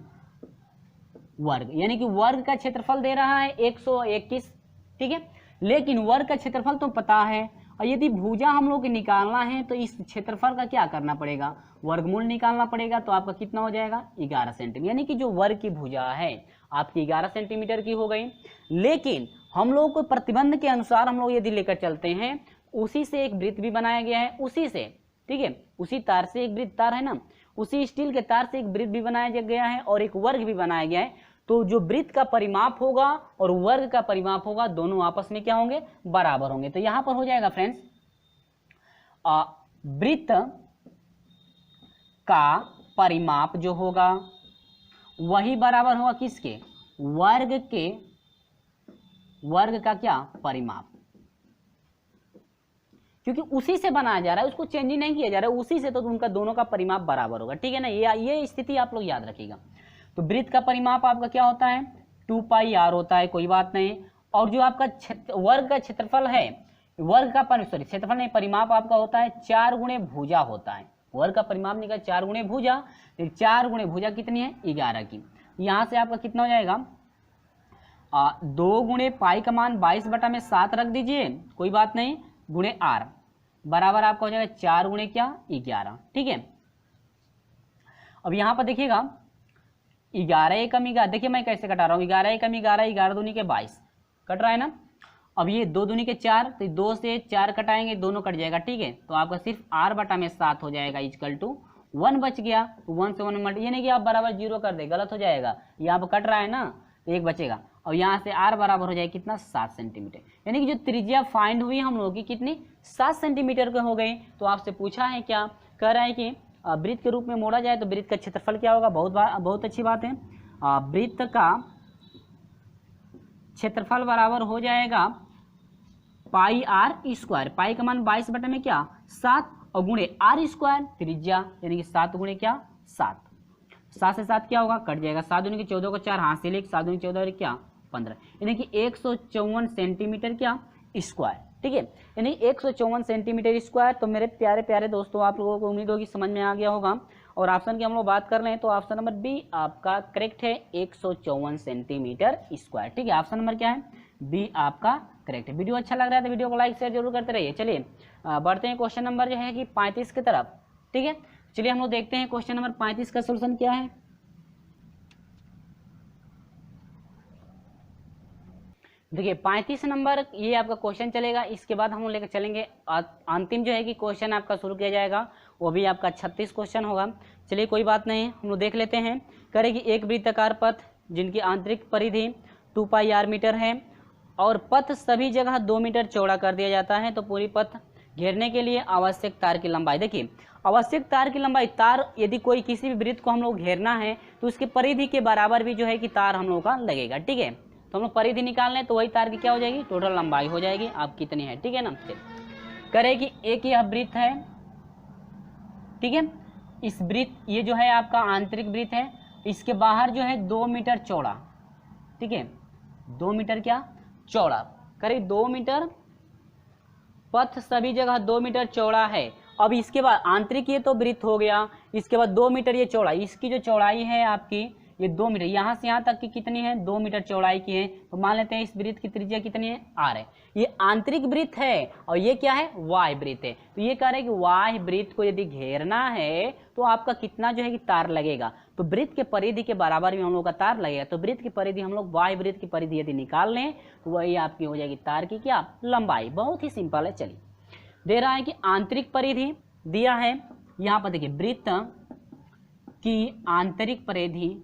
वर्ग, यानी कि वर्ग का क्षेत्रफल दे रहा है 121, ठीक है, लेकिन वर्ग का क्षेत्रफल तो पता है, और यदि भुजा हम लोग को निकालना है तो इस क्षेत्रफल का क्या करना पड़ेगा, वर्गमूल निकालना पड़ेगा। तो आपका कितना हो जाएगा 11 सेंटीमीटर, यानी कि जो वर्ग की भुजा है आपकी 11 सेंटीमीटर की हो गई। लेकिन हम लोग को प्रतिबंध के अनुसार हम लोग यदि लेकर चलते हैं, उसी से एक वृत्त भी बनाया गया है, उसी से, ठीक है, उसी तार से, एक वृत्त तार है ना, उसी स्टील के तार से एक वृत्त भी बनाया गया है और एक वर्ग भी बनाया गया है। तो जो वृत्त का परिमाप होगा और वर्ग का परिमाप होगा, दोनों आपस में क्या होंगे, बराबर होंगे। तो यहां पर हो जाएगा फ्रेंड्स, वृत्त का परिमाप जो होगा वही बराबर होगा किसके, वर्ग के, वर्ग का क्या परिमाप, क्योंकि उसी से बनाया जा रहा है, उसको चेंज नहीं किया जा रहा है, उसी से, तो उनका दोनों का परिमाप बराबर होगा, ठीक है ना, ये स्थिति आप लोग याद रखिएगा। तो वृत्त का परिमाप आपका क्या होता है 2 पाई r होता है, कोई बात नहीं। और जो आपका वर्ग का क्षेत्रफल है, वर्ग का क्षेत्रफल नहीं, परिमाप आपका होता है 4 गुणे भुजा होता है, वर्ग का परिमाप निकला 4 गुणे भुजा, तो 4 गुणे भुजा कितनी है 11 की, यहां से आपका कितना हो जाएगा 2 गुणे पाई का मान 22/7 रख दीजिए, कोई बात नहीं, गुणे r बराबर आपका हो जाएगा 4 गुणे क्या 11, ठीक है। अब यहां पर देखिएगा 11 एकम 11, देखिए मैं कैसे कटा रहा हूँ, 11 एकम 11, 11 दूनी के 22 कट रहा है ना। अब ये 2 दूनी के 4, तो 2 से 4 कटाएंगे, दोनों कट जाएगा, ठीक है। तो आपका सिर्फ r/7 हो जाएगा इक्वल टू 1 बच गया, तो 1 से 1 मल्टी, ये नहीं कि आप बराबर 0 कर दे, गलत हो जाएगा, यहाँ पर कट रहा है ना, तो 1 बचेगा। और यहाँ से r बराबर हो जाएगा कितना 7 सेंटीमीटर, यानी कि जो त्रिज्या फाइंड हुई हम लोगों की कितनी 7 सेंटीमीटर के हो गई। तो आपसे पूछा है क्या, कह रहा है कि वृत्त के रूप में मोड़ा जाए तो वृत्त का क्षेत्रफल क्या होगा, बहुत अच्छी बात है, वृत्त का क्षेत्रफल बराबर हो जाएगा पाई r², पाई का मान 22 बटे में क्या 7 और गुणे r², त्रिज्या यानी कि 7 गुणे क्या 7, 7 से 7 क्या होगा कट जाएगा, 7 दूनी के 14 को 4 हाथ से ले, 7 दूनी 14 क्या 15, यानी कि 154 सेंटीमीटर क्या स्क्वायर, ठीक है, यानी 154 सेंटीमीटर स्क्वायर। तो मेरे प्यारे प्यारे दोस्तों, आप लोगों को उम्मीद होगी समझ में आ गया होगा। और ऑप्शन की हम लोग बात कर रहे हैं तो ऑप्शन नंबर बी आपका करेक्ट है, 154 सेंटीमीटर स्क्वायर, ठीक है, ऑप्शन नंबर क्या है बी आपका करेक्ट है। वीडियो अच्छा लग रहा है तो वीडियो को लाइक शेयर जरूर करते रहिए। चलिए बढ़ते हैं क्वेश्चन नंबर जो है कि 35 की तरफ, ठीक है। चलिए हम लोग देखते हैं क्वेश्चन नंबर 35 का सोल्यूशन क्या है। देखिए 35 नंबर ये आपका क्वेश्चन चलेगा, इसके बाद हम लोग लेकर चलेंगे अंतिम जो है कि क्वेश्चन आपका शुरू किया जाएगा, वो भी आपका 36 क्वेश्चन होगा। चलिए कोई बात नहीं, हम लोग देख लेते हैं। करेगी एक वृत्ताकार पथ जिनकी आंतरिक परिधि 2 पाई r मीटर है और पथ सभी जगह 2 मीटर चौड़ा कर दिया जाता है, तो पूरी पथ घेरने के लिए आवश्यक तार की लंबाई, देखिए आवश्यक तार की लंबाई, तार यदि कोई किसी भी वृत्त को हम लोग घेरना है तो उसके परिधि के बराबर भी जो है कि तार हम लोग का लगेगा, ठीक है। तो हम लोग परिधि निकाल लें तो वही तार की क्या हो जाएगी टोटल लंबाई हो जाएगी, आप कितनी है, ठीक है ना। करेगी एक यह वृत्त है, ठीक है, इस वृत्त ये जो है आपका आंतरिक वृत्त है, इसके बाहर जो है 2 मीटर चौड़ा, ठीक है, 2 मीटर क्या चौड़ा, करीब 2 मीटर, पथ सभी जगह 2 मीटर चौड़ा है। अब इसके बाद आंतरिक ये तो वृत्त हो गया, इसके बाद 2 मीटर ये चौड़ा, इसकी जो चौड़ाई है आपकी ये 2 मीटर, यहाँ से यहाँ तक की कितनी है 2 मीटर चौड़ाई की है। तो मान लेते हैं इस वृत्त की त्रिज्या कितनी है r है, ये आंतरिक वृत्त है और ये क्या है y वृत्त है। तो ये कह रहे हैं कि y वृत्त को यदि घेरना है तो आपका कितना जो है कि तार लगेगा, तो वृत्त के परिधि के बराबर में हम लोग का तार लगेगा। तो वृत्त की परिधि हम लोग y वृत्त की परिधि यदि निकाल लें तो वही आपकी हो जाएगी तार की क्या लंबाई, बहुत ही सिंपल है। चलिए दे रहा है कि आंतरिक परिधि दिया है, यहाँ पर देखिए वृत्त की आंतरिक परिधि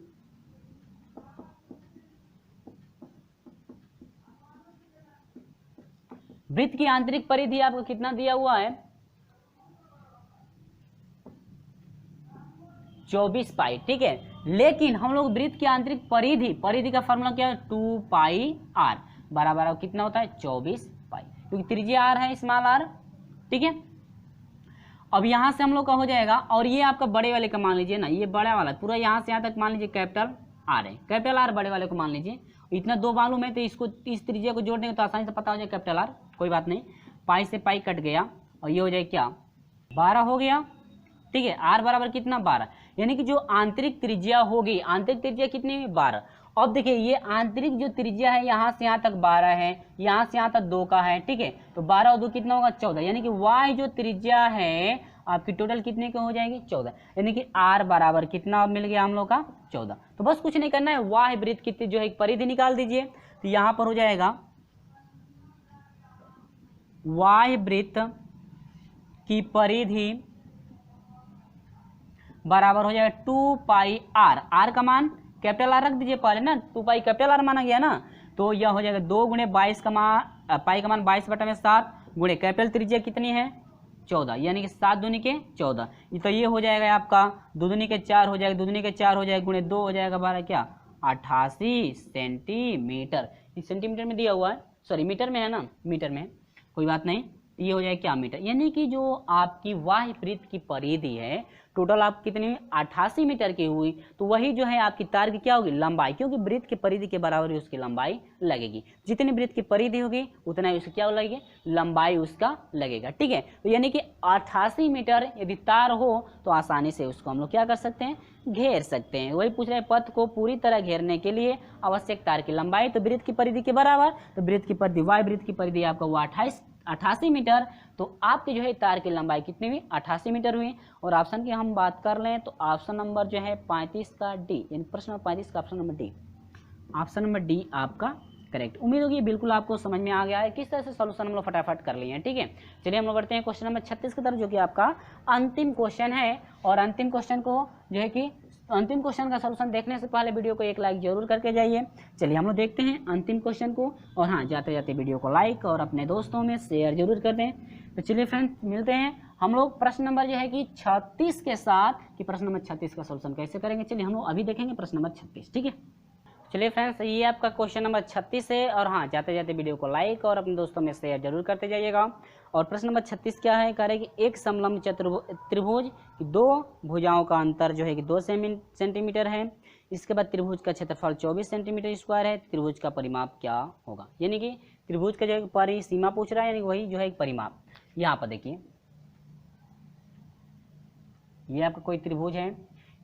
वृत्त की आंतरिक परिधि आपको कितना दिया हुआ है 24 पाई, ठीक है। लेकिन हम लोग वृत्त की आंतरिक परिधि का फॉर्मूला क्या है 2 पाई आर बराबर कितना होता है 24 पाई, क्योंकि त्रिज्या आर है स्मॉल आर, ठीक है। अब यहाँ से हम लोग का हो जाएगा, और ये आपका बड़े वाले का मान लीजिए ना, ये बड़ा वाला पूरा यहाँ से यहाँ तक मान लीजिए कैपिटल आर है, कैपिटल आर बड़े वाले को मान लीजिए। इतना दो मालूम है तो इसको इस त्रिज्या को जोड़ देंगे तो आसानी से पता हो जाए कैपिटल आर, कोई बात नहीं। पाई से पाई कट गया और ये हो जाए क्या 12 हो गया, ठीक है। आर बराबर कितना 12, यानी कि जो आंतरिक त्रिज्या होगी, आंतरिक त्रिज्या कितनी 12। अब देखिए ये आंतरिक जो त्रिज्या है यहाँ से यहाँ तक 12 है, यहाँ से यहाँ तक 2 का है, ठीक है। तो 12 और 2 कितना होगा 14, यानी कि वाई जो त्रिज्या है आपकी टोटल कितने की हो जाएगी 14, यानी कि आर बराबर कितना मिल गया हम लोग का 14। तो बस कुछ नहीं करना है, वाई वृत्त की जो है परिधि निकाल दीजिए। तो यहाँ पर हो जाएगा वाई वृत्त की परिधि बराबर हो जाएगा 2 पाई आर, आर का मान कैपिटल आर रख दीजिए पहले ना, 2 पाई कैपिटल आर माना गया ना, तो यह हो जाएगा 2 गुणे 22 का मान, पाई का मान 22/7 गुणे कैपिटल त्रिज्या कितनी है 14, यानी कि 7 दूनी के 14। तो ये हो जाएगा आपका 2 दूनी के 4 हो जाएगा, 2 दूनी के 4 हो जाएगा गुणे 2 हो जाएगा 12 क्या 88 सेंटीमीटर। इस सेंटीमीटर में दिया हुआ है, सॉरी मीटर में है ना, मीटर में कोई बात नहीं। ये हो जाएगा क्या मीटर, यानी कि जो आपकी वाह्य वृत्त की परिधि है टोटल आप कितनी 88 मीटर की हुई, तो वही जो है आपकी तार की क्या होगी लंबाई, क्योंकि वृत्त की परिधि के बराबर ही उसकी लंबाई लगेगी। जितनी वृत्त की परिधि होगी उतना ही उसकी क्या लगेगी लंबाई उसका लगेगा, ठीक है। तो यानी कि 88 मीटर यदि तार हो तो आसानी से उसको हम लोग क्या कर सकते हैं घेर सकते हैं। वही पूछ रहे हैं पथ को पूरी तरह घेरने के लिए आवश्यक तार की लंबाई, तो वृत्त की परिधि के बराबर, तो वृत्त की परिधि वाई वृत्त की परिधि आपका वो 88 मीटर, तो आपकी जो है तार की लंबाई कितनी हुई 88 मीटर हुई। और ऑप्शन की हम बात कर लें तो ऑप्शन नंबर जो है 35 का डी, यानी प्रश्न नंबर 35 का option number D, option number D आपका करेक्ट। उम्मीद होगी बिल्कुल आपको समझ में आ गया है किस तरह से सॉल्यूशन हम लोग फटाफट कर लिए हैं, ठीक है। चलिए हम लोग बढ़ते हैं क्वेश्चन नंबर 36 की तरफ, जो कि आपका अंतिम क्वेश्चन है। और अंतिम क्वेश्चन को जो है कि अंतिम क्वेश्चन का सॉल्यूशन देखने से पहले वीडियो को एक लाइक जरूर करके जाइए। चलिए हम लोग देखते हैं अंतिम क्वेश्चन को, और हाँ जाते जाते वीडियो को लाइक और अपने दोस्तों में शेयर जरूर कर दें। तो चलिए फ्रेंड्स मिलते हैं हम लोग प्रश्न नंबर जो है कि 36 के साथ, कि प्रश्न नंबर 36 का सॉल्यूशन कैसे करेंगे। चलिए हम लोग अभी देखेंगे प्रश्न नंबर 36, ठीक है। चलिए फ्रेंड्स ये आपका क्वेश्चन नंबर 36 है, और हाँ जाते जाते वीडियो को लाइक और अपने दोस्तों में शेयर जरूर करते जाइएगा। और प्रश्न नंबर 36 क्या है, कह रहे हैं कि एक समलंब त्रिभुज की दो भुजाओं का अंतर जो है कि 2 सेंटीमीटर है। इसके बाद त्रिभुज का क्षेत्रफल 24 सेंटीमीटर स्क्वायर है। त्रिभुज का परिमाप क्या होगा, यानी कि त्रिभुज का जो है परिसीमा पूछ रहा है, यानी वही जो है एक परिमाप। यहाँ पर देखिए ये आपका कोई त्रिभुज है,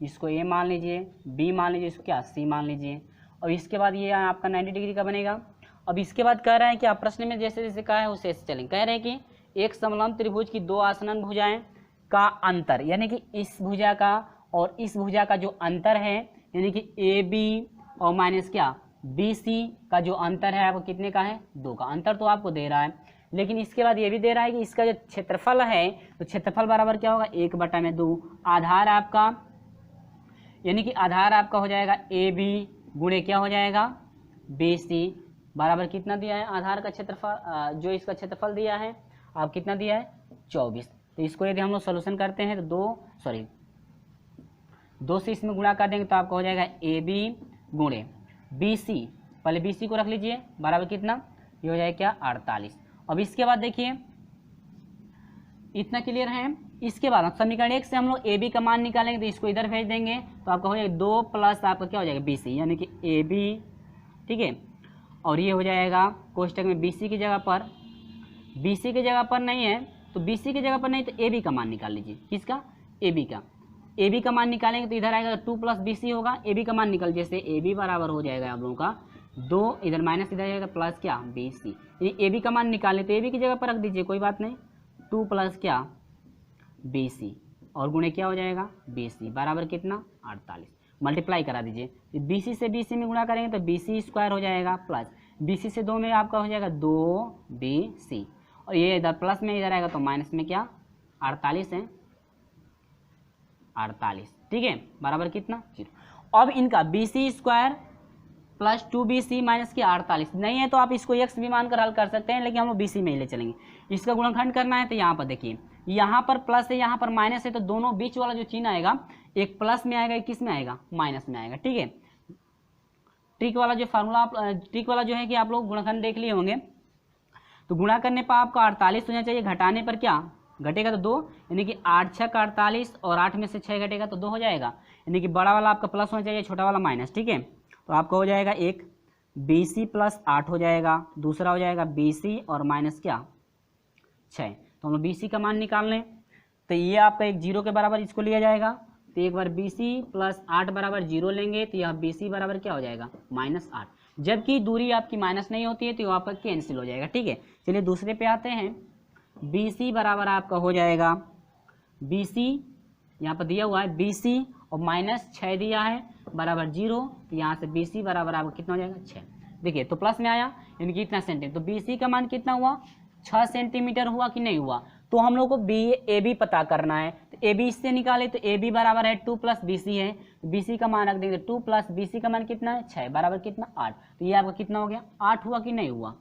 इसको ए मान लीजिए, बी मान लीजिए, इसको क्या सी मान लीजिए, और इसके बाद ये आपका 90 डिग्री का बनेगा। अब इसके बाद कह रहा है कि आप प्रश्न में जैसे जैसे कहा है उसे ऐसे चलेंगे। कह रहे हैं कि एक समलंब त्रिभुज की 2 आसन्न भुजाएं का अंतर, यानी कि इस भुजा का और इस भुजा का जो अंतर है, यानी कि ए बी और माइनस क्या बी सी का जो अंतर है आपको कितने का है 2 का अंतर तो आपको दे रहा है। लेकिन इसके बाद ये भी दे रहा है कि इसका जो क्षेत्रफल है, तो क्षेत्रफल बराबर क्या होगा 1/2। आधार आपका, यानी कि आधार आपका हो जाएगा ए बी गुणे क्या हो जाएगा बी सी, बराबर कितना दिया है आधार का क्षेत्रफल, जो इसका क्षेत्रफल दिया है आप कितना दिया है 24। तो इसको यदि हम लोग सोल्यूशन करते हैं तो 2 से इसमें गुणा कर देंगे तो आपका हो जाएगा ए बी गुणे बी सी, पहले बी सी को रख लीजिए, बराबर कितना ये हो जाएगा क्या 48। अब इसके बाद देखिए इतना क्लियर है। इसके बाद समीकरण 1 से हम लोग ए बी का मान निकालेंगे, तो इसको इधर भेज देंगे तो आपका हो जाएगा 2 प्लस आपका क्या हो जाएगा बी सी, यानी कि ए बी, ठीक है। और ये हो जाएगा कोष्टक में बी सी की जगह पर, बी सी की जगह पर नहीं है तो बी सी की जगह पर नहीं तो ए बी का मान निकाल लीजिए। किसका ए बी का, ए बी का मान निकालेंगे तो इधर आएगा 2 प्लस बी सी होगा। ए बी का मान निकल, जैसे ए बी बराबर हो जाएगा आप लोगों का 2, इधर माइनस इधर आएगा प्लस क्या बी सी, यानी ए बी का मान निकालें तो ए बी की जगह पर रख दीजिए, कोई बात नहीं, 2 प्लस क्या बी सी और गुणे क्या हो जाएगा बी सी, बराबर कितना 48। मल्टीप्लाई करा दीजिए, बी सी से बी सी में गुणा करेंगे तो बी सी स्क्वायर हो जाएगा प्लस बी सी से 2 में आपका हो जाएगा 2 बी सी, और ये इधर प्लस में इधर आएगा तो माइनस में क्या 48 है 48, ठीक है, बराबर कितना 0। अब इनका B C square plus 2bc minus की 48 नहीं है तो आप इसको x भी मानकर हल कर सकते हैं, लेकिन हम लोग bc में ही ले चलेंगे। इसका गुणनखंड करना है तो यहाँ पर देखिए यहाँ पर प्लस है यहाँ पर माइनस है, तो दोनों बीच वाला जो चिन्ह आएगा एक प्लस में आएगा, एक किस में आएगा, माइनस में आएगा। ठीक है, ट्रिक वाला जो फार्मूला, ट्रिक वाला जो है कि आप लोग गुणनखंड देख लिए होंगे। तो गुणा करने पर आपका 48 होना चाहिए, घटाने पर क्या घटेगा, तो 2, यानी कि 8 6 का 48 और 8 में से 6 घटेगा तो 2 हो जाएगा, यानी कि बड़ा वाला आपका प्लस होना चाहिए, छोटा वाला माइनस। ठीक है, तो आपका हो जाएगा एक BC प्लस 8 हो जाएगा, दूसरा हो जाएगा BC और माइनस क्या 6। तो हम लोग BC का मान निकाल लें, तो ये आपका एक 0 के बराबर इसको लिया जाएगा, तो एक बार BC प्लस 8 बराबर 0 लेंगे तो यह BC बराबर क्या हो जाएगा, -8। जबकि दूरी आपकी माइनस नहीं होती है तो आपका कैंसिल हो जाएगा। ठीक है, चलिए दूसरे पे आते हैं। BC बराबर आपका हो जाएगा, BC यहाँ पर दिया हुआ है BC और -6 दिया है बराबर 0, तो यहाँ से BC बराबर आपका कितना हो जाएगा 6। देखिए तो प्लस में आया, यानी कि इतना सेंटीमीटर, तो BC का मान कितना हुआ 6 सेंटीमीटर हुआ कि नहीं हुआ। तो हम लोग को AB पता करना है, तो AB इससे निकाले तो AB बराबर है 2 + BC है, BC का मान रख देंगे 2 + BC का मान कितना है 6 बराबर कितना 8। तो ये आपका कितना हो गया 8 हुआ कि नहीं हुआ।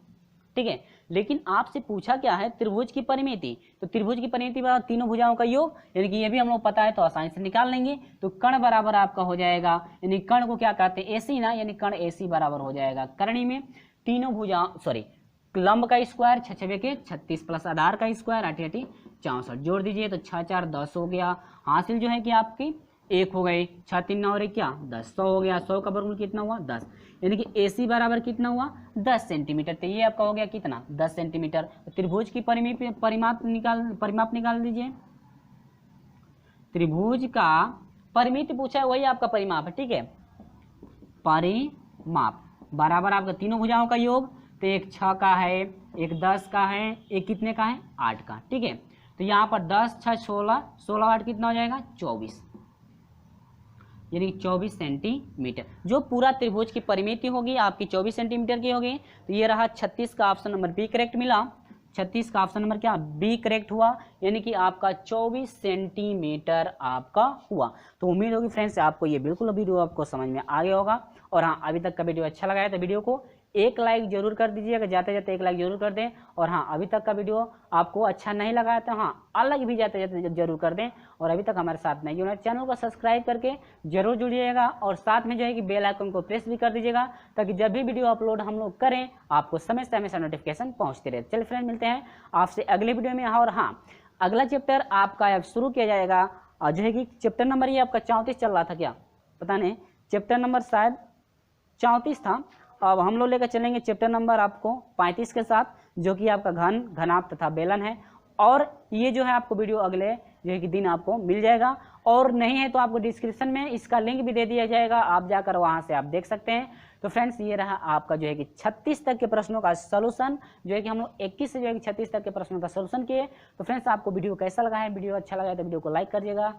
ठीक है, लेकिन आपसे पूछा क्या है त्रिभुज की परिमिति, तो त्रिभुज की परिमिति बराबर तीनों भुजाओं का योग, यानी कि ये भी हम लोग पता है तो आसानी से निकाल लेंगे। तो कर्ण बराबर आपका हो जाएगा, यानी कर्ण को क्या कहते हैं AC ना, यानी कर्ण AC बराबर हो जाएगा करणी में तीनों भुजाओं सॉरी लंब का स्क्वायर 6 6 के 36 प्लस आधार का स्क्वायर 8 8 64 जोड़ दीजिए तो 6 4 10 हो गया। हासिल जो है कि आपकी 1 हो गई, 6 3 9 और 1 क्या 10, 100 हो गया। 100 का वर्गमूल कितना हुआ 10, यानी कि AC बराबर कितना हुआ 10 सेंटीमीटर। तो ये आपका हो गया कितना 10 सेंटीमीटर। त्रिभुज की परिमाप निकाल दीजिए। त्रिभुज का परिमिति पूछा है, वही आपका परिमाप है। ठीक है, परिमाप बराबर आपका तीनों भुजाओं का योग, तो एक 6 का है, एक 10 का है, एक कितने का है 8 का। ठीक है, तो यहाँ पर 10 6 16 16 8 कितना हो जाएगा 24, यानी 24 सेंटीमीटर। जो पूरा त्रिभुज की परिमिति होगी आपकी 24 सेंटीमीटर की होगी। तो ये रहा 36 का ऑप्शन नंबर बी करेक्ट मिला। 36 का ऑप्शन नंबर क्या बी करेक्ट हुआ, यानी कि आपका 24 सेंटीमीटर आपका हुआ। तो उम्मीद होगी फ्रेंड्स आपको ये बिल्कुल वीडियो आपको समझ में आ गया होगा। और हाँ, अभी तक का वीडियो अच्छा लगा है तो वीडियो को एक लाइक जरूर कर दीजिएगा, जाते जाते एक लाइक जरूर कर दें। और हाँ, अभी तक का वीडियो आपको अच्छा नहीं लगा है तो हाँ अलग भी जाते जाते जरूर कर दें। और अभी तक हमारे साथ नहीं जुड़े चैनल को सब्सक्राइब करके जरूर जुड़िएगा, और साथ में जो है कि बेल आइकन को प्रेस भी कर दीजिएगा, ताकि जब भी वीडियो अपलोड हम लोग करें आपको समय से हमेशा नोटिफिकेशन पहुँचते रहे। चलिए फ्रेंड, मिलते हैं आपसे अगले वीडियो में। और हाँ, अगला चैप्टर आपका अब शुरू किया जाएगा, और जो है कि चैप्टर नंबर ये आपका 34 चल रहा था क्या पता नहीं, चैप्टर नंबर शायद 34 था। अब हम लोग लेकर चलेंगे चैप्टर नंबर आपको 35 के साथ, जो कि आपका घन, घनाभ तथा बेलन है। और ये जो है आपको वीडियो अगले जो है कि दिन आपको मिल जाएगा, और नहीं है तो आपको डिस्क्रिप्शन में इसका लिंक भी दे दिया जाएगा, आप जाकर वहां से आप देख सकते हैं। तो फ्रेंड्स, ये रहा आपका जो है कि 36 तक के प्रश्नों का सोल्यूशन, जो है कि हम लोग 21 से जो है कि 36 तक के प्रश्नों का सोल्यूशन किए। तो फ्रेंड्स, आपको वीडियो कैसा लगा है, वीडियो अच्छा लगा है तो वीडियो को लाइक करिएगा।